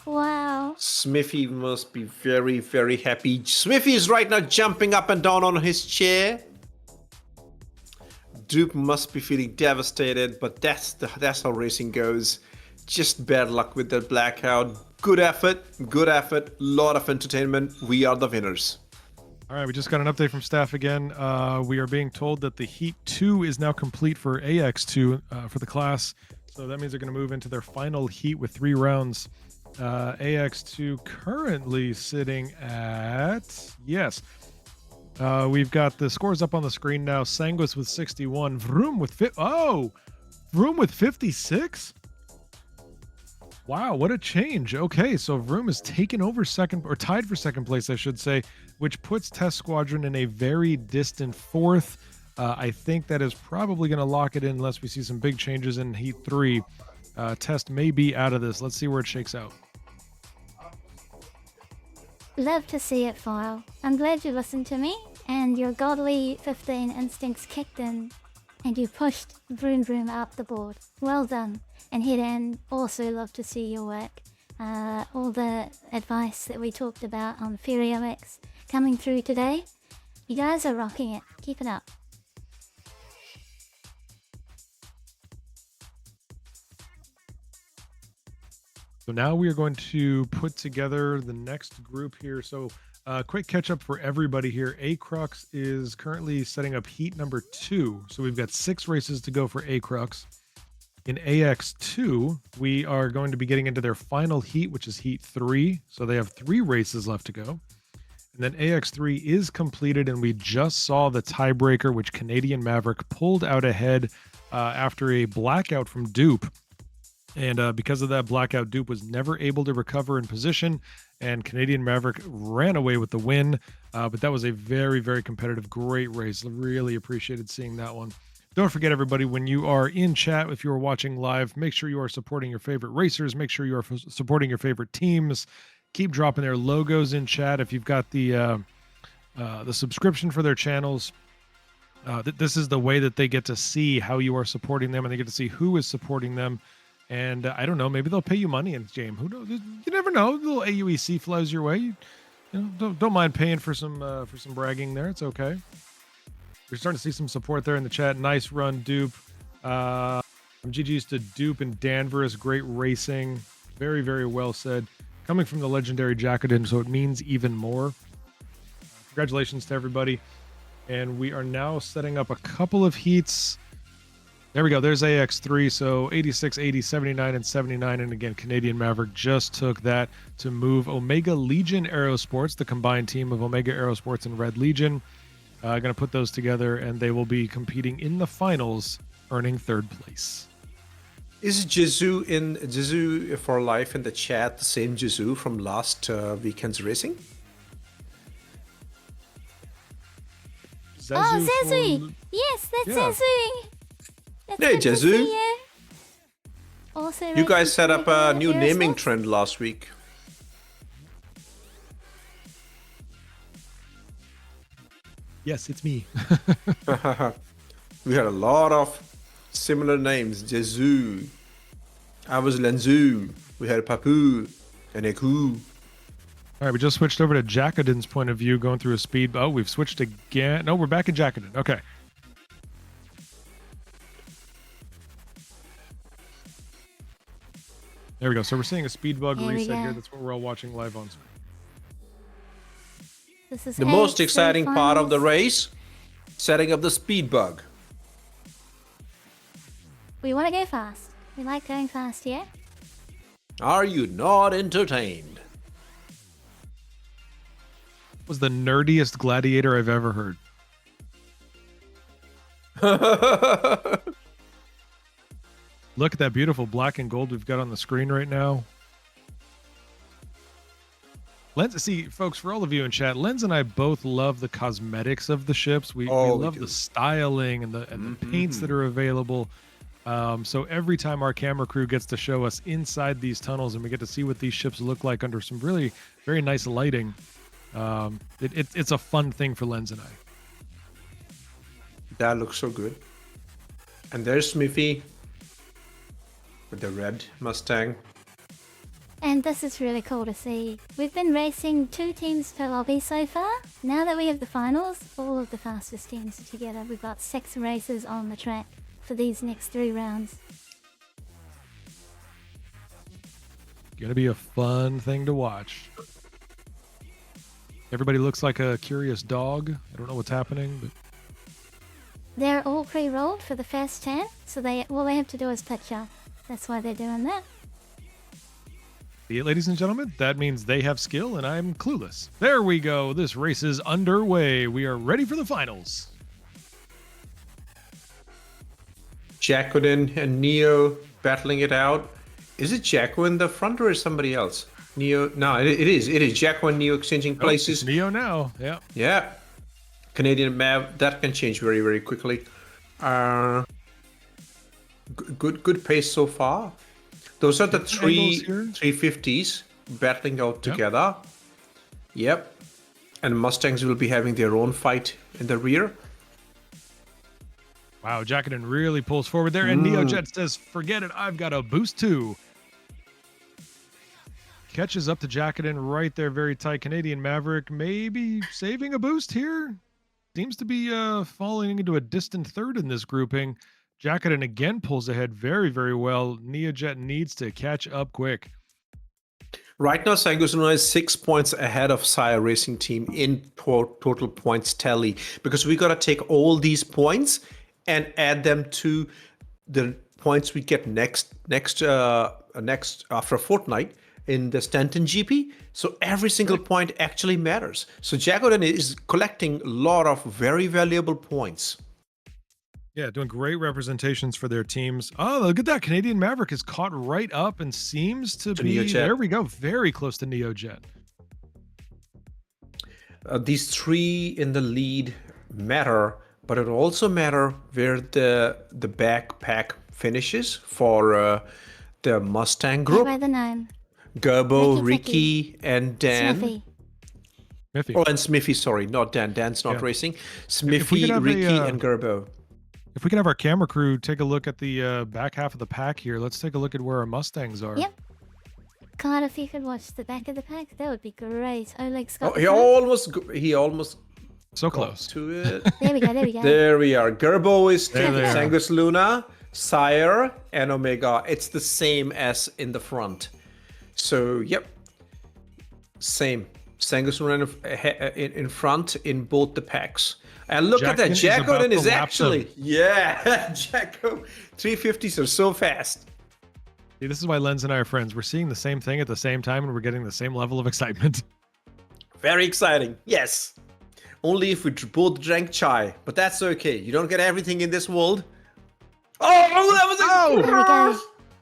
Speaker 3: Wow.
Speaker 2: Smithy must be very, very happy. Smithy is right now jumping up and down on his chair. Dupe must be feeling devastated, but that's how racing goes. Just bad luck with that blackout. Good effort, lot of entertainment. We are the winners.
Speaker 1: All right, we just got an update from staff again. We are being told that the Heat 2 is now complete for AX2 for the class. So that means they're going to move into their final heat with 3 rounds. AX2 currently sitting at, yes. We've got the scores up on the screen now. Sanguis with 61. Vroom with Vroom with 56? Wow, what a change. Okay, so Vroom is taken over second, or tied for second place, I should say, which puts Test Squadron in a very distant 4th. I think that is probably going to lock it in unless we see some big changes in Heat 3. Test may be out of this. Let's see where it shakes out.
Speaker 3: Love to see it, File. I'm glad you listened to me, and your godly 15 instincts kicked in, and you pushed Vroom Vroom up the board. Well done. And Hedan, also love to see your work. All the advice that we talked about on FerryOX coming through today. You guys are rocking it. Keep it up.
Speaker 1: So now we are going to put together the next group here. So quick catch up for everybody here. ACRUX is currently setting up heat number 2. So we've got 6 races to go for ACRUX. In AX2, we are going to be getting into their final heat, which is heat 3. So they have 3 races left to go. And then AX3 is completed, and we just saw the tiebreaker, which Canadian Maverick pulled out ahead after a blackout from Dupe. And because of that blackout, Dupe was never able to recover in position, and Canadian Maverick ran away with the win. But that was a very, very competitive, great race. Really appreciated seeing that one. Don't forget, everybody, when you are in chat, if you are watching live, make sure you are supporting your favorite racers. Make sure you are supporting your favorite teams. Keep dropping their logos in chat. If you've got the subscription for their channels, this is the way that they get to see how you are supporting them, and they get to see who is supporting them. And I don't know, maybe they'll pay you money in the game. Who knows? You never know. A little AUEC flows your way. You know, don't mind paying for some bragging there. It's okay. We're starting to see some support there in the chat. Nice run, Dupe. GG's to Dupe and Danvers. Great racing. Very, very well said. Coming from the legendary Jacodin, so it means even more. Congratulations to everybody. And we are now setting up a couple of heats. There we go. There's AX3. So 86, 80, 79, and 79. And again, Canadian Maverick just took that to move Omega Legion Aerosports, the combined team of Omega Aerosports and Red Legion. Going to put those together, and they will be competing in the finals, earning 3rd place.
Speaker 2: Is Jizu for life in the chat the same Jizu from last weekend's racing?
Speaker 3: Zazu! Yes, that's Zazu! That's
Speaker 2: Hey,
Speaker 3: good to
Speaker 2: Jizu!
Speaker 3: see you. Also,
Speaker 2: You guys set up a new
Speaker 3: Aerosports.
Speaker 2: naming trend last week.
Speaker 1: Yes, it's me.
Speaker 2: We had a lot of similar names. Jizu. I was Lenzu. We had Papu and Eku.
Speaker 1: All right, we just switched over to Jacodin's point of view, going through a speed. Oh, we've switched again. No, we're back in Jacodin. Okay. There we go. So we're seeing a speed bug
Speaker 3: Here we
Speaker 1: reset
Speaker 3: go.
Speaker 1: here. That's what we're all watching live on screen.
Speaker 3: This is
Speaker 2: The most
Speaker 3: AX3
Speaker 2: exciting part of the
Speaker 3: Finals.
Speaker 2: race, setting up the speed bug.
Speaker 3: We want to go fast. We like going fast here.
Speaker 2: Are you not entertained?
Speaker 1: Was the nerdiest gladiator I've ever heard. Look at that beautiful black and gold we've got on the screen right now. See, folks, for all of you in chat, Lenz and I both love the cosmetics of the ships. We love the styling and the paints that are available. So every time our camera crew gets to show us inside these tunnels and we get to see what these ships look like under some really very nice lighting, it's a fun thing for Lenz and I.
Speaker 2: That looks so good. And there's Smithy with the red Mustang.
Speaker 3: And this is really cool to see. We've been racing 2 teams per lobby so far. Now that we have the finals, all of the fastest teams are together. We've got 6 races on the track for these next 3 rounds.
Speaker 1: Gonna be a fun thing to watch. Everybody looks like a curious dog. I don't know what's happening, but
Speaker 3: They're all pre-rolled for the first 10, so all they have to do is pitch up. That's why they're doing that.
Speaker 1: see it, ladies and gentlemen? That means they have skill and I'm clueless. There we go. This race is underway. We are ready for the finals.
Speaker 2: Jacqueline and Neo battling it out. Is it Jacko in the front or is somebody else? Neo, no, it is. It is Jacko and Neo exchanging places.
Speaker 1: It's Neo now. Yeah.
Speaker 2: Yeah. Canadian map, that can change very, very quickly. Good pace so far. Those are the
Speaker 1: Angles here.
Speaker 2: 350s battling out together. Yep. And Mustangs will be having their own fight in the rear.
Speaker 1: Wow, Jacqueline really pulls forward there, and NeoJet says, forget it, I've got a boost too. Catches up to Jacqueline right there, very tight. Canadian Maverick maybe saving a boost here. Seems to be falling into a distant third in this grouping. Jacqueline again pulls ahead very, very well. NeoJet needs to catch up quick.
Speaker 2: Right now, Sangus Luna is 6 points ahead of Sire Racing Team in total points tally, because we got to take all these points and add them to the points we get next after a fortnight in the Stanton GP. So every single point actually matters. So Jacqueline is collecting a lot of very valuable points.
Speaker 1: Yeah, doing great representations for their teams. Oh, look at that. Canadian Maverick is caught right up and seems to be,
Speaker 2: NeoJet.
Speaker 1: there we go, very close to NeoJet.
Speaker 2: These 3 in the lead matter, but it also matter where the backpack finishes for the Mustang
Speaker 3: Go
Speaker 2: group.
Speaker 3: by the name.
Speaker 2: Gerbo,
Speaker 3: Ricky,
Speaker 2: Ricky, and Dan.
Speaker 3: Smithy.
Speaker 1: Miffy.
Speaker 2: Oh, and Smithy, sorry, not Dan. Dan's not
Speaker 1: Yeah.
Speaker 2: racing.
Speaker 1: we
Speaker 2: Smithy,
Speaker 1: could have
Speaker 2: Ricky,
Speaker 1: a,
Speaker 2: and Gerbo.
Speaker 1: If we can have our camera crew take a look at the back half of the pack here, let's take a look at where our Mustangs are.
Speaker 3: Yep. God, if you could watch the back of the pack, that would be great. Oleg's got
Speaker 2: Oh,
Speaker 3: the front.
Speaker 2: he almost
Speaker 1: So
Speaker 2: got
Speaker 1: close.
Speaker 2: to it.
Speaker 3: There we go, there we go.
Speaker 2: There we are. Gerbo is
Speaker 1: There they are.
Speaker 2: Sangus Luna, Sire, and Omega. It's the same as in the front. So, yep. Same. Sangus Luna in front in both the packs. And look at that.
Speaker 1: Jacqueline is about
Speaker 2: Jacqueline is
Speaker 1: to lap
Speaker 2: actually...
Speaker 1: them.
Speaker 2: Yeah. Jacko. 350s are so fast.
Speaker 1: See, this is why Lenz and I are friends. We're seeing the same thing at the same time, and we're getting the same level of excitement.
Speaker 2: Very exciting. Yes. Only if we both drank chai. But that's okay. You don't get everything in this world. Oh, that was a
Speaker 3: There we go.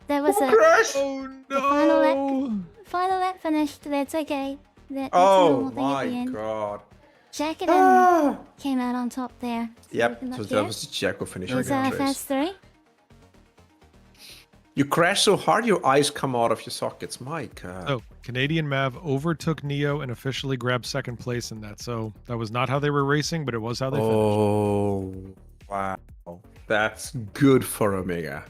Speaker 3: That was a
Speaker 2: crash.
Speaker 1: Oh,
Speaker 3: no. Final lap finished. That's okay. That's a
Speaker 2: Oh
Speaker 3: normal thing at the
Speaker 2: my
Speaker 3: end.
Speaker 2: god.
Speaker 3: Jacqueline came out on top there. So
Speaker 2: Yep,
Speaker 3: we can
Speaker 2: so
Speaker 3: look
Speaker 2: that
Speaker 3: here.
Speaker 2: was the Jacko finish.
Speaker 3: Here's our fast 3.
Speaker 2: You crash so hard your eyes come out of your sockets. My god.
Speaker 1: Oh, Canadian Mav overtook Neo and officially grabbed second place in that. So that was not how they were racing, but it was how they finished.
Speaker 2: Oh, wow. That's good for Omega.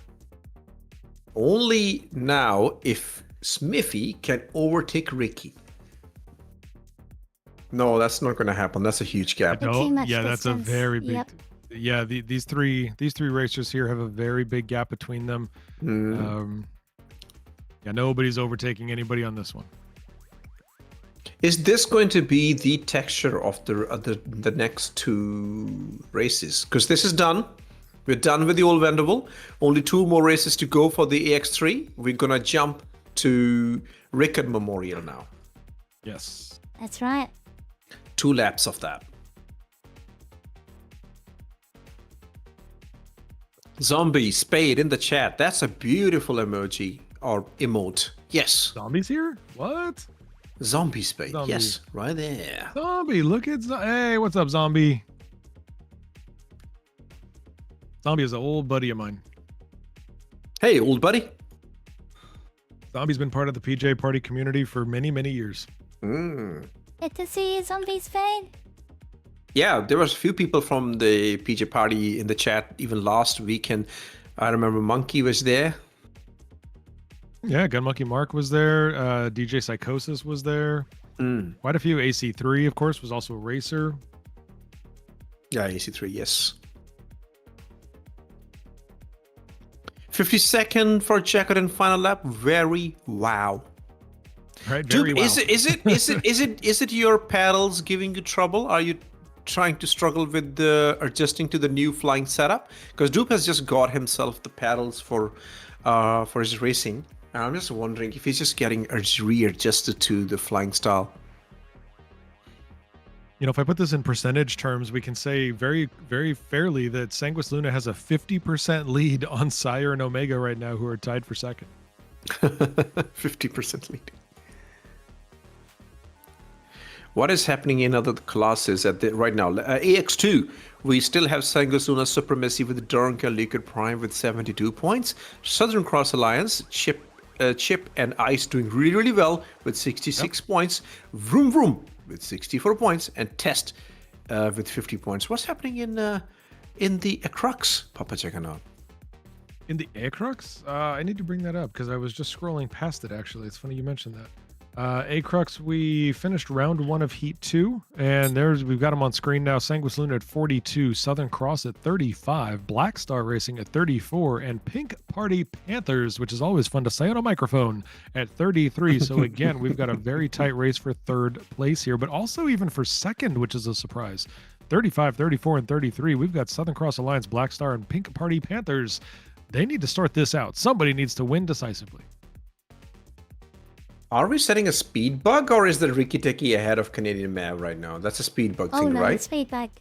Speaker 2: Only now if Smithy can overtake Ricky. No, that's not going to happen. That's a huge gap.
Speaker 3: Too much
Speaker 1: Yeah, that's a
Speaker 3: distance.
Speaker 1: very big.
Speaker 3: Yep.
Speaker 1: Yeah, these three racers here have a very big gap between them.
Speaker 2: Mm.
Speaker 1: Yeah, nobody's overtaking anybody on this one.
Speaker 2: Is this going to be the texture of the next two races? Because this is done. We're done with the old Vendable. Only 2 more races to go for the AX3. We're gonna jump to Rickard Memorial now.
Speaker 1: Yes.
Speaker 3: That's right.
Speaker 2: 2 laps of that. Zombie Spade in the chat. That's a beautiful emoji or emote. Yes.
Speaker 1: Zombies here? What?
Speaker 2: Zombie Spade.
Speaker 1: Zombie.
Speaker 2: Yes, right there.
Speaker 1: Zombie, look at hey, what's up, Zombie? Zombie is an old buddy of mine.
Speaker 2: Hey, old buddy.
Speaker 1: Zombie's been part of the PJ Party community for many, many years.
Speaker 2: Mm.
Speaker 3: Good to see you, Zombies Fade.
Speaker 2: Yeah, there was a few people from the PJ Party in the chat even last weekend. I remember Monkey was there.
Speaker 1: Yeah, Gun Monkey Mark was there. DJ Psychosis was there. Quite a few. AC3, of course, was also a racer.
Speaker 2: Yeah, AC3, yes. 52nd for checkout in final lap. Very wow.
Speaker 1: Right, very
Speaker 2: Dude,
Speaker 1: well.
Speaker 2: is it your paddles giving you trouble? Are you trying to struggle with adjusting to the new flying setup? Because Dupe has just got himself the paddles for his racing. And I'm just wondering if he's just getting readjusted to the flying style.
Speaker 1: You know, if I put this in percentage terms, we can say very, very fairly that Sanguis Luna has a 50% lead on Sire and Omega right now, who are tied for second.
Speaker 2: 50% lead. What is happening in other classes right now? AX2, we still have Sanguis Luna supremacy with Durnka Liquid Prime with 72 points. Southern Cross Alliance, Chip and Ice doing really, really well with 66 points. Vroom Vroom with 64 points, and Test with 50 points. What's happening in the ACRUX? Papa checking out.
Speaker 1: In the ACRUX? I need to bring that up because I was just scrolling past it, actually. It's funny you mentioned that. ACRUX, we finished round 1 of Heat 2, and we've got them on screen now. Sanguis Luna at 42, Southern Cross at 35, Black Star Racing at 34, and Pink Party Panthers, which is always fun to say on a microphone, at 33. So again, we've got a very tight race for 3rd place here, but also even for 2nd, which is a surprise. 35, 34, and 33. We've got Southern Cross Alliance, Black Star, and Pink Party Panthers. They need to sort this out. Somebody needs to win decisively.
Speaker 2: Are we setting a speed bug, or is the Ricky Techie ahead of Canadian Mav right now? That's a speed bug thing,
Speaker 3: no,
Speaker 2: right?
Speaker 3: it's feedback.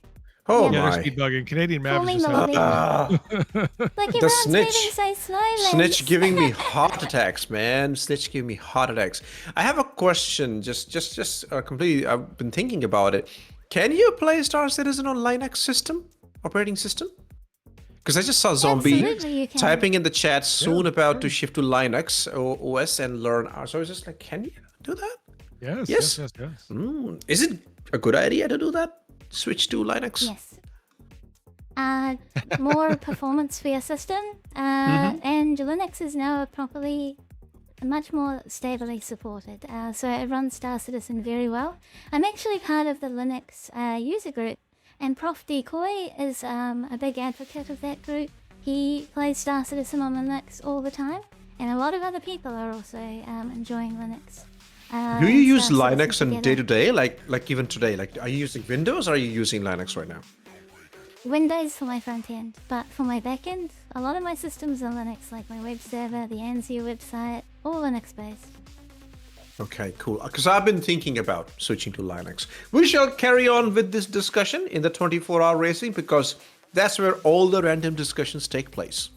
Speaker 2: Oh
Speaker 1: Yeah,
Speaker 2: my!
Speaker 1: there's speed bugging. Canadian Mav
Speaker 3: Call
Speaker 1: is
Speaker 3: me
Speaker 1: just
Speaker 3: Lolly. Like
Speaker 2: The
Speaker 3: everyone's
Speaker 2: snitch.
Speaker 3: moving so slowly.
Speaker 2: Snitch giving me heart attacks, man. Snitch giving me heart attacks. I have a question. Just completely. I've been thinking about it. Can you play Star Citizen on Linux operating system? Because I just saw Zombie
Speaker 3: Absolutely, you can.
Speaker 2: typing in the chat soon
Speaker 1: Yeah,
Speaker 2: about to shift to Linux OS and learn. So I was just like, can you do that?
Speaker 1: Yes,
Speaker 2: Yes.
Speaker 1: yes, yes, yes.
Speaker 2: Is it a good idea to do that? Switch to Linux?
Speaker 3: Yes. More performance for your system, and Linux is now much more stably supported. So it runs Star Citizen very well. I'm actually part of the Linux user group, and Prof Decoy is a big advocate of that group. He plays Star Citizen on Linux all the time, and a lot of other people are also enjoying Linux.
Speaker 2: Do you use
Speaker 3: Star Citizen
Speaker 2: Linux in
Speaker 3: together.
Speaker 2: day to day, like even today? Like, are you using Windows or are you using Linux right now?
Speaker 3: Windows for my front end, but for my back end, a lot of my systems are Linux, like my web server, the ANSI website, all Linux based.
Speaker 2: Okay, cool. Because I've been thinking about switching to Linux. We shall carry on with this discussion in the 24-hour racing because that's where all the random discussions take place.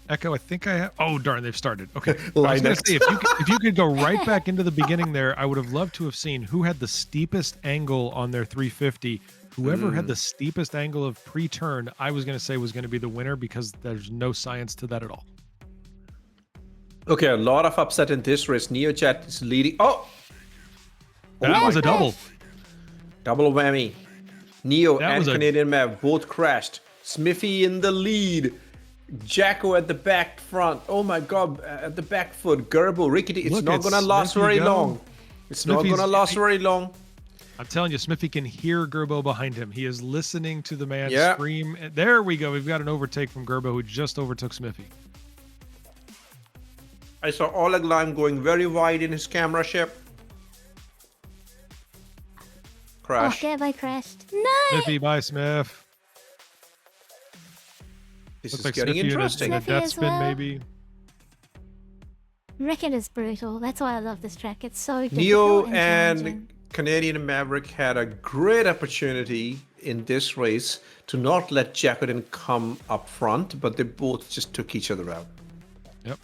Speaker 1: Echo, I think I have. Oh, darn, they've started. Okay. I was going to say, if you could go right back into the beginning there, I would have loved to have seen who had the steepest angle on their 350. Whoever had the steepest angle of pre-turn, I was going to say was going to be the winner because there's no science to that at all.
Speaker 2: Okay, a lot of upset in this race. NeoChat is leading. Oh!
Speaker 1: That was a double.
Speaker 2: Double whammy. Neo
Speaker 1: That
Speaker 2: and
Speaker 1: was a-
Speaker 2: Canadian Mav both crashed. Smithy in the lead. Jacko at the back front. Oh my god, at the back foot. Gerbo, Rickety. It's
Speaker 1: Look
Speaker 2: not
Speaker 1: at
Speaker 2: gonna last
Speaker 1: Smithy
Speaker 2: very
Speaker 1: go.
Speaker 2: long. It's not
Speaker 1: Smithy's-
Speaker 2: gonna last very long.
Speaker 1: I'm telling you, Smithy can hear Gerbo behind him. He is listening to the man
Speaker 2: Yeah.
Speaker 1: scream. There we go. We've got an overtake from Gerbo who just overtook Smithy.
Speaker 2: I saw Oleg Lime going very wide in his camera ship. Crash.
Speaker 3: Oh, Gerbo crashed. No!
Speaker 1: Smithy, bye, Smith.
Speaker 2: This
Speaker 1: Looks
Speaker 2: is
Speaker 1: like
Speaker 2: getting
Speaker 1: Smithy
Speaker 2: interesting.
Speaker 1: in a
Speaker 3: Smithy
Speaker 1: death
Speaker 3: as
Speaker 1: spin,
Speaker 3: well.
Speaker 1: maybe.
Speaker 3: Wreck-It is brutal. That's why I love this track. It's so difficult
Speaker 2: Neo
Speaker 3: and
Speaker 2: and
Speaker 3: challenging.
Speaker 2: Canadian Maverick had a great opportunity in this race to not let Jacqueline come up front, but they both just took each other out.
Speaker 1: Yep.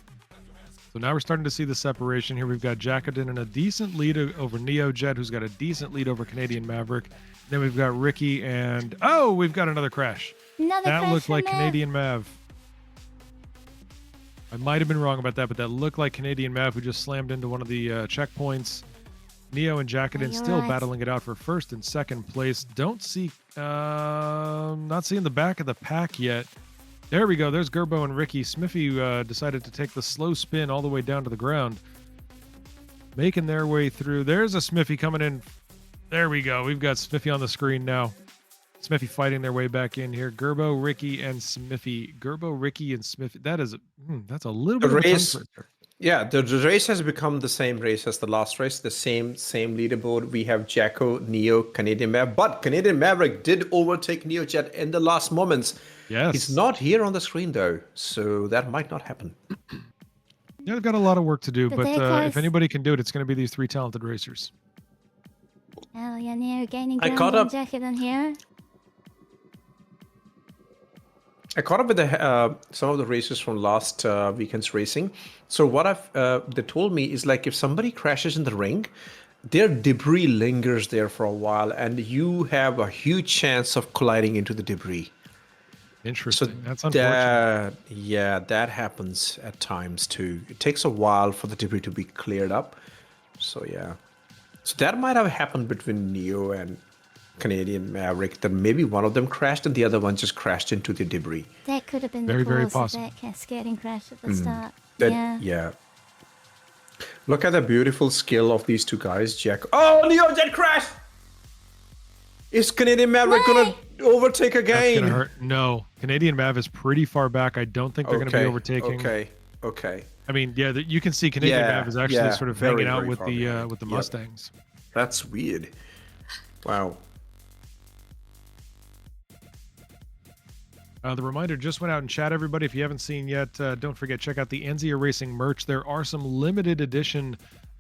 Speaker 1: So now we're starting to see the separation here. We've got Jacqueline in a decent lead over Neo Jet, who's got a decent lead over Canadian Maverick. Then we've got Ricky and we've got another crash.
Speaker 3: Another
Speaker 1: That
Speaker 3: crash
Speaker 1: looked
Speaker 3: from
Speaker 1: like
Speaker 3: Mav.
Speaker 1: Canadian Mav. I might have been wrong about that, but that looked like Canadian Mav, who just slammed into one of the checkpoints. Neo and Jacqueline
Speaker 3: you're
Speaker 1: still
Speaker 3: right.
Speaker 1: battling it out for first and second place. Don't see, not seeing the back of the pack yet. There we go. There's Gerbo and Ricky. Smithy decided to take the slow spin all the way down to the ground, making their way through. There's a Smithy coming in. There we go. We've got Smithy on the screen now. Smithy fighting their way back in here. Gerbo, Ricky, and Smithy. Gerbo, Ricky, and Smithy. That is, that's a little
Speaker 2: The
Speaker 1: bit of a tongue
Speaker 2: race,
Speaker 1: twister.
Speaker 2: yeah, the race has become the same race as the last race, the same leaderboard. We have Jacko, Neo, Canadian Maverick, but Canadian Maverick did overtake Neo Jet in the last moments.
Speaker 1: Yes.
Speaker 2: He's not here on the screen though, so that might not happen.
Speaker 1: Yeah, they've got a lot of work to do,
Speaker 3: But
Speaker 1: but
Speaker 3: they're
Speaker 1: if
Speaker 3: close.
Speaker 1: anybody can do it, it's going to be these three talented racers.
Speaker 3: Oh, yeah, Neo gaining
Speaker 2: I
Speaker 3: ground
Speaker 2: caught
Speaker 3: on
Speaker 2: up-
Speaker 3: Jacqueline here.
Speaker 2: I caught up with the some of the racers from last weekend's racing. So what they told me is like if somebody crashes in the ring, their debris lingers there for a while, and you have a huge chance of colliding into the debris.
Speaker 1: Interesting. That's unfortunate.
Speaker 2: That happens at times too. It takes a while for the debris to be cleared up. So yeah, so that might have happened between Neo and Canadian Maverick. That maybe one of them crashed and the other one just crashed into the debris.
Speaker 3: That could have been
Speaker 1: Very,
Speaker 3: the
Speaker 1: very
Speaker 3: cause of
Speaker 1: possible.
Speaker 3: that cascading crash at the start.
Speaker 2: That,
Speaker 3: Yeah.
Speaker 2: Look at the beautiful skill of these two guys, Jack. Oh, Neo Jet crash! Is Canadian Maverick gonna overtake
Speaker 1: That's
Speaker 2: again?
Speaker 1: going to hurt. No. Canadian Mav is pretty far back. I don't think they're going to be overtaking.
Speaker 2: Okay.
Speaker 1: I mean, yeah, you can see Canadian
Speaker 2: Yeah,
Speaker 1: Mav is actually
Speaker 2: yeah,
Speaker 1: sort of
Speaker 2: very,
Speaker 1: hanging out
Speaker 2: very
Speaker 1: with
Speaker 2: far
Speaker 1: the
Speaker 2: behind.
Speaker 1: with the
Speaker 2: Yep.
Speaker 1: Mustangs.
Speaker 2: That's weird. Wow.
Speaker 1: The reminder just went out in chat, everybody. If you haven't seen yet, don't forget, check out the Anzia Racing merch. There are some limited edition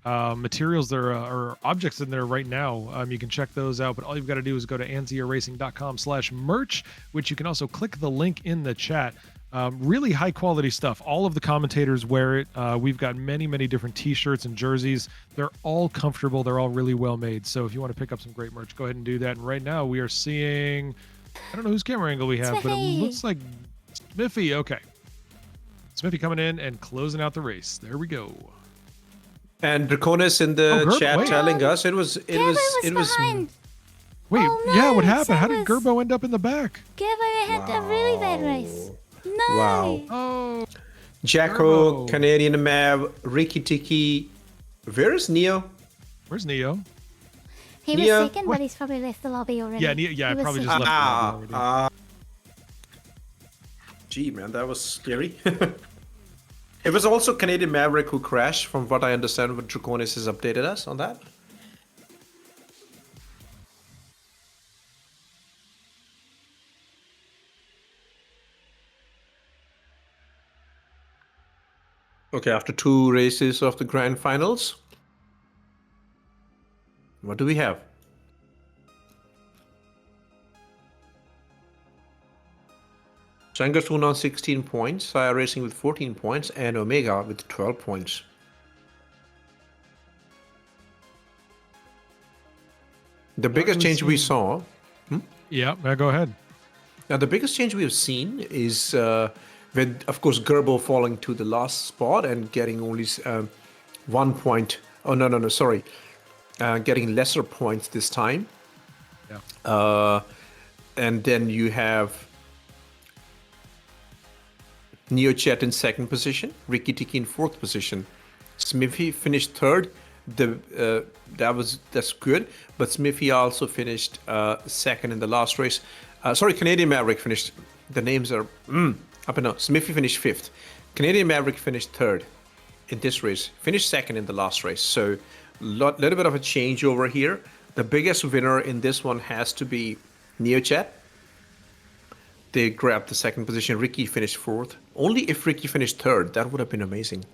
Speaker 1: materials there or objects in there right now. You can check those out, but all you've got to do is go to anziaracing.com/merch, which you can also click the link in the chat. Really high quality stuff. All of the commentators wear it. We've got many different t-shirts and jerseys. They're all comfortable. They're all really well made. So if you want to pick up some great merch, go ahead and do that. And right now we are seeing, I don't know whose camera angle we have, but it
Speaker 3: Smithy.
Speaker 1: looks like Smithy. Okay. Smithy coming in and closing out the race. There we go.
Speaker 2: And Draconis in the
Speaker 1: Gerbo,
Speaker 2: chat
Speaker 1: wait.
Speaker 2: telling us it was
Speaker 3: Gerbo was behind.
Speaker 1: Wait,
Speaker 3: Oh,
Speaker 1: yeah, what
Speaker 3: no,
Speaker 1: happened? How
Speaker 3: so
Speaker 1: did
Speaker 3: was-
Speaker 1: Gerbo end up in the back?
Speaker 3: Gerbo had a really bad race. No.
Speaker 2: Wow.
Speaker 1: Oh,
Speaker 2: Jacko,
Speaker 1: Gerbo.
Speaker 2: Canadian Mav, Ricky Tiki. Where is Neo?
Speaker 1: where's Neo?
Speaker 3: He was
Speaker 2: Neo,
Speaker 3: second, but he's probably left the lobby already.
Speaker 1: Yeah, I
Speaker 3: He was
Speaker 1: probably just
Speaker 3: second.
Speaker 1: left the lobby already.
Speaker 2: Gee, man, that was scary. It was also Canadian Maverick who crashed, from what I understand, what Draconis has updated us on that. Okay, after 2 races of the grand finals, what do we have? Sangatun on 16 points, Saya Racing with 14 points, and Omega with 12 points. The biggest
Speaker 1: really
Speaker 2: change we
Speaker 1: seen-
Speaker 2: saw,
Speaker 1: Yeah, go ahead.
Speaker 2: now the biggest change we have seen is with, of course, Gerbo falling to the last spot and getting only 1 point. Oh, no, sorry. Getting lesser points this time.
Speaker 1: Yeah.
Speaker 2: And then you have Neochet in 2nd position, Ricky Tiki in 4th position. Smithy finished 3rd. That's good, but Smithy also finished 2nd in the last race. Sorry, Canadian Maverick finished. The names are up and down. Smithy finished 5th. Canadian Maverick finished 3rd. in this race, finished second in the last race. So little bit of a change over here. The biggest winner in this one has to be NeoChat. They grabbed the second position. Ricky finished fourth. Only if Ricky finished third, that would have been amazing.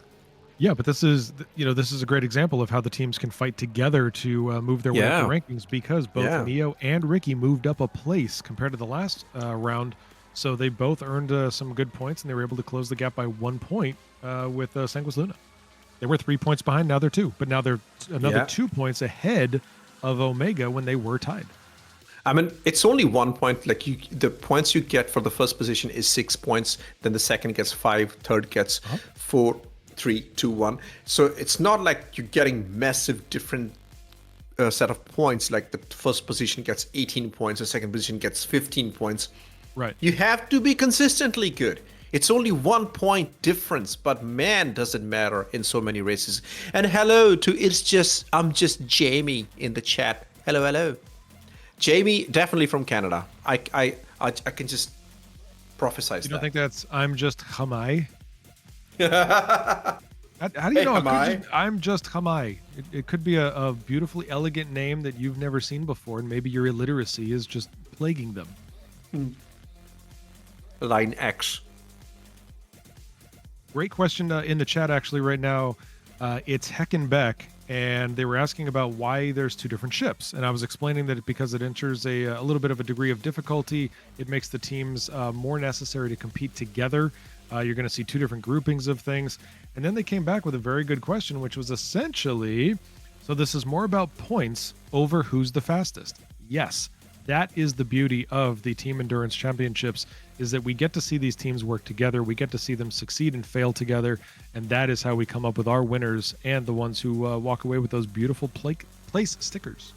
Speaker 1: Yeah, but this is a great example of how the teams can fight together to move their way up the rankings, because both Neo and Ricky moved up a place compared to the last round. So they both earned some good points, and they were able to close the gap by 1 point with Sanguis Luna. They were 3 points behind, now they're 2. But now they're another 2 points ahead of Omega when they were tied.
Speaker 2: I mean, it's only 1 point. Like the points you get for the first position is 6 points. Then the second gets 5, third gets 4, 3, 2, 1. So it's not like you're getting massive different set of points. Like the first position gets 18 points, the second position gets 15 points.
Speaker 1: Right.
Speaker 2: You have to be consistently good. It's only 1 point difference, but man, does it matter in so many races. And hello to I'm just Jamie in the chat. Hello. Jamie, definitely from Canada. I can just prophesize that.
Speaker 1: You don't think that's I'm just Hamai? How do you know? I'm just Hamai. It could be a beautifully elegant name that you've never seen before, and maybe your illiteracy is just plaguing them.
Speaker 2: Line X.
Speaker 1: Great question in the chat actually right now. It's Heckenbeck, and they were asking about why there's 2 different ships. And I was explaining that because it enters a little bit of a degree of difficulty, it makes the teams more necessary to compete together. You're going to see 2 different groupings of things. And then they came back with a very good question, which was essentially, so this is more about points over who's the fastest. Yes, that is the beauty of the Team Endurance Championships, is that we get to see these teams work together. We get to see them succeed and fail together. And that is how we come up with our winners and the ones who walk away with those beautiful place stickers.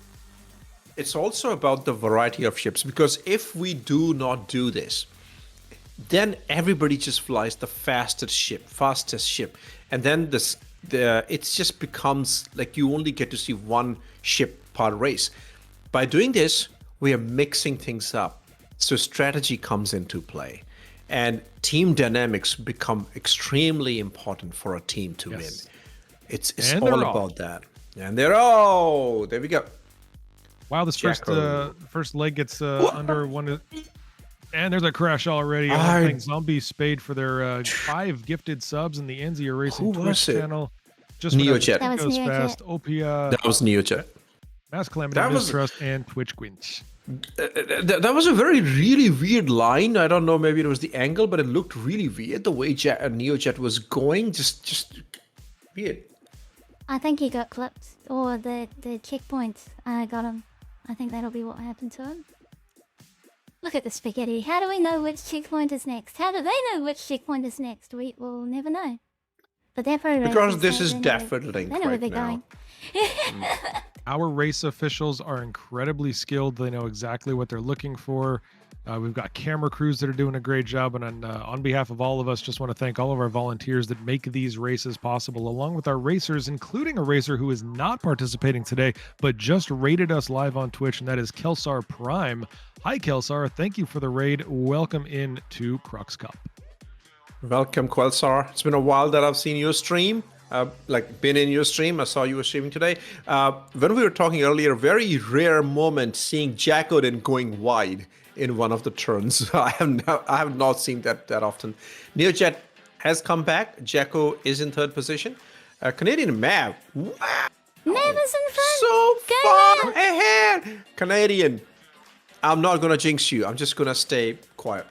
Speaker 2: It's also about the variety of ships, because if we do not do this, then everybody just flies the fastest ship. And then it just becomes like you only get to see one ship per race. By doing this, we are mixing things up. So strategy comes into play, and team dynamics become extremely important for a team to win. It's all about that. And there we go.
Speaker 1: Wow, this first leg gets under one. And there's a crash already. I think Zombie Spade for their 5 gifted subs in the NZR Racing Twitch channel. Just
Speaker 2: NeoChat.
Speaker 3: That was
Speaker 1: fast. Opia.
Speaker 2: That was NeoChat.
Speaker 1: Mass Calamity, Mistrust, and Twitch Quinch.
Speaker 2: That was a really weird line. I don't know, maybe it was the angle, but it looked really weird. The way NeoChat was going, just weird.
Speaker 3: I think he got clipped, or the checkpoint got him. I think that'll be what happened to him. Look at the spaghetti. How do we know which checkpoint is next? How do they know which checkpoint is next? We will never know. But they're pro
Speaker 2: because this is definitely
Speaker 3: they know where they're going.
Speaker 1: Our race officials are incredibly skilled. They know exactly what they're looking for. We've got camera crews that are doing a great job. And on behalf of all of us, just want to thank all of our volunteers that make these races possible, along with our racers, including a racer who is not participating today, but just rated us live on Twitch, and that is Kelsar Prime. Hi, Kelsar. Thank you for the raid. Welcome in to Crux Cup.
Speaker 2: Welcome, Kelsar. It's been a while that I've seen your stream. Been in your stream. I saw you were streaming today. When we were talking earlier, very rare moment seeing Jacodin going wide in one of the turns. I have not seen that often. NeoChat has come back. Jacko is in 3rd position. Canadian Mav. Wow.
Speaker 3: Mav is in front.
Speaker 2: So
Speaker 3: Go
Speaker 2: far
Speaker 3: Mav.
Speaker 2: ahead. Canadian. I'm not going to jinx you. I'm just going to stay quiet.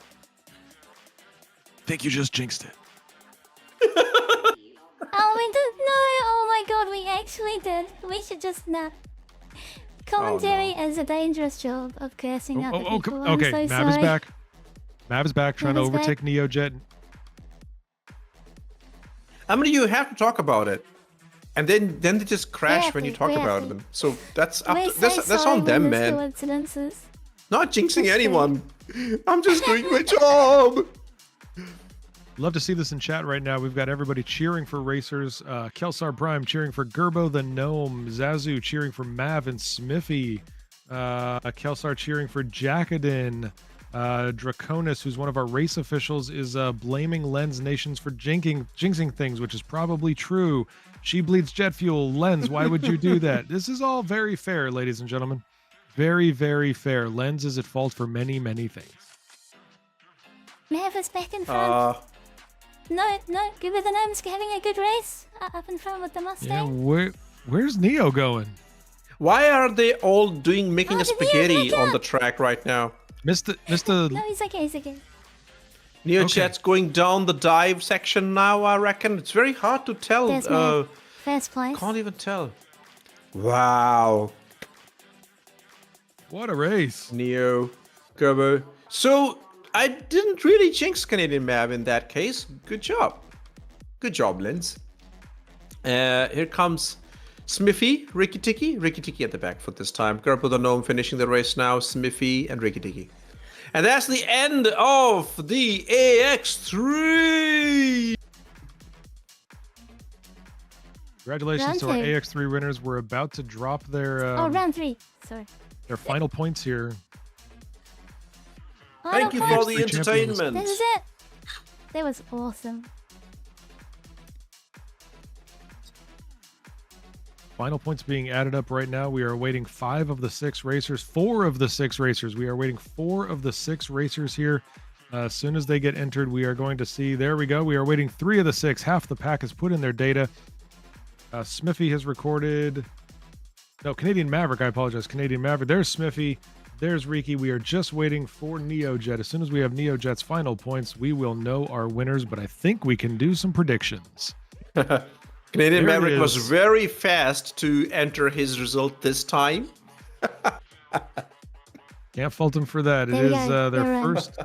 Speaker 1: I think you just jinxed it.
Speaker 3: Oh, we did. No. Oh my god, we actually did. We should just not. Commentary is a dangerous job of cursing out the people. I'm
Speaker 1: okay,
Speaker 3: so
Speaker 1: Mav
Speaker 3: sorry.
Speaker 1: is back. Mav is back, trying to
Speaker 3: Mav is
Speaker 1: overtake NeoJet.
Speaker 2: I mean, you have to talk about it, and then they just crash when you talk about them. So that's that's on them, man.
Speaker 3: Coincidences.
Speaker 2: Not jinxing anyone. I'm just doing my job.
Speaker 1: Love to see this in chat right now. We've got everybody cheering for racers. Kelsar Prime cheering for Gerbo the Gnome. Zazu cheering for Mav and Smithy. Kelsar cheering for Jacodin. Draconis, who's one of our race officials, is blaming Lens Nations for jinxing things, which is probably true. She bleeds jet fuel. Lens, why would you do that? This is all very fair, ladies and gentlemen. Very, very fair. Lens is at fault for many, many things.
Speaker 3: Mav is back in front. No, give her the names. Having a good race up in front with the Mustang.
Speaker 1: Yeah, where's Neo going?
Speaker 2: Why are they all making a spaghetti on the track right now?
Speaker 1: Mr.
Speaker 3: No, he's okay.
Speaker 2: Neochat's going down the dive section now, I reckon. It's very hard to tell.
Speaker 3: There's Mav. First place.
Speaker 2: Can't even tell. Wow.
Speaker 1: What a race.
Speaker 2: Neo, Gerbo. So, I didn't really jinx Canadian Mav in that case. Good job. Good job, Linz. Here comes Smithy, Ricky Tiki at the back for this time. Gerbo the Gnome finishing the race now. Smithy and Ricky Tiki. And that's the end of the AX3.
Speaker 1: Congratulations to our AX3 winners. We're about to drop their
Speaker 3: round 3. Sorry.
Speaker 1: Their final points here.
Speaker 2: Thank you for the entertainment.
Speaker 3: This is it. That was awesome.
Speaker 1: Final points being added up right now. We are awaiting 4 of the 6 racers. We are waiting 4 of the 6 racers here. As soon as they get entered, we are going to see. There we go. We are waiting 3 of the 6. Half the pack has put in their data. Smithy has recorded. No, Canadian Maverick. I apologize. Canadian Maverick. There's Smithy. There's Riki. We are just waiting for NeoJet. As soon as we have NeoJet's final points, we will know our winners, but I think we can do some predictions.
Speaker 2: Canadian Maverick was very fast to enter his result this time.
Speaker 1: Can't fault him for that. It is their first.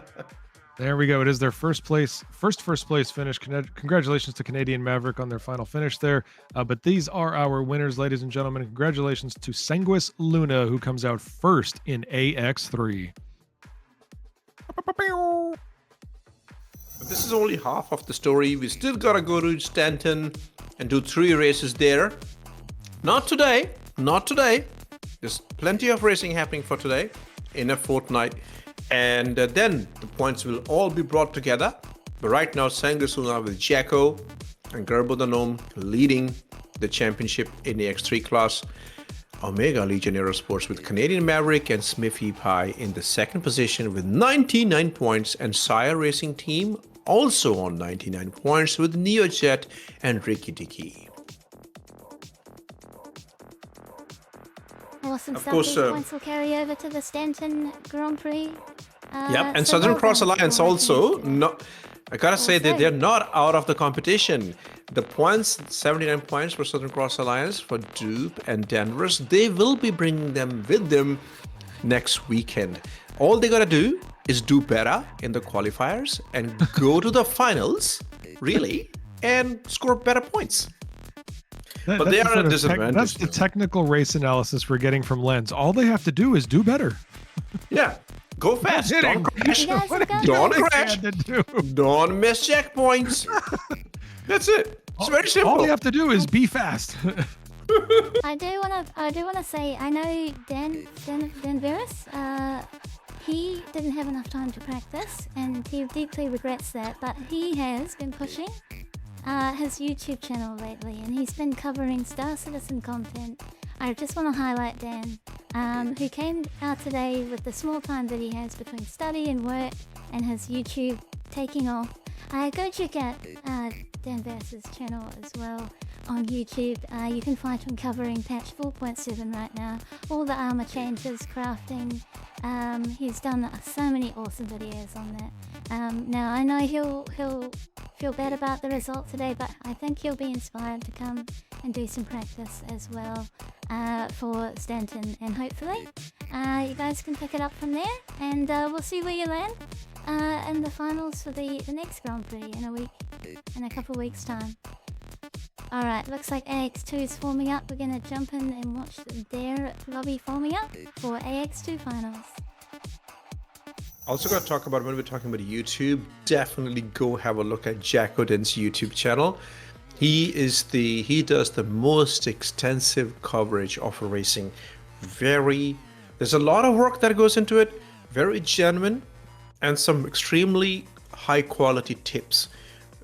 Speaker 1: There we go. It is their first place finish. Congratulations to Canadian Maverick on their final finish there. But these are our winners, ladies and gentlemen. Congratulations to Sanguis Luna, who comes out first in AX3.
Speaker 2: But this is only half of the story. We still gotta go to Stanton and do 3 races there. Not today. There's plenty of racing happening for today in a fortnight. And then the points will all be brought together. But right now, Sanguis Luna with Jacko and Gerbo the Gnome leading the championship in the X3 class. Omega Legion Aerosports with Canadian Maverick and Smithy Pie in the second position with 99 points, and Sire Racing Team also on 99 points with NeoJet and Ricky Tiki.
Speaker 3: Awesome stuff. These points will carry over to the Stanton Grand Prix.
Speaker 2: And Southern Cross Alliance also. I gotta say that they're not out of the competition. The points, 79 points for Southern Cross Alliance, for Dupe and Danvers, they will be bringing them with them next weekend. All they gotta do is do better in the qualifiers and go to the finals, really, and score better points. But they are at a disadvantage.
Speaker 1: That's the technical race analysis we're getting from Lens. All they have to do is do better.
Speaker 2: Yeah. Go fast. Don't crash. Don't miss checkpoints. That's it. It's very simple.
Speaker 1: All they have to do is be fast.
Speaker 3: I do wanna say, I know Dan Veris, he didn't have enough time to practice and he deeply regrets that, but he has been pushing his YouTube channel lately, and he's been covering Star Citizen content. I just want to highlight Dan, who came out today with the small time that he has between study and work and his YouTube taking off. Go check out Dan Vers's channel as well on YouTube. You can find him covering patch 4.7 right now. All the armor changes, crafting. He's done so many awesome videos on that. Now I know he'll feel bad about the result today, but I think he'll be inspired to come and do some practice as well for Stanton, and hopefully you guys can pick it up from there, and we'll see where you land in the finals for the next Grand Prix in a couple of weeks time. Alright, looks like AX2 is forming up. We're gonna jump in and watch their lobby forming up for AX2 Finals.
Speaker 2: Also got to talk about, when we're talking about YouTube, definitely go have a look at Jack Oden's YouTube channel. He does the most extensive coverage of racing. There's a lot of work that goes into it. Very genuine, and some extremely high quality tips.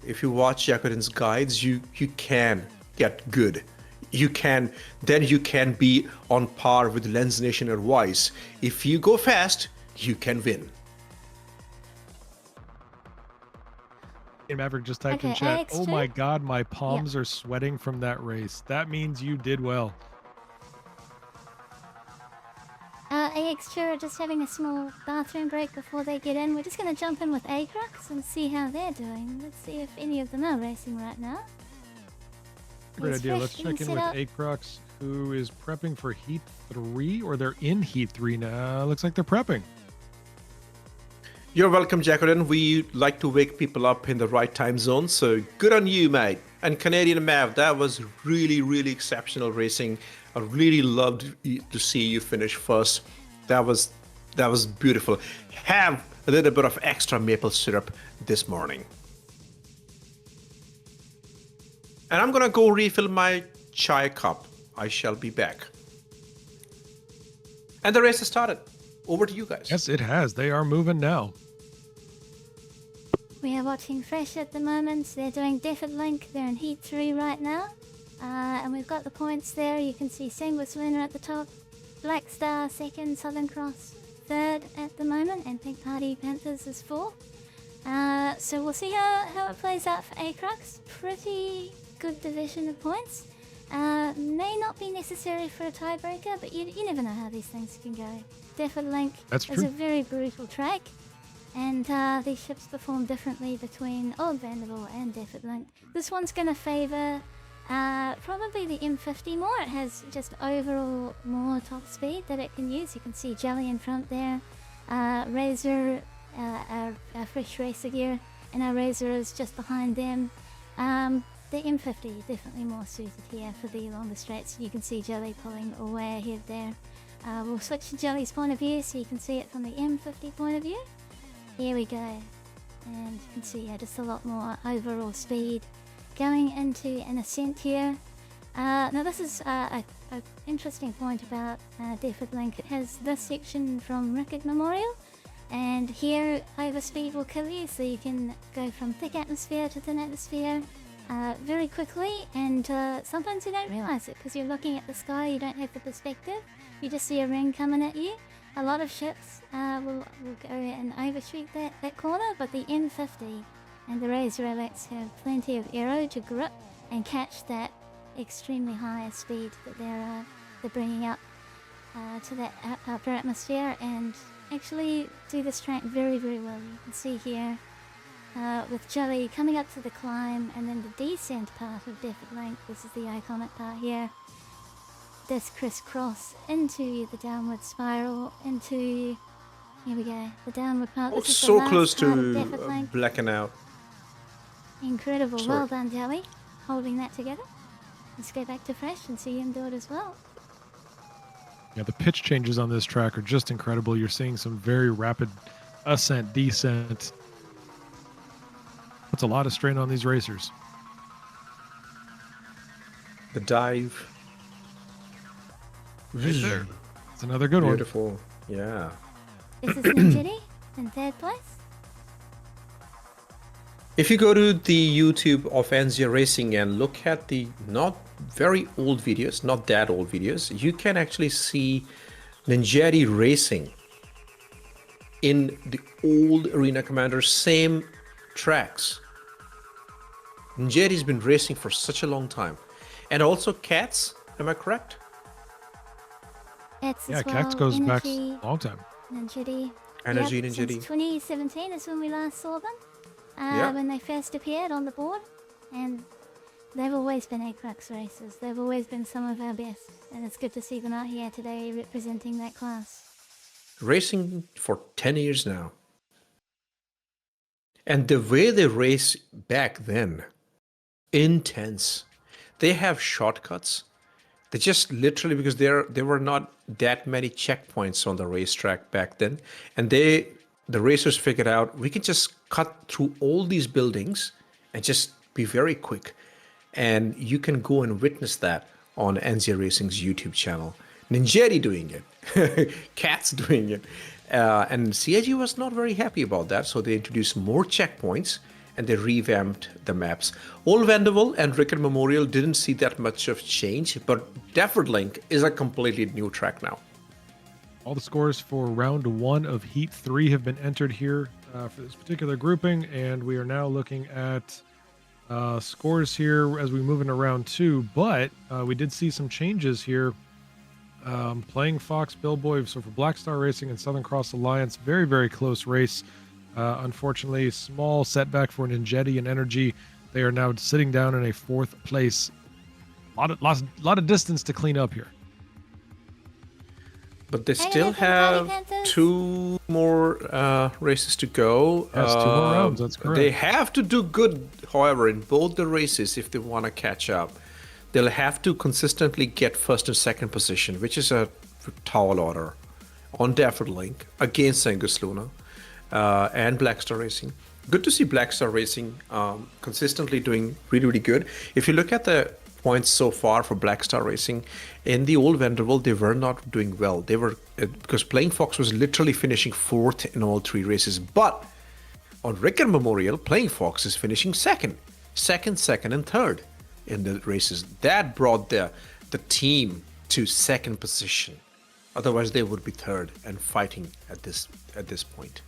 Speaker 2: If you watch Jacorin's guides, you can get good. You can be on par with Lens Nation or Wise. If you go fast, you can win.
Speaker 1: Hey, Maverick just typed in
Speaker 3: Okay,
Speaker 1: chat.
Speaker 3: AX2?
Speaker 1: Oh my God, my palms are sweating from that race. That means you did well.
Speaker 3: AX2 are just having a small bathroom break before they get in. We're just going to jump in with ACRUX and see how they're doing. Let's see if any of them are racing right now.
Speaker 1: Great
Speaker 3: It's
Speaker 1: idea.
Speaker 3: fresh
Speaker 1: Let's check in
Speaker 3: being
Speaker 1: with
Speaker 3: set up.
Speaker 1: ACRUX, who is prepping for Heat 3, or they're in Heat 3 now. Looks like they're prepping.
Speaker 2: You're welcome, Jacorin. We like to wake people up in the right time zone, so good on you, mate. And Canadian Mav, that was really, really exceptional racing. I really loved to see you finish first. That was beautiful. Have a little bit of extra maple syrup this morning. And I'm gonna go refill my chai cup. I shall be back. And the race has started. Over to you guys.
Speaker 1: Yes, it has. They are moving now.
Speaker 3: We are watching Fresh at the moment. They're doing Deafid Link. They're in Heat 3 right now. And we've got the points there. You can see Sangwis Winner at the top. Black Star second. Southern Cross third at the moment. And Pink Party Panthers is fourth. So we'll see how it plays out for ACRUX. Pretty good division of points. May not be necessary for a tiebreaker, but you never know how these things can go. Deafid Link
Speaker 1: That's
Speaker 3: is
Speaker 1: true.
Speaker 3: a very brutal track. And these ships perform differently between Old Vanderbilt and Deafid Link. This one's going to favour probably the M50 more. It has just overall more top speed that it can use. You can see Jelly in front there. Razor, our fresh racer gear, and our Razor is just behind them. The M50 definitely more suited here for the longer straights. You can see Jelly pulling way ahead there. We'll switch to Jelly's point of view so you can see it from the M50 point of view. Here we go, and you can see just a lot more overall speed going into an ascent here. Now this is an interesting point about Deafid Link. It has this section from Rickard Memorial, and here overspeed will kill you, so you can go from thick atmosphere to thin atmosphere very quickly, and sometimes you don't realise it because you're looking at the sky, you don't have the perspective, you just see a ring coming at you. A lot of ships will go and overshoot that corner, but the M50 and the Razor LX have plenty of aero to grip and catch that extremely high speed that they're bringing up to that upper atmosphere, and actually do this track very, very well. You can see here with Jelly coming up to the climb, and then the descent part of Deafid Link. This is the iconic part here. This crisscross into the downward spiral, into, here we go, the downward part.
Speaker 2: Oh,
Speaker 3: This is the
Speaker 2: so
Speaker 3: last
Speaker 2: close
Speaker 3: part of
Speaker 2: to
Speaker 3: Deafid Link.
Speaker 2: blacking out.
Speaker 3: Incredible,
Speaker 2: Sorry.
Speaker 3: well done Jelly, holding that together. Let's go back to Fresh and see him do it as well.
Speaker 1: Yeah, the pitch changes on this track are just incredible. You're seeing some very rapid ascent, descent. That's a lot of strain on these racers.
Speaker 2: The dive.
Speaker 1: Right there. It's another good one.
Speaker 2: Beautiful. Yeah.
Speaker 3: This is Ninjitty in third place.
Speaker 2: If you go to the YouTube of NZ Racing and look at the not very old videos, not that old videos, you can actually see Ninjari racing in the old Arena Commander, same tracks. Ninjari's been racing for such a long time. And also Cats, am I correct?
Speaker 3: It's
Speaker 1: Yeah,
Speaker 3: as well,
Speaker 1: Cats goes back
Speaker 3: Energy,
Speaker 1: a long time.
Speaker 3: Ninjitty.
Speaker 2: Energy,
Speaker 3: Yep,
Speaker 2: Ninjitty.
Speaker 3: since 2017 is when we last saw them.
Speaker 2: Yeah.
Speaker 3: When they first appeared on the board. And they've always been ACRUX racers. They've always been some of our best. And it's good to see them out here today representing that class.
Speaker 2: Racing for 10 years now. And the way they race back then, intense. They have shortcuts. They just literally, because there were not that many checkpoints on the racetrack back then, and the racers figured out we can just cut through all these buildings and just be very quick. And you can go and witness that on NZ Racing's YouTube channel. Ninjari doing it, Cats doing it, And CIG was not very happy about that, so they introduced more checkpoints and they revamped the maps. Old Vanderbilt and Rickett Memorial didn't see that much of change, but Defford Link is a completely new track now.
Speaker 1: All the scores for round 1 of Heat 3 have been entered here for this particular grouping, and we are now looking at scores here as we move into round 2. But we did see some changes here. Playing Fox, Billboy, so for Black Star Racing and Southern Cross Alliance, very, very close race. Unfortunately, small setback for Ninjetti and Energy. They are now sitting down in a 4th place. A lot of distance to clean up here.
Speaker 2: But they still have 2 more races to go.
Speaker 1: Yes, 2 more rounds, that's correct.
Speaker 2: They have to do good, however, in both the races if they want to catch up. They'll have to consistently get 1st and 2nd position, which is a tall order, on Defford Link against Angus Luna and Black Star Racing. Good to see Black Star Racing consistently doing really, really good. If you look at the points so far for Black Star Racing, in the old Vanderbilt, they were not doing well. They were, because Playing Fox was literally finishing 4th in all 3 races. But on Rickett Memorial, Playing Fox is finishing 2nd, and 3rd in the races. That brought the team to 2nd position. Otherwise, they would be 3rd and fighting at this point.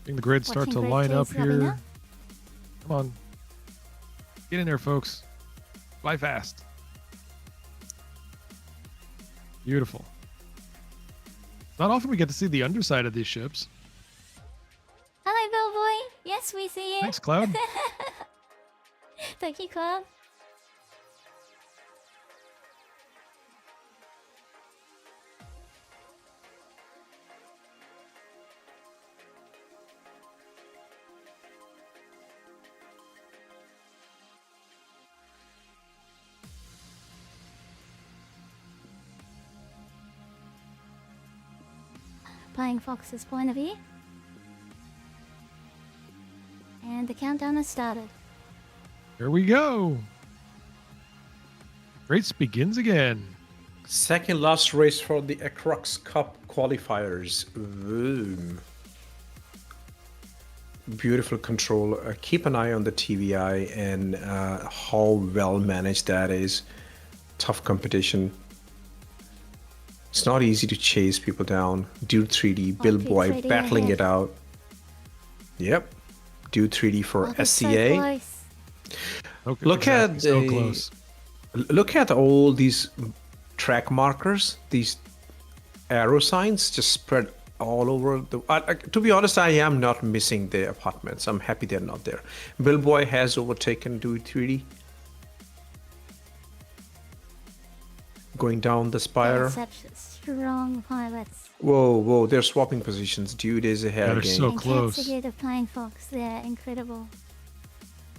Speaker 1: I think the grid start to line up here. Come on. Get in there, folks. Fly fast. Beautiful. Not often we get to see the underside of these ships.
Speaker 3: Hello, Billboy. Yes, we see you.
Speaker 1: Thanks, Cloud.
Speaker 3: Thank you, Cloud. Playing Fox's point of view. And the countdown has started.
Speaker 1: Here we go. Race begins again.
Speaker 2: 2nd last race for the ACRUX Cup qualifiers. Boom. Beautiful control. Keep an eye on the TVI and how well managed that is. Tough competition. It's not easy to chase people down. Dude 3D, Billboy battling it out. Yep. Dude 3D for SCA.
Speaker 3: So
Speaker 2: Look at
Speaker 1: so close.
Speaker 2: Look at all these track markers, these arrow signs just spread all over the. To be honest, I am not missing the apartments. I'm happy they're not there. Billboy has overtaken Dude 3D. Going down the spire.
Speaker 3: Such strong pilots.
Speaker 2: Whoa, they're swapping positions. Dude is ahead
Speaker 1: They're
Speaker 2: again.
Speaker 1: so close.
Speaker 3: Cat's ahead of Playing Fox. They're incredible.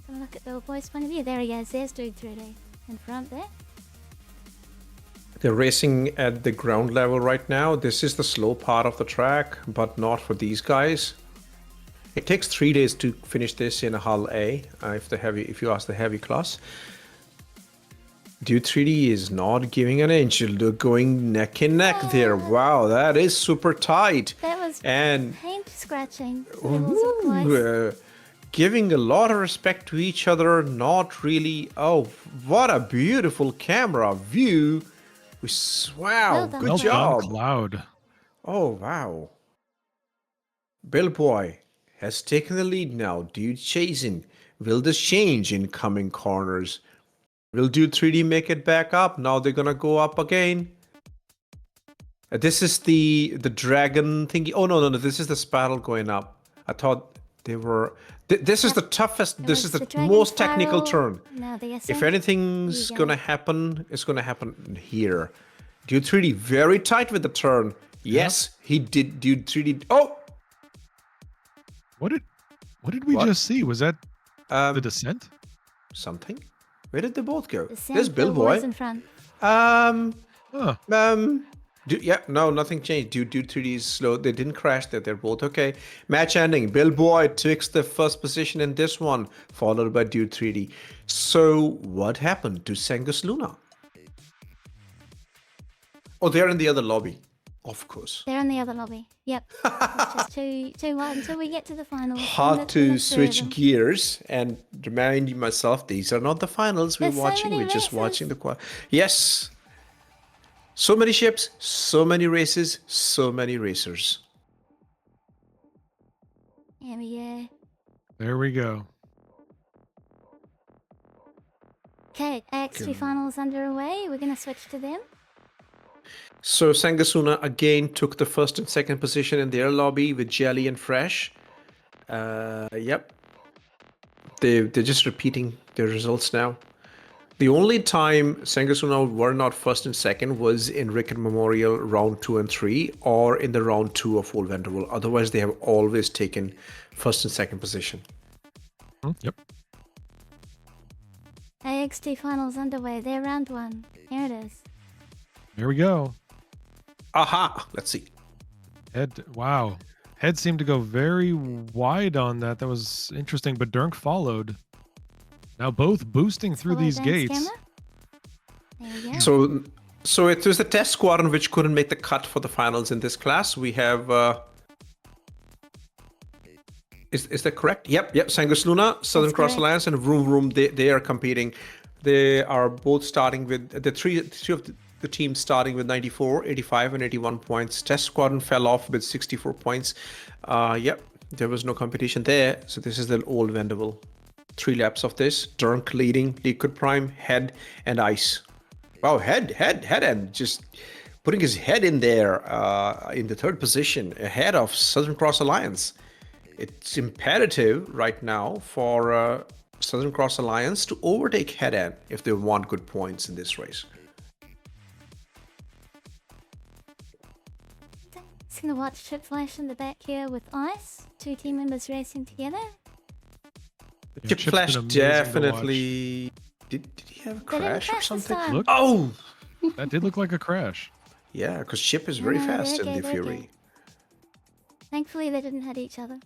Speaker 3: So look at Billboy's point of view. There he goes. There's Dude 3D in front there.
Speaker 2: They're racing at the ground level right now. This is the slow part of the track, but not for these guys. It takes 3 days to finish this in a Hull A, if you ask the heavy class. Dude 3D is not giving an inch. They're going neck and neck there. Wow, that is super tight.
Speaker 3: That was
Speaker 2: and
Speaker 3: paint scratching.
Speaker 2: Giving a lot of respect to each other. Not really. Oh, what a beautiful camera view. Wow,
Speaker 3: Well
Speaker 2: good job.
Speaker 1: Cloud.
Speaker 2: Oh, wow. Billboy has taken the lead now. Dude chasing. Will this change in coming corners? Will Dude 3D make it back up? Now they're gonna go up again. This is the dragon thingy. Oh, no. This is the spiral going up. I thought they were... This is the toughest... This is the most technical turn.
Speaker 3: No,
Speaker 2: If anything's gonna happen, it's gonna happen here. Dude 3D very tight with the turn. Yes, he did. Dude 3D... Oh!
Speaker 1: What did we just see? Was that the descent?
Speaker 2: Something? Where did they both go?
Speaker 3: There's
Speaker 2: Billboy.
Speaker 3: in front.
Speaker 2: No, nothing changed. Dude 3D is slow. They didn't crash. They're both okay. Match ending. Billboy takes the 1st position in this one, followed by Dude 3D. So what happened to Angus Luna? Oh, they're in the other lobby. Of course.
Speaker 3: They're in the other lobby. Yep. It's just too wide until we get to the finals.
Speaker 2: Hard to switch gears and remind myself these are not the finals we're
Speaker 3: There's so
Speaker 2: watching.
Speaker 3: many
Speaker 2: We're just
Speaker 3: races.
Speaker 2: watching the quad. Yes. So many ships, so many races, so many racers.
Speaker 3: Here we go.
Speaker 1: There we go.
Speaker 3: Okay, AX3 Finals underway. We're going to switch to them.
Speaker 2: So Sangasuna again took the first and second position in their lobby with Jelly and Fresh. Yep. They're just repeating their results now. The only time Sangasuna were not first and second was in Rickett Memorial round 2 and 3 or in the round 2 of Old Vanderbilt. Otherwise, they have always taken first and second position.
Speaker 1: Yep.
Speaker 3: AX2 Finals underway. They're round 1. Here it is.
Speaker 1: There we go.
Speaker 2: Aha! Let's see.
Speaker 1: Wow. Head seemed to go very wide on that. That was interesting, but Dirk followed. Now both boosting through
Speaker 3: Follow
Speaker 1: these
Speaker 3: Dan's
Speaker 1: gates.
Speaker 3: camera. There we go.
Speaker 2: So it was the test squadron which couldn't make the cut for the finals in this class. We have is that correct? Yep. Sangasluna, Southern
Speaker 3: That's
Speaker 2: Cross
Speaker 3: correct.
Speaker 2: Alliance, and Vroom Vroom. They are competing. They are both starting with the three of the teams starting with 94, 85, and 81 points. Test squadron fell off with 64 points. Yep. There was no competition there. So this is the Old Vanderbilt. 3 laps of this. Dirk leading, Liquid Prime, Head, and Ice. Wow, Head, and just putting his head in there in the 3rd position ahead of Southern Cross Alliance. It's imperative right now for Southern Cross Alliance to overtake Head End if they want good points in this race.
Speaker 3: Just gonna watch Chip Flash in the back here with Ice. 2 team members racing together.
Speaker 1: Yeah,
Speaker 2: Chip
Speaker 1: Chip's
Speaker 2: Flash
Speaker 1: been amazing to
Speaker 2: definitely. Did he have a
Speaker 3: They didn't
Speaker 2: crash or
Speaker 3: crash this
Speaker 2: something?
Speaker 3: time.
Speaker 1: Look.
Speaker 2: Oh,
Speaker 1: watch. That did look like a crash.
Speaker 2: yeah, because Chip is very
Speaker 3: No,
Speaker 2: fast
Speaker 3: they're
Speaker 2: in the
Speaker 3: okay, they're
Speaker 2: Fury.
Speaker 3: okay. Thankfully, they didn't hit each other.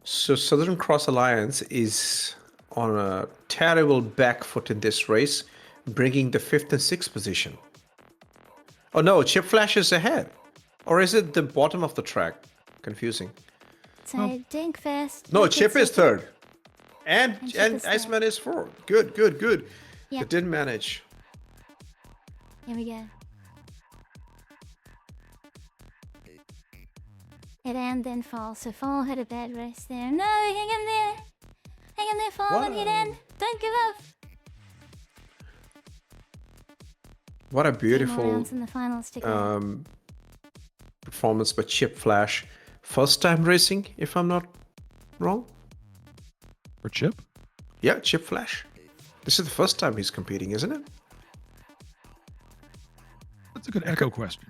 Speaker 2: So Southern Cross Alliance is on a terrible back foot in this race, bringing the 5th and 6th position. Oh no, Chip Flash is ahead. Or is it the bottom of the track? Confusing.
Speaker 3: So, Dink first.
Speaker 2: No,
Speaker 3: Dink
Speaker 2: Chip is
Speaker 3: second.
Speaker 2: 3rd. And
Speaker 3: Chip is
Speaker 2: Iceman is 4th. Good.
Speaker 3: Yep.
Speaker 2: They did manage.
Speaker 3: Here we go. Hit and then fall. So Fall had a bad race there. No, hang in there. Hang in there, Fall, and hit and. Don't give up.
Speaker 2: What a
Speaker 3: 2 more
Speaker 2: beautiful
Speaker 3: rounds in the finals to go.
Speaker 2: performance by Chip Flash. First time racing, if I'm not wrong.
Speaker 1: For Chip?
Speaker 2: Yeah, Chip Flash. This is the first time he's competing, isn't it?
Speaker 1: That's a good echo question.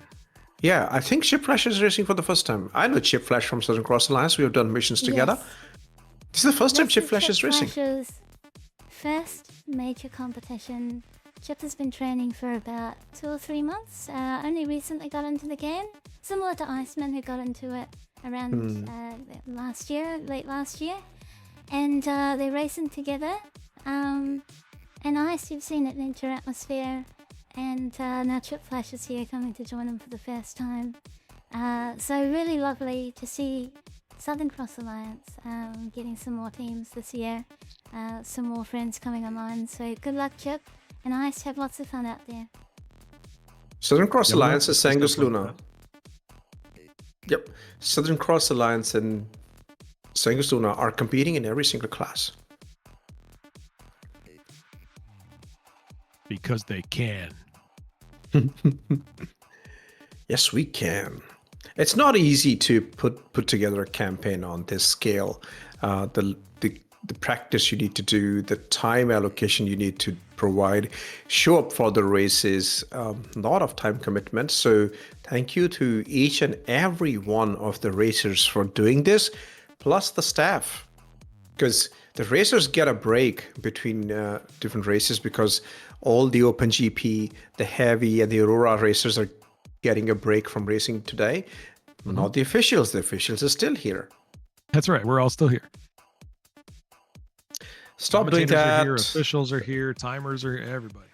Speaker 2: Yeah, I think Chip Flash is racing for the first time. I know Chip Flash from Southern Cross Alliance. We have done missions together.
Speaker 3: Yes.
Speaker 2: This is the first time
Speaker 3: This
Speaker 2: Chip Flash is racing.
Speaker 3: Flash's first major competition. Chip has been training for about 2 or 3 months. Only recently got into the game. Similar to Iceman, who got into it around late last year. And they're racing together. And Ice, you've seen it in Inter Atmosphere. And now Chip Flash is here coming to join them for the first time. So really lovely to see Southern Cross Alliance getting some more teams this year. Some more friends coming online. So good luck, Chip. And Ice, have lots of fun out there.
Speaker 2: Southern Cross
Speaker 1: Yeah,
Speaker 2: Alliance is
Speaker 1: we'll-
Speaker 2: Sangus Luna. Yep. Southern Cross Alliance and Sangus Luna are competing in every single class.
Speaker 1: Because they can.
Speaker 2: Yes, we can. It's not easy to put together a campaign on this scale. The practice you need to do, the time allocation you need to provide, show up for the races, a lot of time commitment. So thank you to each and every one of the racers for doing this, plus the staff. Because the racers get a break between different races because all the OpenGP, the Heavy, and the Aurora racers are getting a break from racing today. Not the officials. The officials are still here.
Speaker 1: That's right. We're all still here.
Speaker 2: Stop doing
Speaker 1: Commentators are
Speaker 2: that.
Speaker 1: here, officials are here, timers are here, everybody.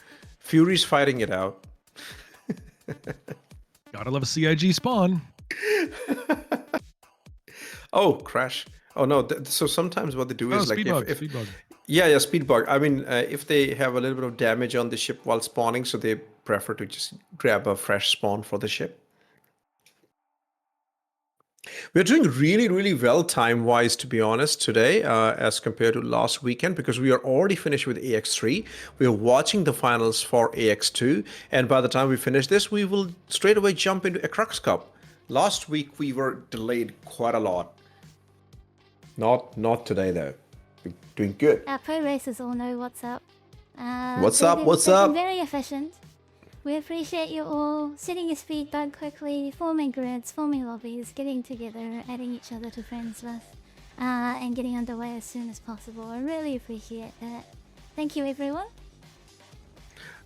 Speaker 2: Fury's fighting it out.
Speaker 1: Gotta love a CIG spawn.
Speaker 2: Oh, crash. Oh no, so sometimes what they do is like
Speaker 1: speed bug,
Speaker 2: if
Speaker 1: speed bug.
Speaker 2: yeah, speed bug. I mean, if they have a little bit of damage on the ship while spawning, so they prefer to just grab a fresh spawn for the ship. We're doing really, really well time-wise, to be honest, today, as compared to last weekend, because we are already finished with AX3. We are watching the finals for AX2, and by the time we finish this, we will straight away jump into ACRUX Cup. Last week, we were delayed quite a lot. Not today, though. We're doing good.
Speaker 3: Our pro racers all know what's up.
Speaker 2: What's up? What's
Speaker 3: they've
Speaker 2: up?
Speaker 3: been very efficient. We appreciate you all setting your speed bug quickly, forming grids, forming lobbies, getting together, adding each other to friends list, and getting underway as soon as possible. I really appreciate that. Thank you, everyone.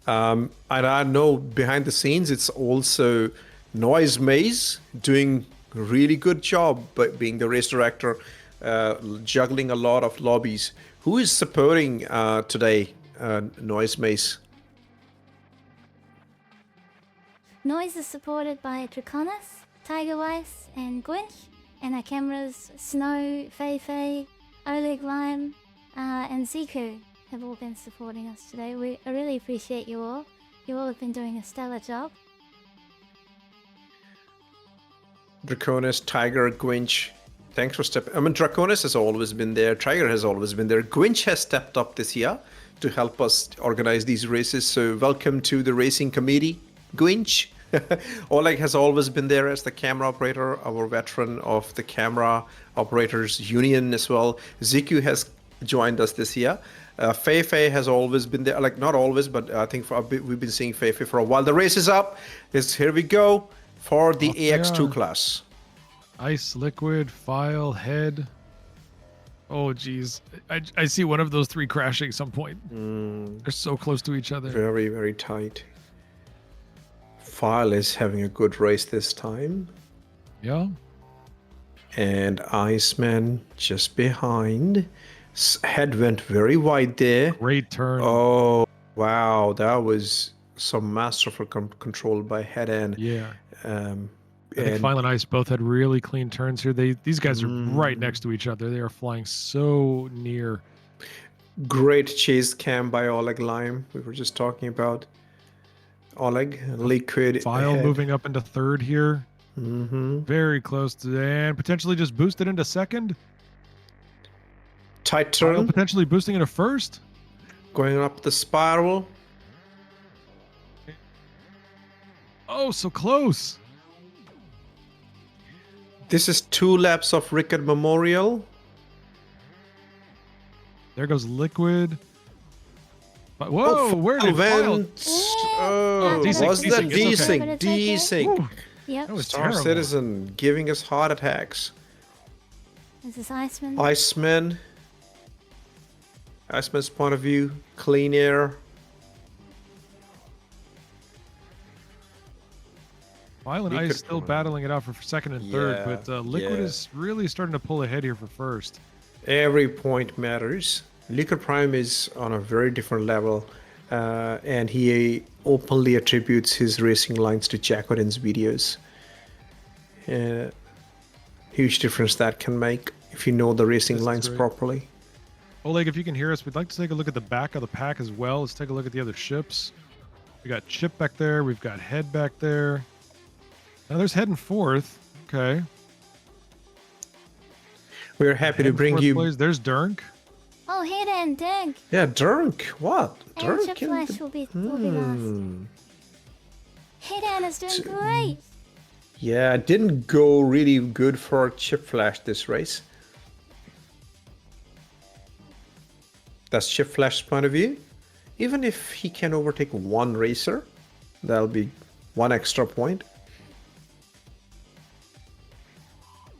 Speaker 2: And I know behind the scenes, it's also Noise Maze doing a really good job, but being the race director, juggling a lot of lobbies. Who is supporting today, Noise Maze?
Speaker 3: Noise is supported by Draconis, Tiger Weiss, and Gwynch, and our cameras Snow, Fei, Oleg Lime, and Ziku have all been supporting us today. I really appreciate you all. You all have been doing a stellar job.
Speaker 2: Draconis, Tiger, Gwynch. Thanks for stepping. I mean, Draconis has always been there. Tiger has always been there. Gwynch has stepped up this year to help us organize these races. So welcome to the racing committee, Gwynch. Oleg has always been there as the camera operator, our veteran of the camera operators union as well. Ziku has joined us this year. Fei has always been there, like not always, but I think for a bit, we've been seeing Fei for a while. The race is up. Here we go for the AX2 class.
Speaker 1: Ice, liquid, file, head. Oh, geez. I see one of those three crashing at some point. They're so close to each other.
Speaker 2: Very, very tight. File is having a good race this time.
Speaker 1: Yeah.
Speaker 2: And Iceman just behind. Head went very wide there.
Speaker 1: Great turn.
Speaker 2: Oh, wow. That was some masterful control by Head and...
Speaker 1: Yeah.
Speaker 2: I
Speaker 1: think File and Ice both had really clean turns here. These guys are right next to each other. They are flying so near.
Speaker 2: Great chase cam by Oleg Lime. We were just talking about Oleg. Liquid.
Speaker 1: File
Speaker 2: ahead.
Speaker 1: moving up into third here. Very close to, and potentially just boosted into second.
Speaker 2: Tight turn.
Speaker 1: File potentially boosting into first.
Speaker 2: Going up the spiral.
Speaker 1: Oh, so close.
Speaker 2: This is 2 laps of Rickard Memorial.
Speaker 1: There goes Liquid. Whoa, where did File?
Speaker 2: Oh, was that desync? Desync.
Speaker 3: Yep.
Speaker 1: That was
Speaker 2: Star
Speaker 1: terrible.
Speaker 2: Citizen giving us heart attacks.
Speaker 3: This is Iceman.
Speaker 2: Iceman. Iceman's point of view. Clean air.
Speaker 1: File and Ice still battling it out for second and third, but Liquid is really starting to pull ahead here for first.
Speaker 2: Every point matters. Liquid Prime is on a very different level, and he openly attributes his racing lines to Jack Odin's videos. Huge difference that can make if you know the racing lines properly.
Speaker 1: Oleg, if you can hear us, we'd like to take a look at the back of the pack as well. Let's take a look at the other ships. We got Chip back there. We've got Head back there. Now there's Head in fourth. Okay.
Speaker 2: We're happy to bring you.
Speaker 1: Place. There's Durnk.
Speaker 3: Oh, Head and Dig.
Speaker 2: Yeah, Durnk. What?
Speaker 3: And
Speaker 2: Durnk.
Speaker 3: Chip Flash will be last. Head is doing great.
Speaker 2: Yeah, it didn't go really good for Chip Flash this race. That's Chip Flash's point of view. Even if he can overtake one racer, that'll be 1 extra point.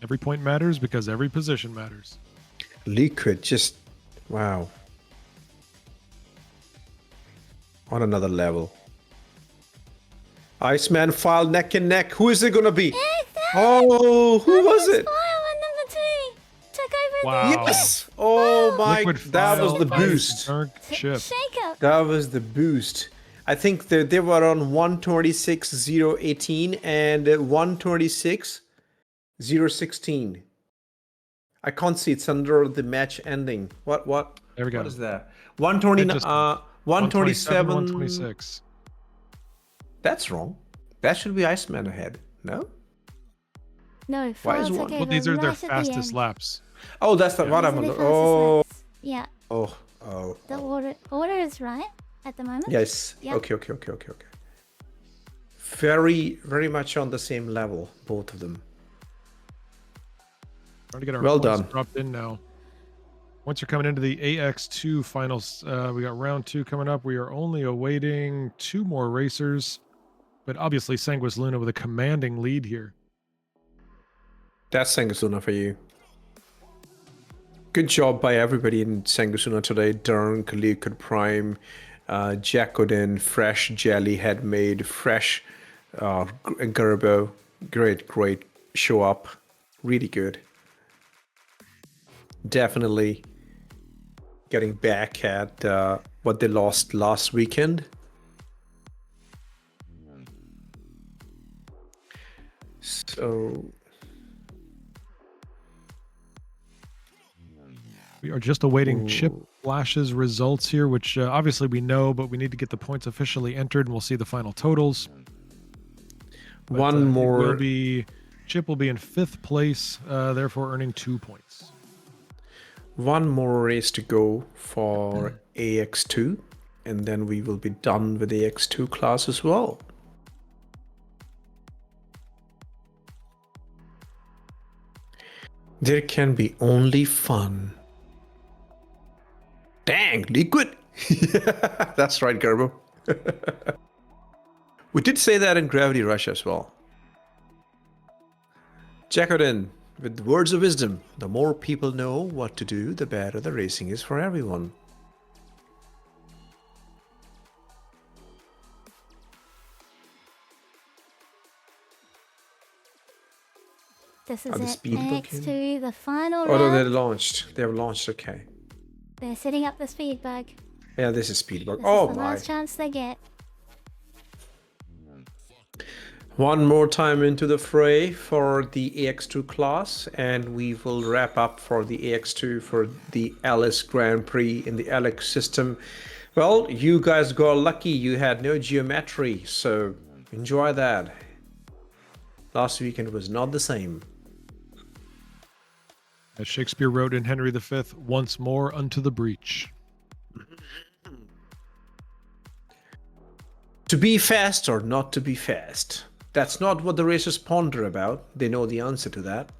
Speaker 1: Every point matters because every position matters.
Speaker 2: Liquid, just wow. On another level. Iceman File neck and neck. Who is it gonna be? Oh, who was it?
Speaker 3: File and number 2 took over.
Speaker 1: Wow.
Speaker 2: Yes. Oh my,
Speaker 1: Liquid
Speaker 2: that was
Speaker 1: File,
Speaker 2: the
Speaker 1: Ice,
Speaker 2: boost.
Speaker 1: Durnk, Chip.
Speaker 3: Shake up.
Speaker 2: That was the boost. I think they were on 126.018 and 126.016. I can't see. It's under the match ending. What?
Speaker 1: There we go.
Speaker 2: What is that? 120. 127.
Speaker 1: 126.
Speaker 2: That's wrong. That should be Iceman ahead. No.
Speaker 3: No,
Speaker 2: Why is
Speaker 3: Files
Speaker 2: one-
Speaker 3: okay,
Speaker 1: Well, these
Speaker 3: they're
Speaker 1: are their
Speaker 3: right at the
Speaker 1: fastest
Speaker 3: end.
Speaker 1: laps.
Speaker 2: Oh, that's the, what
Speaker 3: These
Speaker 2: I'm.
Speaker 3: are their fastest
Speaker 2: Oh.
Speaker 3: laps. Yeah,
Speaker 2: Oh.
Speaker 3: the order is right at the moment.
Speaker 2: Yes.
Speaker 3: Yeah.
Speaker 2: Okay. Very much on the same level, both of them.
Speaker 1: Trying to get our
Speaker 2: Well
Speaker 1: points
Speaker 2: done.
Speaker 1: dropped in now. Once you're coming into the AX2 Finals, we got round 2 coming up. We are only awaiting 2 more racers, but obviously Sanguis Luna with a commanding lead here.
Speaker 2: That's Sangasuna for you. Good job by everybody in Sangasuna today. Dunk, Liquid Prime, Jacodin, Fresh Jelly, Headmade, Fresh Gerbo. Great show up. Really good. Definitely getting back at what they lost last weekend. So
Speaker 1: We are just awaiting
Speaker 2: Ooh.
Speaker 1: Chip Flash's results here, which obviously we know, but we need to get the points officially entered, and we'll see the final totals. But,
Speaker 2: one more.
Speaker 1: Chip will be in 5th place, therefore earning 2 points.
Speaker 2: One more race to go for AX2, and then we will be done with the AX2 class as well. There can be only fun. Dang, Liquid! That's right, Gerbo. We did say that in Gravity Rush as well. Jacodin, with words of wisdom, the more people know what to do, the better the racing is for everyone.
Speaker 3: This is
Speaker 2: Are the
Speaker 3: it.
Speaker 2: speed book in?
Speaker 3: AX2, the final
Speaker 2: Oh no,
Speaker 3: round.
Speaker 2: they're launched. They're launched, okay.
Speaker 3: They're setting up the speed bug.
Speaker 2: Yeah, this is Speedbug.
Speaker 3: This
Speaker 2: Oh
Speaker 3: is the
Speaker 2: my.
Speaker 3: last chance they get.
Speaker 2: One more time into the fray for the AX2 class, and we will wrap up for the AX2 for the Ellis Grand Prix in the Alex system. Well, you guys got lucky. You had no geometry, so enjoy that. Last weekend was not the same.
Speaker 1: As Shakespeare wrote in Henry V, once more unto the breach.
Speaker 2: To be fast or not to be fast? That's not what the racers ponder about. They know the answer to that.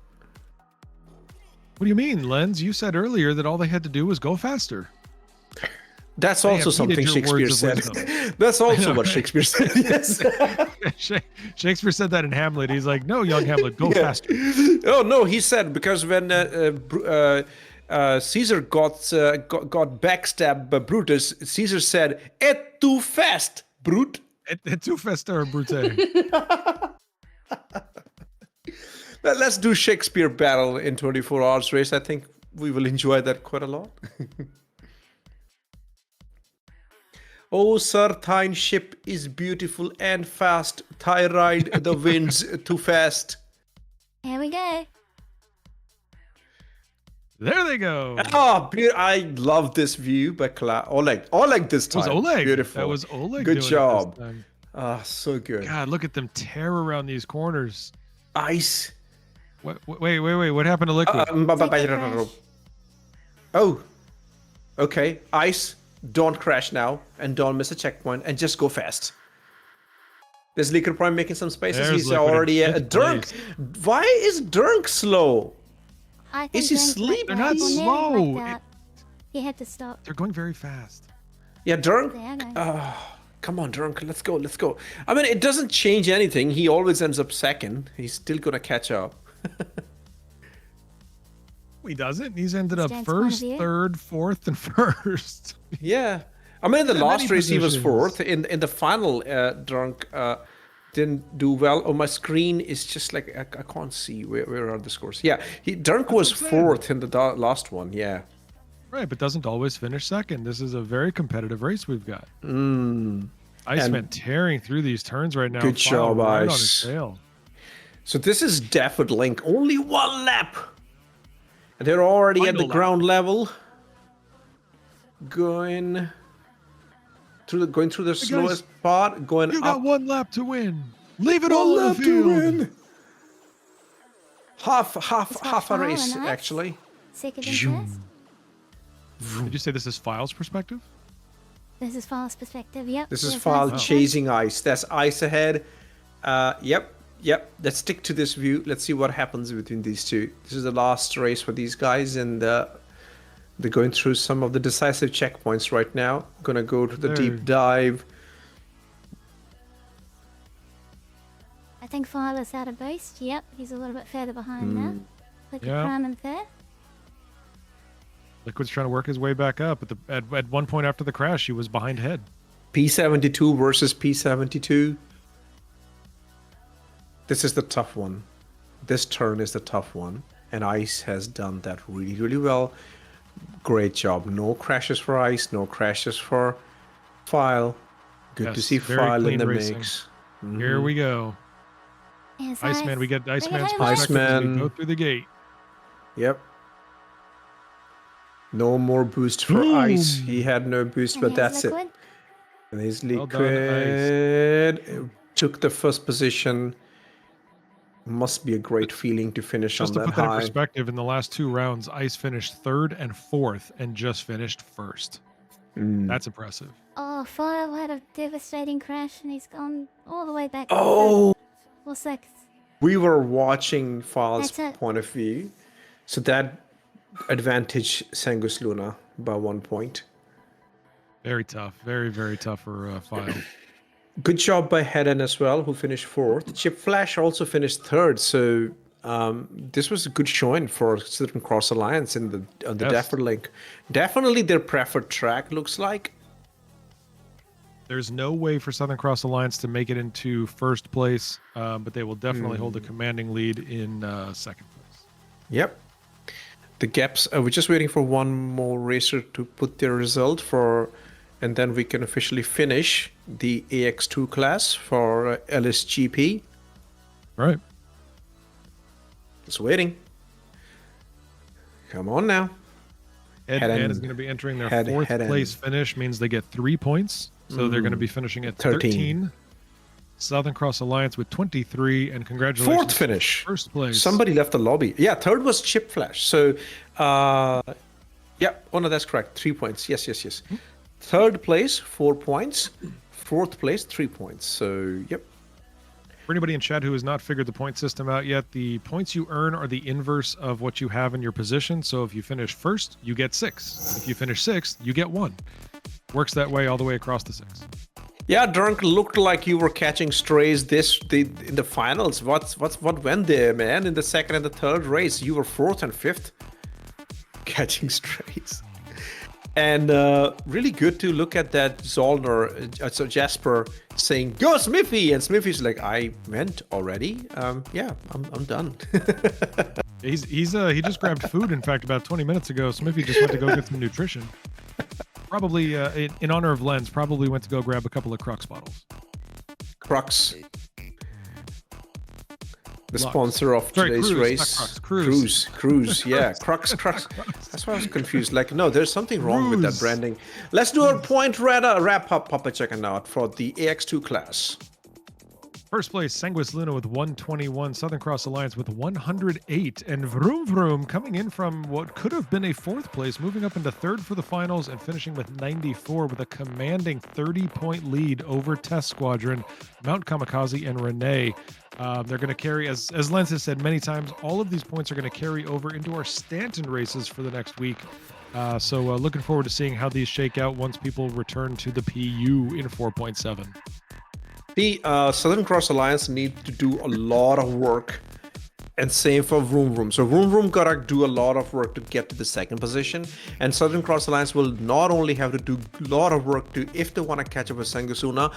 Speaker 1: What do you mean, Lenz? You said earlier that all they had to do was go faster.
Speaker 2: That's
Speaker 1: They
Speaker 2: also
Speaker 1: have
Speaker 2: something
Speaker 1: heeded your
Speaker 2: Shakespeare
Speaker 1: words of
Speaker 2: said.
Speaker 1: wisdom.
Speaker 2: That's
Speaker 1: I
Speaker 2: also
Speaker 1: know,
Speaker 2: what
Speaker 1: right?
Speaker 2: Shakespeare said. Yes.
Speaker 1: Shakespeare said that in Hamlet. He's like, no, young Hamlet, go faster.
Speaker 2: Oh no, he said because when Caesar got backstabbed by Brutus, Caesar said, "Et tu fast, brute."
Speaker 1: Et tu faster, brute.
Speaker 2: Let's do Shakespeare battle in 24 hours race. I think we will enjoy that quite a lot. Oh, sir, thine ship is beautiful and fast. Thy ride the winds too fast.
Speaker 3: Here we go.
Speaker 1: There they go.
Speaker 2: Oh, I love this view by Oleg. Oleg this
Speaker 1: That was
Speaker 2: time.
Speaker 1: Oleg.
Speaker 2: Beautiful.
Speaker 1: That was Oleg.
Speaker 2: Good
Speaker 1: doing it
Speaker 2: job.
Speaker 1: this time.
Speaker 2: Ah, so good.
Speaker 1: God, look at them tear around these corners.
Speaker 2: Ice.
Speaker 1: Wait. What happened to Liquid?
Speaker 2: Oh, okay. Ice. Don't crash now, and don't miss a checkpoint, and just go fast. There's Liquid Prime making some spaces.
Speaker 1: There's
Speaker 2: He's
Speaker 1: Liquid in
Speaker 2: already a
Speaker 1: fifth
Speaker 2: Dunk.
Speaker 1: place.
Speaker 2: Why is Dunk slow?
Speaker 3: I think
Speaker 2: Is he
Speaker 3: James
Speaker 2: sleeping?
Speaker 3: blacked
Speaker 1: They're
Speaker 3: out.
Speaker 1: not
Speaker 3: Well, Neri
Speaker 1: slow.
Speaker 3: blacked out. He had to stop.
Speaker 1: They're going very fast.
Speaker 2: Yeah, Dunk.
Speaker 3: There you go.
Speaker 2: Come on, Dunk. Let's go. Let's go. I mean, it doesn't change anything. He always ends up second. He's still gonna catch up.
Speaker 1: He doesn't. He's ended up
Speaker 3: James' point of
Speaker 1: first,
Speaker 3: view.
Speaker 1: third, fourth, and first.
Speaker 2: Yeah. I mean, in the
Speaker 1: There are
Speaker 2: last
Speaker 1: many
Speaker 2: race he was
Speaker 1: positions.
Speaker 2: fourth. In the final, Drunk didn't do well. Oh, my screen is just like I can't see where are the scores. Yeah, Drunk was
Speaker 1: what I'm saying.
Speaker 2: fourth in the last one. Yeah.
Speaker 1: Right, but doesn't always finish second. This is a very competitive race we've got. Iceman tearing through these turns right now.
Speaker 2: Good
Speaker 1: File
Speaker 2: job,
Speaker 1: right on his
Speaker 2: Ice.
Speaker 1: tail.
Speaker 2: So this is Dafford Link. Only one lap. And they're already at the
Speaker 1: Final lap.
Speaker 2: ground level. Going through the slowest part. Going
Speaker 1: You
Speaker 2: up.
Speaker 1: got one lap to win. Leave it
Speaker 2: One
Speaker 1: all in the
Speaker 2: lap to
Speaker 1: field.
Speaker 2: win. Half a
Speaker 3: File
Speaker 2: race,
Speaker 3: and Ice.
Speaker 2: actually.
Speaker 3: Second and first.
Speaker 1: Did you say this is File's perspective?
Speaker 3: This is File's perspective. Yep.
Speaker 2: This is
Speaker 3: there's
Speaker 2: File
Speaker 3: Ice.
Speaker 2: chasing Ice. That's Ice ahead. Yep. Let's stick to this view. Let's see what happens between these two. This is the last race for these guys, and they're going through some of the decisive checkpoints right now. Gonna go to the deep dive.
Speaker 3: I think File is out of boost. Yep, he's a little bit further behind now. Liquid
Speaker 1: Yeah.
Speaker 3: Prime in third.
Speaker 1: Liquid's trying to work his way back up. At one point after the crash, he was behind head.
Speaker 2: P72 versus P72. This is the tough one. This turn is the tough one. And Ice has done that really, really well. Great job. No crashes for Ice. No crashes for File. Good to
Speaker 1: Yes,
Speaker 2: see
Speaker 1: very
Speaker 2: File in
Speaker 1: clean
Speaker 2: the
Speaker 1: racing.
Speaker 2: mix.
Speaker 1: Here we go.
Speaker 3: Yes,
Speaker 1: Iceman, we get Iceman's
Speaker 3: home, Ice.
Speaker 1: perspective as we
Speaker 2: Iceman.
Speaker 1: go through the gate.
Speaker 2: Yep. No more boost for
Speaker 1: Boom.
Speaker 2: Ice. He had no boost,
Speaker 3: And
Speaker 2: but
Speaker 3: here's
Speaker 2: that's
Speaker 3: Liquid.
Speaker 2: it. And he's
Speaker 1: Well done,
Speaker 2: Liquid. Took the first position. Must be a great feeling to finish
Speaker 1: Just
Speaker 2: on
Speaker 1: to
Speaker 2: that
Speaker 1: put that in
Speaker 2: high.
Speaker 1: perspective, in the last 2 rounds, Ice finished 3rd and 4th and just finished 1st. That's impressive.
Speaker 3: Oh, File had a devastating crash and he's gone all the way back. to
Speaker 2: Oh,
Speaker 3: third or sixth.
Speaker 2: we were watching File's
Speaker 3: That's it.
Speaker 2: point of view. So that advantage Sangus Luna by 1 point.
Speaker 1: Very tough. Very, very tough for File.
Speaker 2: Good job by Hedden as well, who finished 4th. Chip Flash also finished 3rd. So this was a good showing for Southern Cross Alliance on the
Speaker 1: Yes.
Speaker 2: Dafford Link. Definitely their preferred track, looks like.
Speaker 1: There's no way for Southern Cross Alliance to make it into 1st place, but they will definitely hold a commanding lead in 2nd place.
Speaker 2: Yep. The gaps, we're just waiting for one more racer to put their result for, and then we can officially finish the AX2 class for Ellis GP.
Speaker 1: Right.
Speaker 2: Just waiting. Come on now.
Speaker 1: Ed
Speaker 2: Hedden-
Speaker 1: is going to be entering their
Speaker 2: Hedden-
Speaker 1: 4th
Speaker 2: Hedden.
Speaker 1: place finish, means they get 3 points. So they're going to be finishing at 13. Southern Cross Alliance with 23, and congratulations.
Speaker 2: 4th finish.
Speaker 1: 1st place.
Speaker 2: Somebody left the lobby. Yeah, 3rd was Chip Flash. So, yeah, oh no, that's correct. 3 points. Yes. 3rd place, 4 points. 4th place, 3 points. So, yep.
Speaker 1: For anybody in chat who has not figured the point system out yet, the points you earn are the inverse of what you have in your position. So if you finish 1st, you get 6. If you finish 6th, you get 1. Works that way all the way across the 6.
Speaker 2: Yeah, Drunk looked like you were catching strays in the finals. What went there, man? In the 2nd and the 3rd race, you were 4th and 5th catching strays. And really good to look at that Zollner, so Jasper saying, "Go Smithy!" And Smithy's like, "I went already. Yeah, I'm done."
Speaker 1: He just grabbed food. In fact, about 20 minutes ago, Smithy just went to go get some nutrition. Probably in honor of Lens, probably went to go grab a couple of Crux bottles.
Speaker 2: Crux, the
Speaker 1: Lux.
Speaker 2: sponsor of
Speaker 1: Sorry,
Speaker 2: today's
Speaker 1: Cruz,
Speaker 2: race.
Speaker 1: not Crux,
Speaker 2: Cruz, yeah, Crux. That's why I was confused. Like, no, there's something wrong with that
Speaker 1: Cruz.
Speaker 2: branding. Let's do a point wrap up, Papa checking out for the AX2 class.
Speaker 1: 1st place, Sanguis Luna with 121, Southern Cross Alliance with 108, and Vroom Vroom coming in from what could have been a 4th place, moving up into 3rd for the finals and finishing with 94 with a commanding 30-point lead over Test Squadron, Mount Kamikaze, and Renee. They're going to carry, as Lens has said many times, all of these points are going to carry over into our Stanton races for the next week. So looking forward to seeing how these shake out once people return to the PU in 4.7.
Speaker 2: The Southern Cross Alliance need to do a lot of work And same for Vroom Vroom. So Vroom Vroom gotta do a lot of work to get to the second position. And Southern Cross Alliance will not only have to do a lot of work to if they want to catch up with Sangasuna,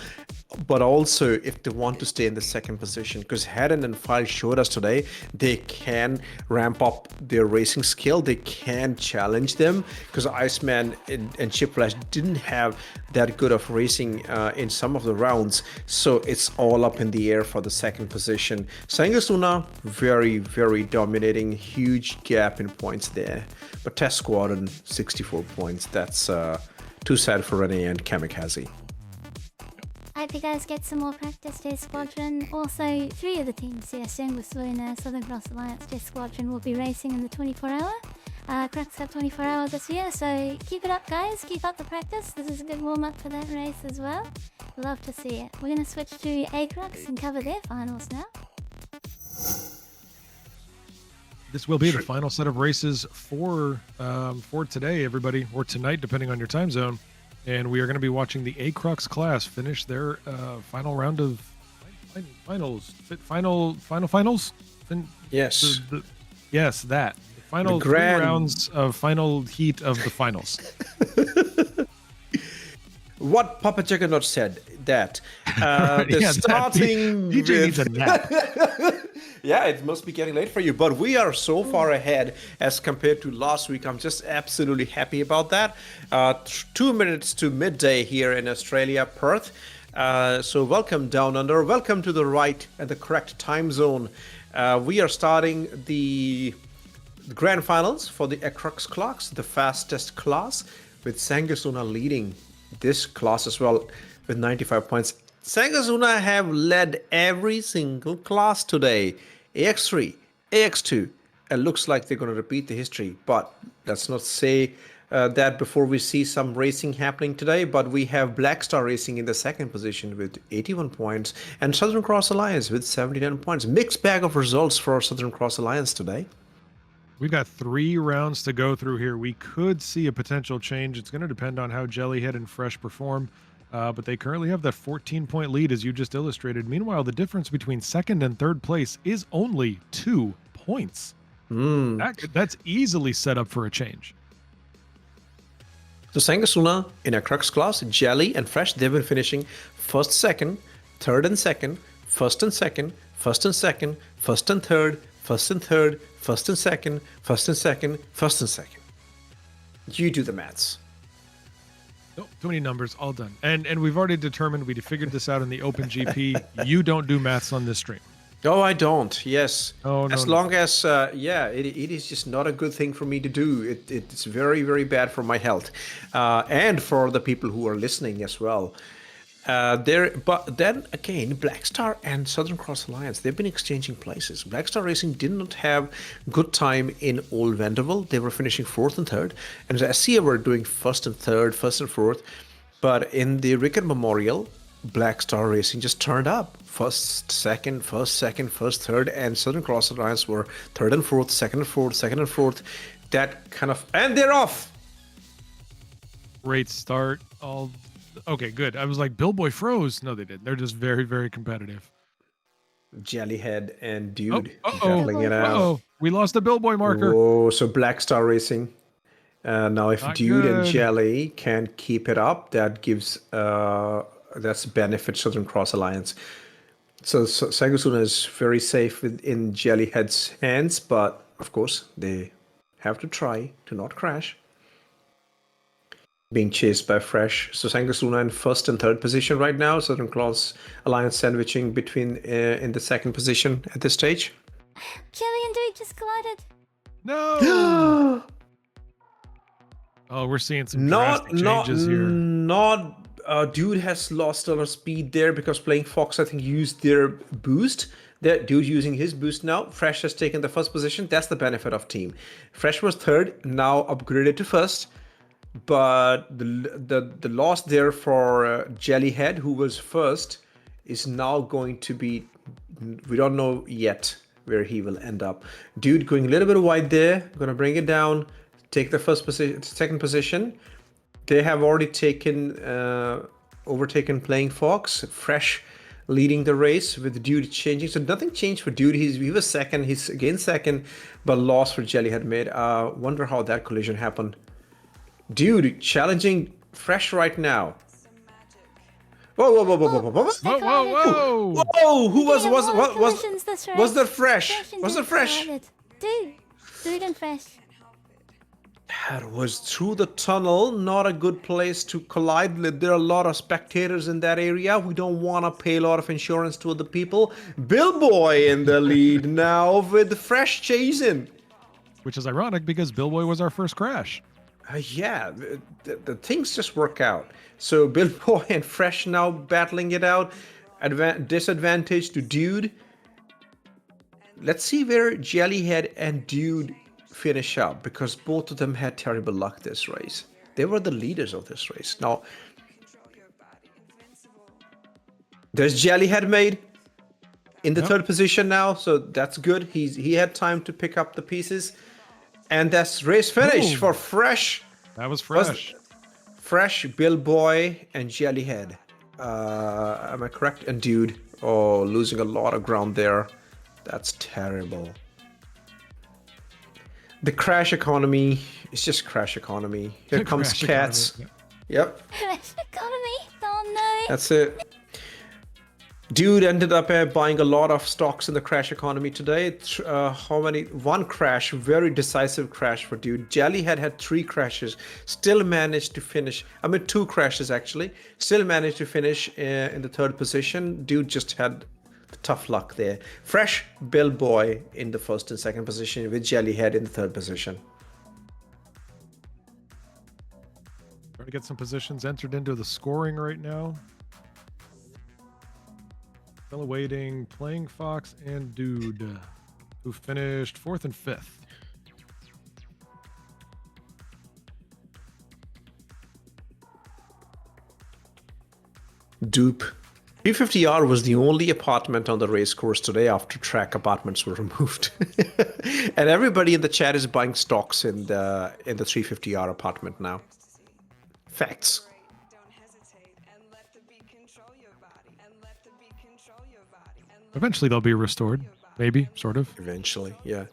Speaker 2: but also if they want to stay in the second position. Because Haddon and File showed us today they can ramp up their racing skill. They can challenge them because Iceman and Chip Flash didn't have that good of racing in some of the rounds. So it's all up in the air for the second position. Sangasuna, very dominating, huge gap in points there, but Test Squadron 64 points. That's too sad for Renee and Kamikaze.
Speaker 3: I hope you guys get some more practice, J Squadron. Also, 3 of the teams here, Shanghai Luna, Southern Cross Alliance, J Squadron, will be racing in the 24-hour. Crux have 24-hour this year, so keep it up, guys. Keep up the practice. This is a good warm-up for that race as well. Love to see it. We're going to switch to ACRUX and cover their finals now.
Speaker 1: This will be the final set of races for today, everybody, or tonight, depending on your time zone. And we are going to be watching the ACRUX class finish their final round of finals. Finals?
Speaker 2: Yes.
Speaker 1: Yes, that. The final 3 rounds of final heat of the finals.
Speaker 2: What Papa Juggernaut said, that.
Speaker 1: Yeah,
Speaker 2: starting
Speaker 1: DJ needs a nap.
Speaker 2: Yeah, it must be getting late for you, but we are so far ahead as compared to last week. I'm just absolutely happy about that. 2 minutes to midday here in Australia, Perth. So welcome down under. Welcome to the right and the correct time zone. We are starting the grand finals for the ACRUX class, the fastest class, with Sangasuna leading this class as well with 95 points. Sangasuna have led every single class today. AX3, AX2. It looks like they're going to repeat the history, but let's not say that before we see some racing happening today. But we have Black Star Racing in the second position with 81 points and Southern Cross Alliance with 79 points. Mixed bag of results for Southern Cross Alliance today.
Speaker 1: We've got 3 rounds to go through here. We could see a potential change. It's going to depend on how Jellyhead and Fresh perform. But they currently have that 14-point lead, as you just illustrated. Meanwhile, the difference between second and third place is only 2 points. That's easily set up for a change.
Speaker 2: So Sangasuna in a Crux class, Jelly and Fresh, they've been finishing first, second, third and second, first and second, first and second, first and third, first and third, first and second, first and second, first and second. You do the maths.
Speaker 1: Nope, too many numbers, all done. And we've already determined, we figured this out in the Open GP. You don't do maths on this stream.
Speaker 2: No, I don't. Yes.
Speaker 1: Oh, no,
Speaker 2: as long as, it is just not a good thing for me to do. It's very bad for my health, and for the people who are listening as well. But then again, Black Star and Southern Cross Alliance, they've been exchanging places. Black Star Racing did not have good time in Old Vanderbilt. They were finishing 4th and 3rd, and SCA were doing 1st and 3rd, 1st and 4th. But in the Rickard Memorial, Black Star Racing just turned up. 1st, 2nd, 1st, 2nd, 1st, 3rd, and Southern Cross Alliance were 3rd and 4th, 2nd and 4th, 2nd and 4th. That kind of, and they're off.
Speaker 1: Great start. Okay, good. I was like, Billboy froze. No, they didn't. They're just very competitive.
Speaker 2: Jellyhead and Dude
Speaker 1: Uh-oh.
Speaker 2: battling it out.
Speaker 1: Uh-oh. We lost a Billboy marker.
Speaker 2: Oh, so Black Star Racing. Now, if
Speaker 1: Not
Speaker 2: Dude
Speaker 1: good.
Speaker 2: and Jelly can keep it up, that gives that's benefit Southern Cross Alliance. So Sangasuna is very safe in Jellyhead's hands, but of course they have to try to not crash. Being chased by Fresh. So Sangasuna in 1st and 3rd position right now. Southern Cross Alliance sandwiching between in the 2nd position at this stage.
Speaker 3: Jelly and Dude just collided.
Speaker 1: No. Oh, we're seeing some drastic changes here.
Speaker 2: Dude has lost a lot of speed there because playing Fox, I think, used their boost. That Dude using his boost now. Fresh has taken the 1st position. That's the benefit of team. Fresh was 3rd, now upgraded to 1st. But the loss there for Jellyhead, who was 1st, is now going to be, we don't know yet where he will end up. Dude going a little bit wide there, going to bring it down, take the 2nd position. They have already overtaken Playing Fox. Fresh leading the race with Dude changing. So nothing changed for Dude. He was second. He's again second, but lost for Jellyhead mid. Wonder how that collision happened. Dude challenging Fresh right now. Whoa, whoa, whoa, whoa, whoa, whoa, whoa.
Speaker 1: Whoa, whoa, whoa!
Speaker 2: Whoa, who was that Fresh?
Speaker 3: Fresh
Speaker 2: Was that Fresh?
Speaker 3: Dude and Fresh.
Speaker 2: That was through the tunnel, not a good place to collide. There are a lot of spectators in that area. We don't want to pay a lot of insurance to other people. Billboy in the lead now with Fresh chasing.
Speaker 1: Which is ironic because Billboy was our first crash.
Speaker 2: Yeah, the things just work out. So Billboy and Fresh now battling it out. Disadvantage to Dude. Let's see where Jellyhead and Dude finish up, because both of them had terrible luck this race. They were the leaders of this race. Now, there's Jellyhead made in the third position now, so that's good. He had time to pick up the pieces. And that's race finish for Fresh.
Speaker 1: That was Fresh.
Speaker 2: Fresh, Billboy, and Jellyhead. Am I correct? And Dude. Oh, losing a lot of ground there. That's terrible. The crash economy is just crash economy. Here comes Cats.
Speaker 1: Economy.
Speaker 2: Yep.
Speaker 3: Crash economy. Oh no.
Speaker 2: That's it. Dude ended up buying a lot of stocks in the crash economy today. How many? One crash, very decisive crash for Dude. Jellyhead had 3 crashes, still managed to finish. I mean, 2 crashes actually. Still managed to finish in the 3rd position. Dude just had tough luck there. Fresh, Billboy in the 1st and 2nd position, with Jellyhead in the 3rd position.
Speaker 1: Trying to get some positions entered into the scoring right now. Still awaiting Playing Fox and Dude, who finished 4th and 5th.
Speaker 2: Dupe. 350R was the only apartment on the race course today after track apartments were removed. And everybody in the chat is buying stocks in the 350R apartment now. Facts.
Speaker 1: Eventually they'll be restored. Maybe, sort of.
Speaker 2: Eventually, yeah.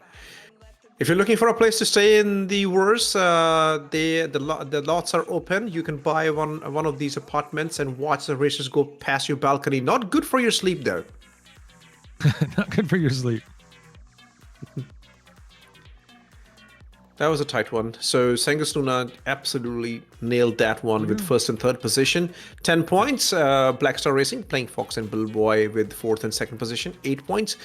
Speaker 2: If you're looking for a place to stay in the Wars, the lots are open. You can buy one of these apartments and watch the racers go past your balcony. Not good for your sleep, though.
Speaker 1: Not good for your sleep.
Speaker 2: That was a tight one. So Sengus Luna absolutely nailed that one with 1st and 3rd position. 10 points. Black Star Racing, Playing Fox and Billboy with 4th and 2nd position. 8 points.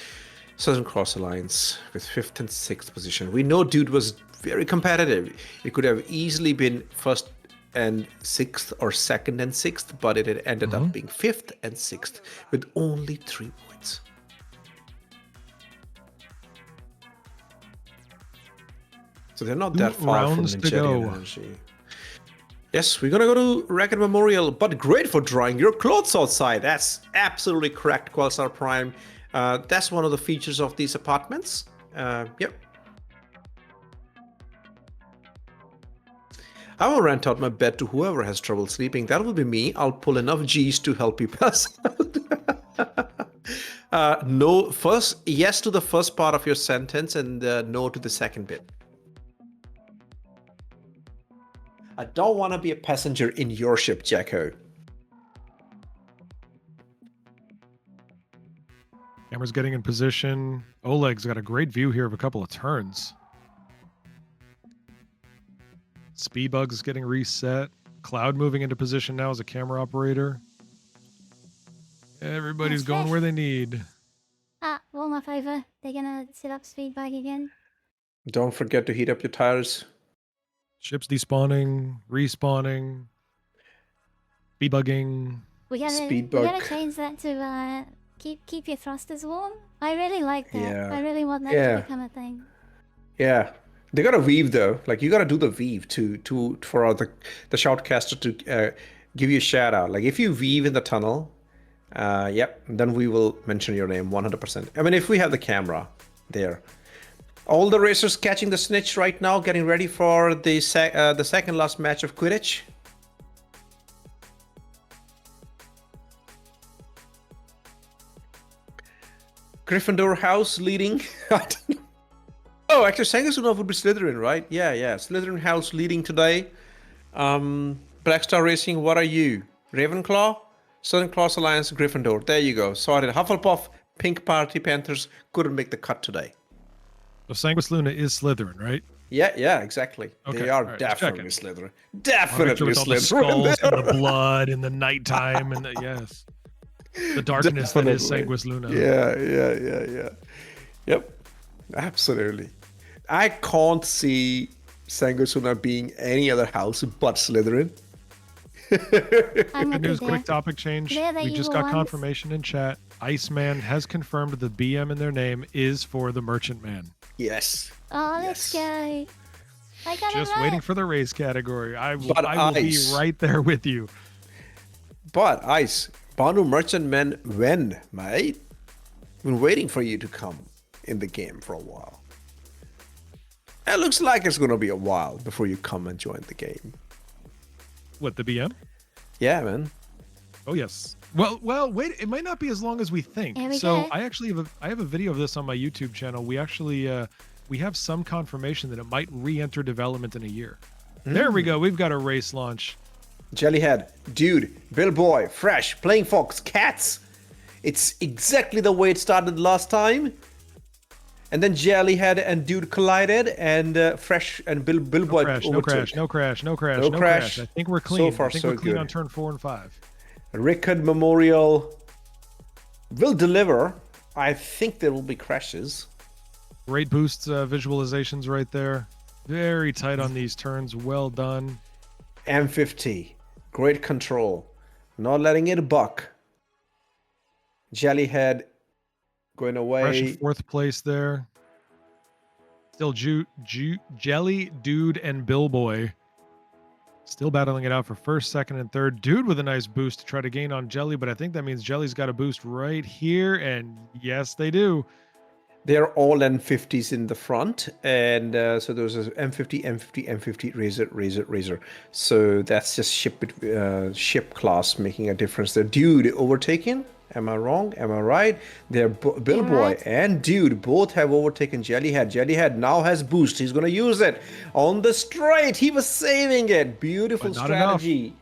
Speaker 2: Southern Cross Alliance with 5th and 6th position. We know Dude was very competitive. It could have easily been 1st and 6th or 2nd and 6th, but it had ended up being 5th and 6th with only 3 points. So they're not that far from Ninja Energy. Yes, we're gonna go to Record Memorial, but great for drying your clothes outside. That's absolutely correct, Qualstar Prime. That's one of the features of these apartments. Yep. I will rent out my bed to whoever has trouble sleeping. That will be me. I'll pull enough G's to help you pass out. No, yes to the first part of your sentence and no to the second bit. I don't want to be a passenger in your ship, Jacko.
Speaker 1: Camera's getting in position. Oleg's got a great view here of a couple of turns. Speedbug's getting reset. Cloud moving into position now as a camera operator. Everybody's going where they need.
Speaker 3: Warm up over. They're gonna set up Speedbug again.
Speaker 2: Don't forget to heat up your tires.
Speaker 1: Ships despawning, respawning, speedbugging.
Speaker 3: We gotta change that to keep your thrusters warm. I really like that.
Speaker 2: Yeah.
Speaker 3: I really want that to become a thing.
Speaker 2: Yeah. They gotta weave though. Like you gotta do the weave for the shoutcaster to give you a shout out. Like if you weave in the tunnel, yep, then we will mention your name 100%. I mean, if we have the camera there. All the racers catching the snitch right now, getting ready for the second last match of Quidditch. Gryffindor house leading. Oh, actually, Sangusunov would be Slytherin, right? Yeah, Slytherin house leading today. Blackstar Racing, what are you? Ravenclaw? Southern Cross Alliance, Gryffindor. There you go. Sorry, Hufflepuff, Pink Party Panthers couldn't make the cut today.
Speaker 1: So Sanguis Luna is Slytherin, right?
Speaker 2: Yeah, exactly.
Speaker 1: Okay,
Speaker 2: They are
Speaker 1: all right,
Speaker 2: definitely Slytherin.
Speaker 1: With
Speaker 2: Definitely
Speaker 1: all the
Speaker 2: Slytherin.
Speaker 1: skulls and the blood and the nighttime and the yes, the darkness that is Sanguis Luna.
Speaker 2: Yeah. Yep, absolutely. I can't see Sanguis Luna being any other house but Slytherin.
Speaker 3: I'm
Speaker 1: Good
Speaker 3: with you
Speaker 1: news,
Speaker 3: there.
Speaker 1: quick topic change.
Speaker 3: They're the
Speaker 1: We just
Speaker 3: evil
Speaker 1: got
Speaker 3: ones.
Speaker 1: confirmation in chat. Iceman has confirmed the BM in their name is for the Merchant Man.
Speaker 2: Yes.
Speaker 3: Oh, let's
Speaker 2: Yes.
Speaker 3: go. I got
Speaker 1: Just
Speaker 3: it right.
Speaker 1: waiting for the race category. I will be
Speaker 2: Ice.
Speaker 1: right there with you.
Speaker 2: But Ice, Banu Merchantmen, when, mate? Been waiting for you to come in the game for a while. It looks like it's gonna be a while before you come and join the game.
Speaker 1: What, the BM?
Speaker 2: Yeah, man.
Speaker 1: Oh yes. Well, wait. It might not be as long as we think.
Speaker 3: Here we
Speaker 1: So
Speaker 3: go.
Speaker 1: I actually have a video of this on my YouTube channel. We actually we have some confirmation that it might re-enter development in a year. There we go. We've got a race launch.
Speaker 2: Jellyhead, Dude, Billboy, Fresh, Playing Fox, Cats. It's exactly the way it started last time. And then Jellyhead and Dude collided, and Fresh and Billboy
Speaker 1: No crash. No crash. I think we're clean.
Speaker 2: So far,
Speaker 1: I think
Speaker 2: so
Speaker 1: we're clean
Speaker 2: good.
Speaker 1: on turn 4 and 5.
Speaker 2: Rickard Memorial will deliver. I think there will be crashes.
Speaker 1: Great boosts, visualizations right there. Very tight on these turns. Well done.
Speaker 2: M50, great control. Not letting it buck. Jellyhead going away.
Speaker 1: Fresh in 4th place there. Still Jelly, Dude, and Billboy. Still battling it out for 1st, 2nd, and 3rd. Dude with a nice boost to try to gain on Jelly, but I think that means Jelly's got a boost right here, and yes, they do.
Speaker 2: They're all M50s in the front, and so there's a M50, M50, Razor. So that's just ship class making a difference there. Dude overtaken. Am I wrong? Am I right? They're Billboy
Speaker 3: right.
Speaker 2: and Dude both have overtaken Jellyhead. Jellyhead now has boost. He's gonna use it on the straight. He was saving it. Beautiful
Speaker 1: But not enough.
Speaker 2: strategy.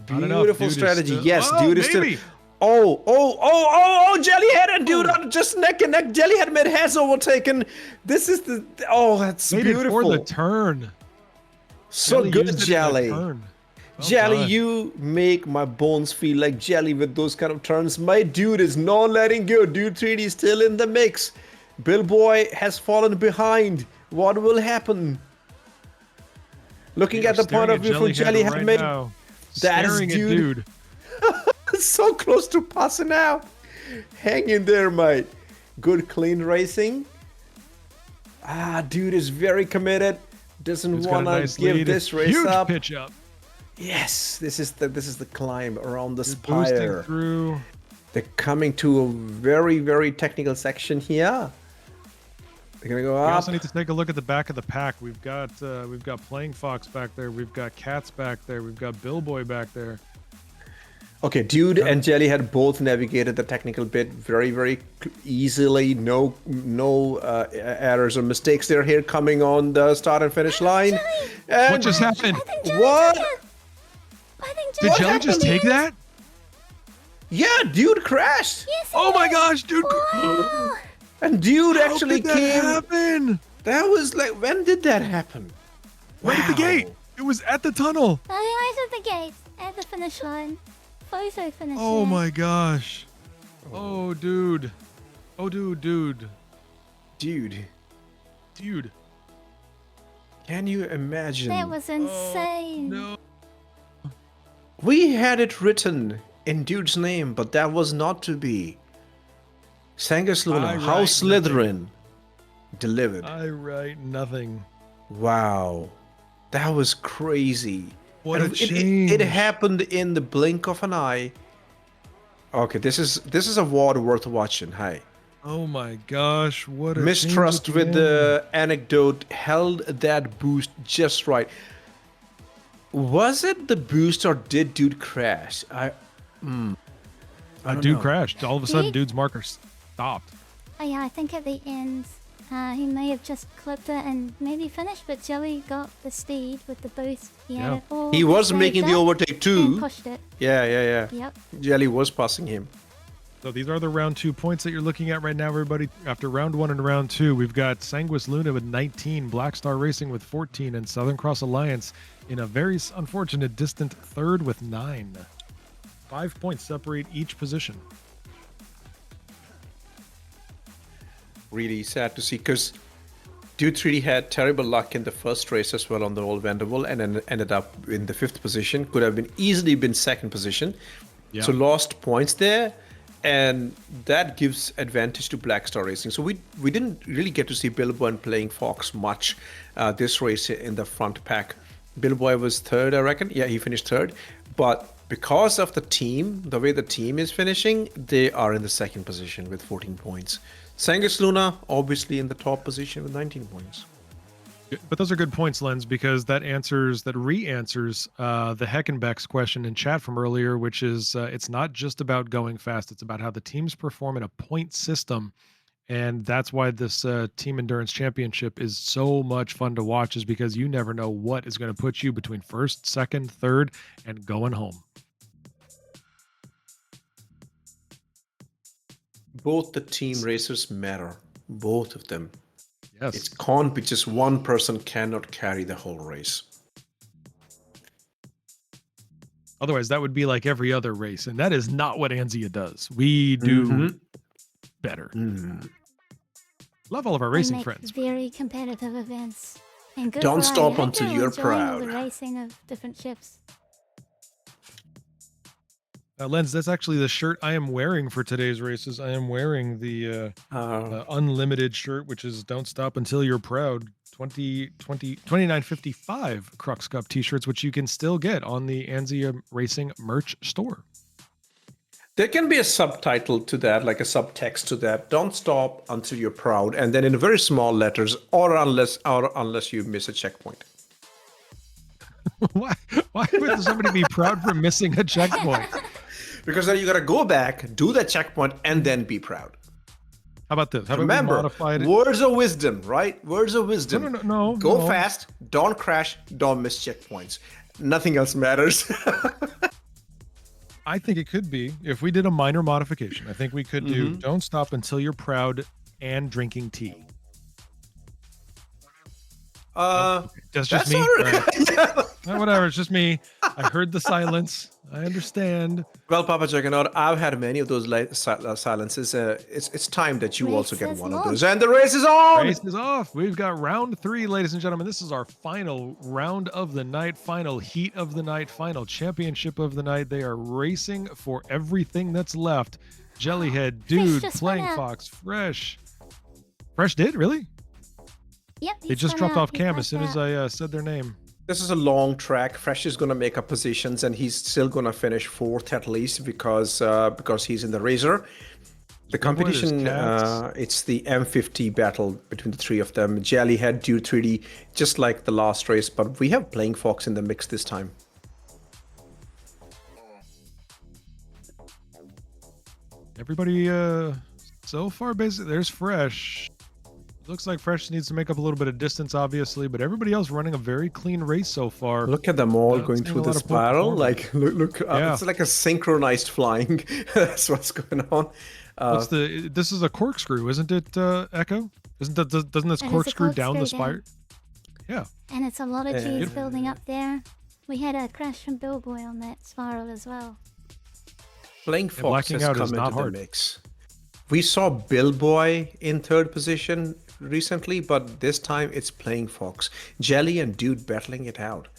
Speaker 1: Not enough.
Speaker 2: Beautiful
Speaker 1: Dude is
Speaker 2: strategy.
Speaker 1: still-
Speaker 2: Yes,
Speaker 1: Oh,
Speaker 2: Dude is still.
Speaker 1: maybe.
Speaker 2: Oh, Jellyhead and Dude are just neck and neck. Jellyhead mid has overtaken. This is the. Oh, that's
Speaker 1: Made it
Speaker 2: beautiful.
Speaker 1: for the turn.
Speaker 2: So
Speaker 1: Jelly
Speaker 2: good,
Speaker 1: used it in the
Speaker 2: Jelly.
Speaker 1: turn. Well
Speaker 2: Jelly,
Speaker 1: done.
Speaker 2: you make my bones feel like jelly with those kind of turns. My Dude is not letting go. Dude 3D is still in the mix. Billboy has fallen behind. What will happen? Looking
Speaker 1: We
Speaker 2: at
Speaker 1: are
Speaker 2: the point of view from Jellyhead,
Speaker 1: right
Speaker 2: made
Speaker 1: now.
Speaker 2: that is
Speaker 1: Staring at
Speaker 2: Dude.
Speaker 1: Dude.
Speaker 2: so close to passing out. Hang in there, mate. Good clean racing. Dude is very committed. Doesn't
Speaker 1: Dude's got a
Speaker 2: want to
Speaker 1: nice
Speaker 2: give
Speaker 1: lead.
Speaker 2: this race
Speaker 1: Huge
Speaker 2: up.
Speaker 1: pitch up.
Speaker 2: Yes, this is the climb around the
Speaker 1: Dude boosting
Speaker 2: spire.
Speaker 1: through.
Speaker 2: They're coming to a very, very technical section here. They're gonna go
Speaker 1: We
Speaker 2: up.
Speaker 1: also need to take a look at the back of the pack. We've got Playing Fox back there. We've got Cats back there. We've got Billboy back there.
Speaker 2: Okay, Dude and Jelly had both navigated the technical bit very, very easily. No errors or mistakes there here coming on the start and finish line. And
Speaker 1: What just happened?
Speaker 3: I think Jelly
Speaker 2: What?
Speaker 3: took it. I think
Speaker 1: Did
Speaker 3: Jelly
Speaker 1: Jelly just
Speaker 3: took
Speaker 1: take
Speaker 3: it.
Speaker 1: that?
Speaker 2: Yeah, Dude crashed.
Speaker 3: Yes,
Speaker 1: Oh my
Speaker 3: did.
Speaker 1: gosh, dude!
Speaker 3: Wow.
Speaker 2: And Dude
Speaker 1: How
Speaker 2: actually
Speaker 1: did that
Speaker 2: came.
Speaker 1: happen?
Speaker 2: That was like, when did that happen?
Speaker 1: Right at the
Speaker 2: Wow.
Speaker 1: gate. It was at the tunnel.
Speaker 3: I was at the gate, at the finish line. Photo finish
Speaker 1: Oh
Speaker 3: line.
Speaker 1: my gosh. Oh dude. Oh dude.
Speaker 2: Dude,
Speaker 1: Dude.
Speaker 2: can you imagine?
Speaker 3: That was insane.
Speaker 1: No.
Speaker 2: We had it written in Dude's name, but that was not to be. Sangus
Speaker 1: I
Speaker 2: Luna,
Speaker 1: write
Speaker 2: House Slytherin, delivered.
Speaker 1: I write nothing.
Speaker 2: Wow, that was crazy.
Speaker 1: What
Speaker 2: And
Speaker 1: a
Speaker 2: it
Speaker 1: change.
Speaker 2: happened in the blink of an eye. Okay, this is a WOD worth watching. Hi.
Speaker 1: Oh my gosh, what a
Speaker 2: Mistrust
Speaker 1: change
Speaker 2: with
Speaker 1: again.
Speaker 2: the anecdote held that boost just right. Was it the boost or did Dude crash? I don't
Speaker 1: Dude
Speaker 2: know.
Speaker 1: crashed. All of a sudden,
Speaker 3: He-
Speaker 1: dude's marker stopped.
Speaker 3: Oh yeah, I think at the end, he may have just clipped it and maybe finished, but Jelly got the speed with the boost. He had it all
Speaker 2: He was
Speaker 3: saved
Speaker 2: making the
Speaker 3: up
Speaker 2: overtake
Speaker 3: and
Speaker 2: too.
Speaker 3: pushed it.
Speaker 2: Yeah.
Speaker 3: Yep.
Speaker 2: Jelly was passing him.
Speaker 1: So these are the round 2 points that you're looking at right now, everybody. After round 1 and round 2, we've got Sanguis Luna with 19, Black Star Racing with 14, and Southern Cross Alliance in a very unfortunate distant third with 9. 5 points separate each position.
Speaker 2: Really sad to see, because Dude 3D had terrible luck in the first race as well on the old Vanderbilt, and then ended up in the 5th position. Could have been easily been 2nd position.
Speaker 1: Yeah.
Speaker 2: So lost points there, and that gives advantage to Black Star Racing. So we didn't really get to see Billboy playing Fox much this race in the front pack. Billboy was 3rd, I reckon. Yeah, he finished 3rd. But because of the team, the way the team is finishing, they are in the 2nd position with 14 points. Sanguis Luna, obviously in the top position with 19 points.
Speaker 1: But those are good points, Lens, because that re-answers the Heckenbeck's question in chat from earlier, which is it's not just about going fast. It's about how the teams perform in a point system. And that's why this Team Endurance Championship is so much fun to watch, is because you never know what is going to put you between 1st, 2nd, 3rd, and going home.
Speaker 2: Both the team racers matter. Both of them.
Speaker 1: Yes.
Speaker 2: It can't be just one person cannot carry the whole race.
Speaker 1: Otherwise, that would be like every other race. And that is not what Anzia does. We do better. Love all of our racing
Speaker 3: make
Speaker 1: friends.
Speaker 3: Very competitive events. And good
Speaker 2: Don't
Speaker 3: variety.
Speaker 2: stop
Speaker 3: I hope
Speaker 2: until
Speaker 3: you're
Speaker 2: you're
Speaker 3: enjoying all
Speaker 2: proud.
Speaker 3: the racing of different ships.
Speaker 1: Lens, that's actually the shirt I am wearing for today's races. I am wearing the unlimited shirt, which is Don't Stop Until You're Proud 2955 Crux Cup t-shirts, which you can still get on the Anzia Racing merch store.
Speaker 2: There can be a subtitle to that, like a subtext to that. Don't stop until you're proud, and then in very small letters, or unless you miss a checkpoint.
Speaker 1: Why would somebody be proud for missing a checkpoint?
Speaker 2: Because then you gotta go back, do that checkpoint, and then be proud.
Speaker 1: How about this? How about we
Speaker 2: Remember,
Speaker 1: modify it?
Speaker 2: words of wisdom, right? Words of wisdom.
Speaker 1: No.
Speaker 2: Go fast, don't crash, don't miss checkpoints. Nothing else matters.
Speaker 1: I think it could be, if we did a minor modification, I think we could do Don't Stop Until You're Proud and drinking tea. That's just me. Whatever, it's just me. I heard the silence. I understand.
Speaker 2: Well, Papa Juggernaut, I've had many of those silences. It's time that you also get one of those. And the race is on!
Speaker 1: Race is off. We've got round 3, ladies and gentlemen. This is our final round of the night, final heat of the night, final championship of the night. They are racing for everything that's left. Jellyhead, Dude, Playing Fox, Fresh. Fresh did? Really?
Speaker 3: Yep.
Speaker 1: They just dropped off cam as soon as I said their name.
Speaker 2: This is a long track. Fresh is going to make up positions, and he's still going to finish 4th at least because he's in the Razor. The competition, it's the M50 battle between the 3 of them. Jellyhead, Dude 3D, just like the last race, but we have Playing Fox in the mix this time.
Speaker 1: Everybody, so far, basically, there's Fresh. Looks like Fresh needs to make up a little bit of distance, obviously, but everybody else running a very clean race so far.
Speaker 2: Look at them all going through the spiral. Like, look, it's like a synchronized flying. That's what's going on.
Speaker 1: This is a corkscrew, isn't it, Echo? Doesn't this corkscrew down the spiral? Yeah.
Speaker 3: And it's a lot of G's building up there. We had a crash from Billboy on that spiral as well.
Speaker 2: Playing Fox has come into the mix. We saw Billboy in 3rd position recently, but this time it's Playing Fox. Jelly and Dude battling it out.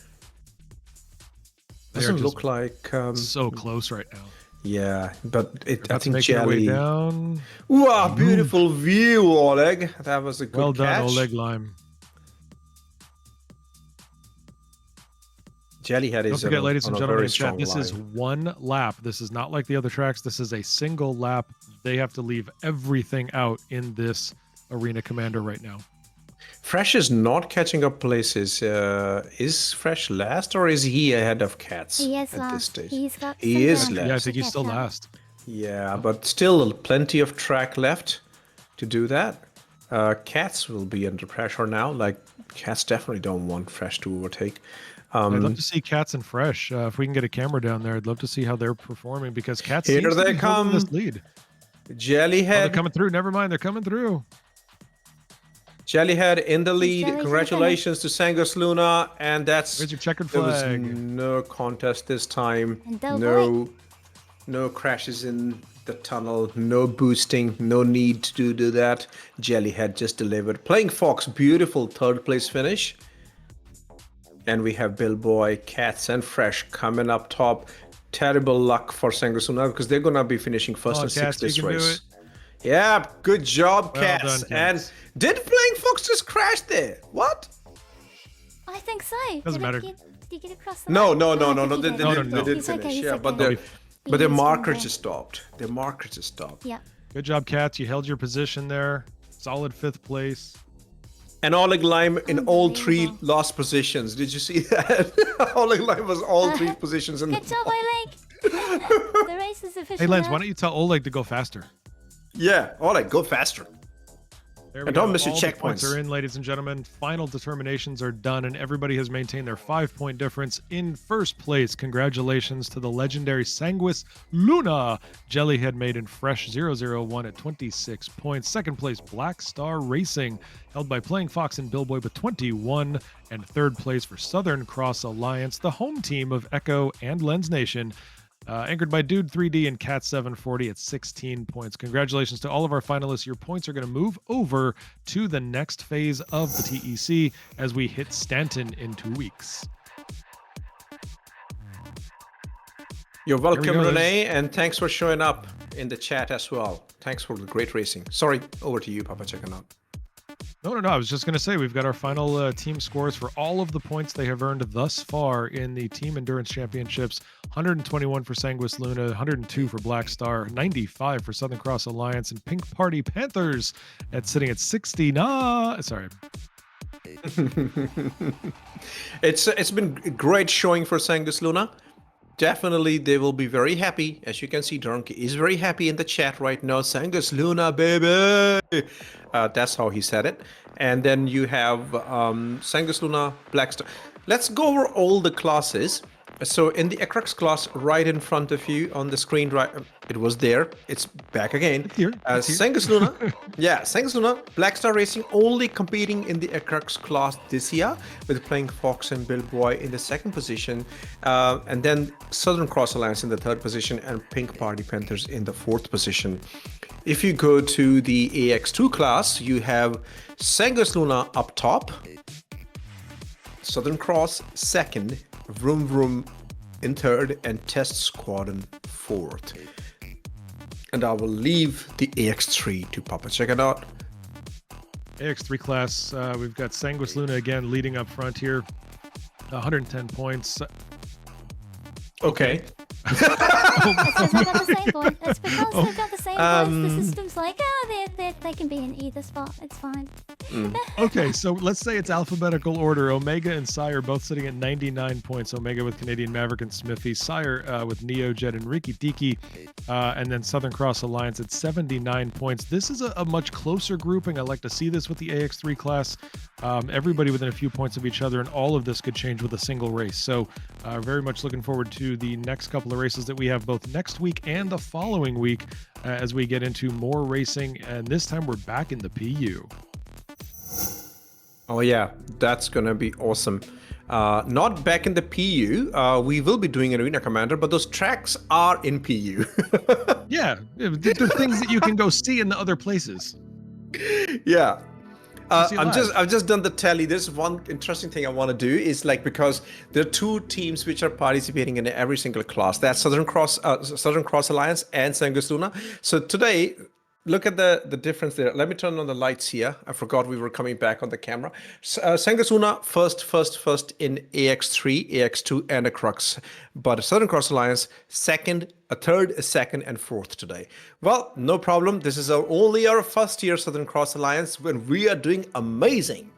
Speaker 2: Doesn't look like
Speaker 1: so close right now.
Speaker 2: Yeah, but I think Jelly.
Speaker 1: Down.
Speaker 2: Wow, beautiful view, Oleg. That was a good
Speaker 1: well done,
Speaker 2: catch.
Speaker 1: Oleg Lime.
Speaker 2: Jellyhead is.
Speaker 1: Don't forget, ladies and gentlemen in chat,
Speaker 2: this
Speaker 1: is one lap. This is not like the other tracks. This is a single lap. They have to leave everything out in this Arena Commander right now.
Speaker 2: Fresh is not catching up places. Is Fresh last, or is he ahead of Cats
Speaker 3: he is
Speaker 2: at
Speaker 3: last.
Speaker 2: this stage?
Speaker 3: He is last.
Speaker 1: Yeah, I think he's still last.
Speaker 2: Yeah, but still plenty of track left. to do that. Cats will be under pressure now. Like, Cats definitely don't want Fresh to overtake.
Speaker 1: I'd love to see Cats and Fresh. If we can get a camera down there, I'd love to see how they're performing because Cats
Speaker 2: Here
Speaker 1: seems to
Speaker 2: they
Speaker 1: be holding
Speaker 2: come.
Speaker 1: this lead. Oh,
Speaker 2: Jellyhead.
Speaker 1: they're coming through. Never mind, they're coming through.
Speaker 2: Jellyhead in the lead.
Speaker 3: Jellyhead
Speaker 2: Congratulations to Sangus Luna, and that's
Speaker 1: Where's your checkered
Speaker 2: there was
Speaker 1: flag?
Speaker 2: no contest this time.
Speaker 3: And Doughboy.
Speaker 2: No crashes in the tunnel, no boosting, no need to do that. Jellyhead just delivered. Playing Fox, beautiful third place finish. And we have Billboy, Cats, and Fresh coming up top. Terrible luck for Sangus Luna because they're gonna be finishing first and
Speaker 1: Cats,
Speaker 2: sixth this
Speaker 1: you can do
Speaker 2: race.
Speaker 1: it.
Speaker 2: Yeah, good job,
Speaker 1: Well
Speaker 2: Cats.
Speaker 1: done, Cats.
Speaker 2: And did Playing Fox just crash there? What?
Speaker 3: I think so.
Speaker 1: Doesn't matter.
Speaker 3: Did you get across the
Speaker 2: No,
Speaker 3: line?
Speaker 2: no,
Speaker 3: Oh,
Speaker 2: no,
Speaker 3: I
Speaker 2: no,
Speaker 3: think
Speaker 2: no.
Speaker 3: he
Speaker 2: They,
Speaker 3: did.
Speaker 2: they,
Speaker 1: No,
Speaker 2: did,
Speaker 1: no,
Speaker 2: they did
Speaker 3: He's
Speaker 2: finish.
Speaker 3: okay, he's
Speaker 2: Yeah,
Speaker 3: okay.
Speaker 2: but their
Speaker 3: He
Speaker 2: but their
Speaker 3: is
Speaker 2: marker
Speaker 3: from there.
Speaker 2: just stopped. Their marker just stopped.
Speaker 3: Yeah.
Speaker 1: Good job, Cats. You held your position there. Solid 5th place.
Speaker 2: And Oleg Lime in all three
Speaker 3: Unbelievable.
Speaker 2: lost positions. Did you see that? Oleg Lime was all three positions in
Speaker 3: Good
Speaker 2: the
Speaker 3: job, Oleg. The race is official.
Speaker 1: Hey, Lance,
Speaker 3: now.
Speaker 1: why don't you tell Oleg to go faster?
Speaker 2: Yeah, Oleg, go faster.
Speaker 1: There
Speaker 2: And don't miss your
Speaker 1: All the points
Speaker 2: checkpoints.
Speaker 1: are in, ladies and gentlemen. Final determinations are done, and everybody has maintained their 5-point difference in first place. Congratulations to the legendary Sanguis Luna. Jellyhead made in Fresh 001 at 26 points. Second place, Black Star Racing, held by Playing Fox and Billboy with 21. And third place for Southern Cross Alliance, the home team of Echo and Lens Nation, anchored by Dude 3D and Cat 740 at 16 points. Congratulations to all of our finalists. Your points are going to move over to the next phase of the TEC as we hit Stanton in 2 weeks.
Speaker 2: You're welcome,
Speaker 1: go,
Speaker 2: Renee, and thanks for showing up in the chat as well. Thanks for the great racing. Sorry, over to you, Papa Checking Out.
Speaker 1: No. I was just going to say we've got our final team scores for all of the points they have earned thus far in the Team Endurance Championships. 121 for Sanguis Luna, 102 for Black Star, 95 for Southern Cross Alliance, and Pink Party Panthers sitting at 69. Sorry.
Speaker 2: It's been a great showing for Sangus Luna. Definitely, they will be very happy. As you can see, Drunk is very happy in the chat right now. Sangus Luna, baby! That's how he said it. And then you have Sangus Luna, Black Star. Let's go over all the classes. So in the ACRUX class, right in front of you on the screen, right, it was there. It's back again.
Speaker 1: It's here.
Speaker 2: Sangus Luna, yeah, Sangus Luna, Black Star Racing only competing in the ACRUX class this year, with Playing Fox and Billboy in the second position, and then Southern Cross Alliance in the third position, and Pink Party Panthers in the fourth position. If you go to the AX2 class, you have Sangus Luna up top, Southern Cross second, Vroom Vroom in third, and Test Squad in fourth. And I will leave the AX3 to Papa. Check it out.
Speaker 1: AX3 class, we've got Sanguis Luna again leading up front here. 110 points.
Speaker 2: Okay.
Speaker 3: It's because I got the same point. It's because I've got the same points. The system's like, they can be in either spot. It's fine.
Speaker 1: Okay, so let's say it's alphabetical order. Omega and Sire both sitting at 99 points. Omega with Canadian Maverick and Smithy. Sire with Neojet and Riki Tiki. And then Southern Cross Alliance at 79 points. This is a much closer grouping. I like to see this with the AX3 class. Everybody within a few points of each other, and all of this could change with a single race. So very much looking forward to the next couple of races that we have both next week and the following week as we get into more racing. And this time we're back in the PU.
Speaker 2: Oh yeah, that's gonna be awesome. Not back in the PU. We will be doing an Arena Commander, but those tracks are in PU.
Speaker 1: Yeah, they're things that you can go see in the other places.
Speaker 2: Yeah.
Speaker 1: See it live.
Speaker 2: I've just done the tally. There's one interesting thing I want to do is like, because there are two teams which are participating in every single class. That's Southern Cross Alliance and Sangus Luna. So today, look at the difference there. Let me turn on the lights here. I forgot we were coming back on the camera. Sangus Luna first in AX3, AX2, and ACRUX. But Southern Cross Alliance second, a third, a second, and fourth today. Well, no problem. This is only our first year Southern Cross Alliance when we are doing amazing.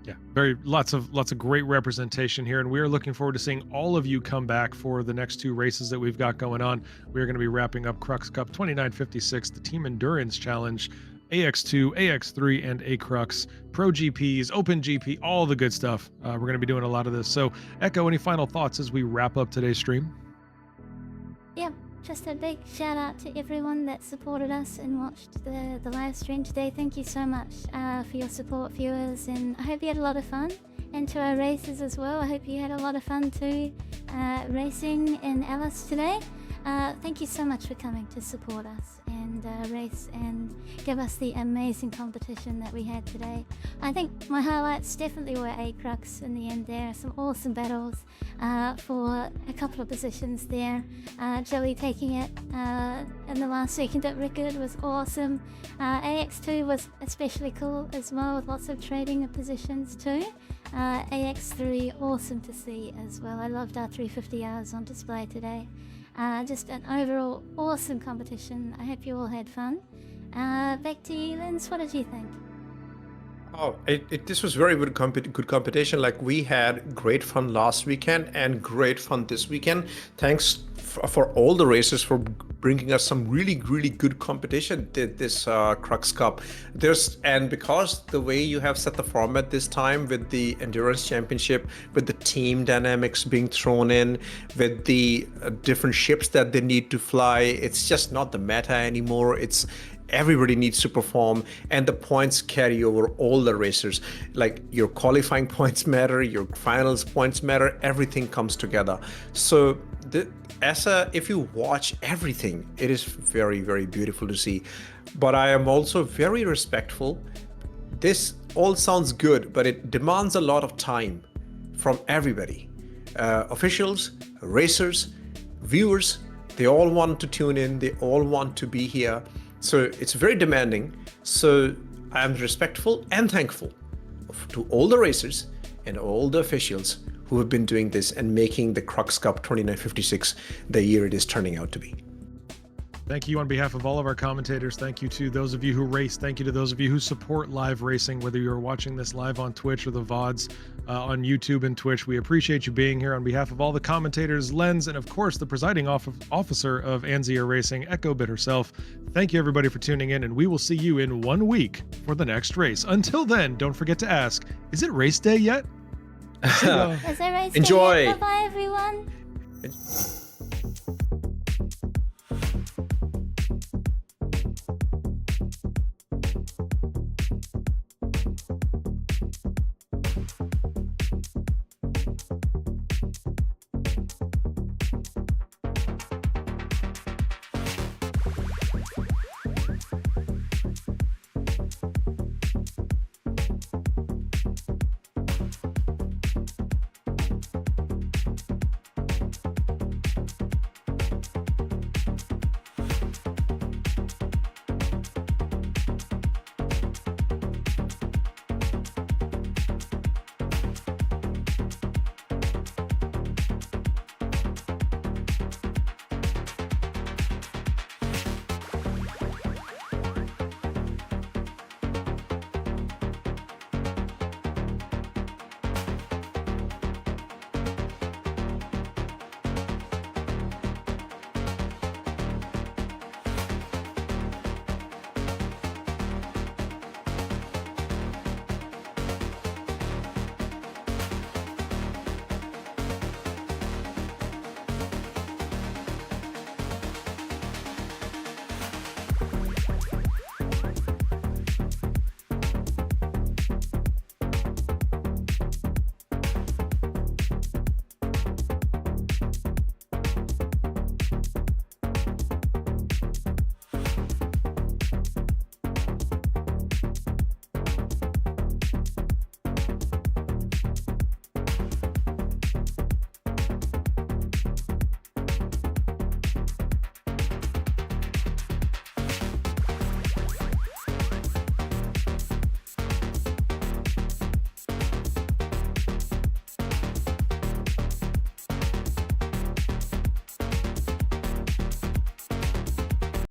Speaker 1: Yeah, lots of great representation here, and we are looking forward to seeing all of you come back for the next 2 races that we've got going on. We are going to be wrapping up Crux Cup 2956, the Team Endurance Challenge, AX2, AX3, and ACRUX, Pro GPs, Open GP, all the good stuff. We're going to be doing a lot of this. So, Echo, any final thoughts as we wrap up today's stream?
Speaker 3: Yep, just a big shout out to everyone that supported us and watched the live stream today. Thank you so much for your support, viewers, and I hope you had a lot of fun. And to our racers as well, I hope you had a lot of fun too, racing in Ellis today. Thank you so much for coming to support us and race and give us the amazing competition that we had today. I think my highlights definitely were ACRUX in the end there. Some awesome battles for a couple of positions there. Joey taking it in the last second at record was awesome. AX2 was especially cool as well, with lots of trading of positions too. AX3, awesome to see as well. I loved our 350Rs on display today. Just an overall awesome competition. I hope you all had fun. Back to you, Linz. What did you think?
Speaker 2: Oh, this was very good competition. Like, we had great fun last weekend and great fun this weekend. Thanks for all the racers for bringing us some really good competition this Crux Cup. And because the way you have set the format this time, with the endurance championship, with the team dynamics being thrown in, with the different ships that they need to fly, it's just not the meta anymore. It's everybody needs to perform, and the points carry over all the racers. Like, your qualifying points matter, your finals points matter, everything comes together. So if you watch everything, it is very beautiful to see. But I am also very respectful. This all sounds good, but it demands a lot of time from everybody. Officials, racers, viewers, they all want to tune in, they all want to be here. So it's very demanding. So I am respectful and thankful to all the racers and all the officials who have been doing this and making the Crux Cup 2956 the year it is turning out to be.
Speaker 1: Thank you on behalf of all of our commentators. Thank you to those of you who race. Thank you to those of you who support live racing, whether you're watching this live on Twitch or the VODs on YouTube and Twitch. We appreciate you being here. On behalf of all the commentators, Lens, and of course the presiding officer of ANZIA Racing, Echo Bit herself, thank you everybody for tuning in, and we will see you in 1 week for the next race. Until then, don't forget to ask, is it race day yet?
Speaker 3: Is it race day?
Speaker 2: Enjoy.
Speaker 3: Bye-bye, everyone.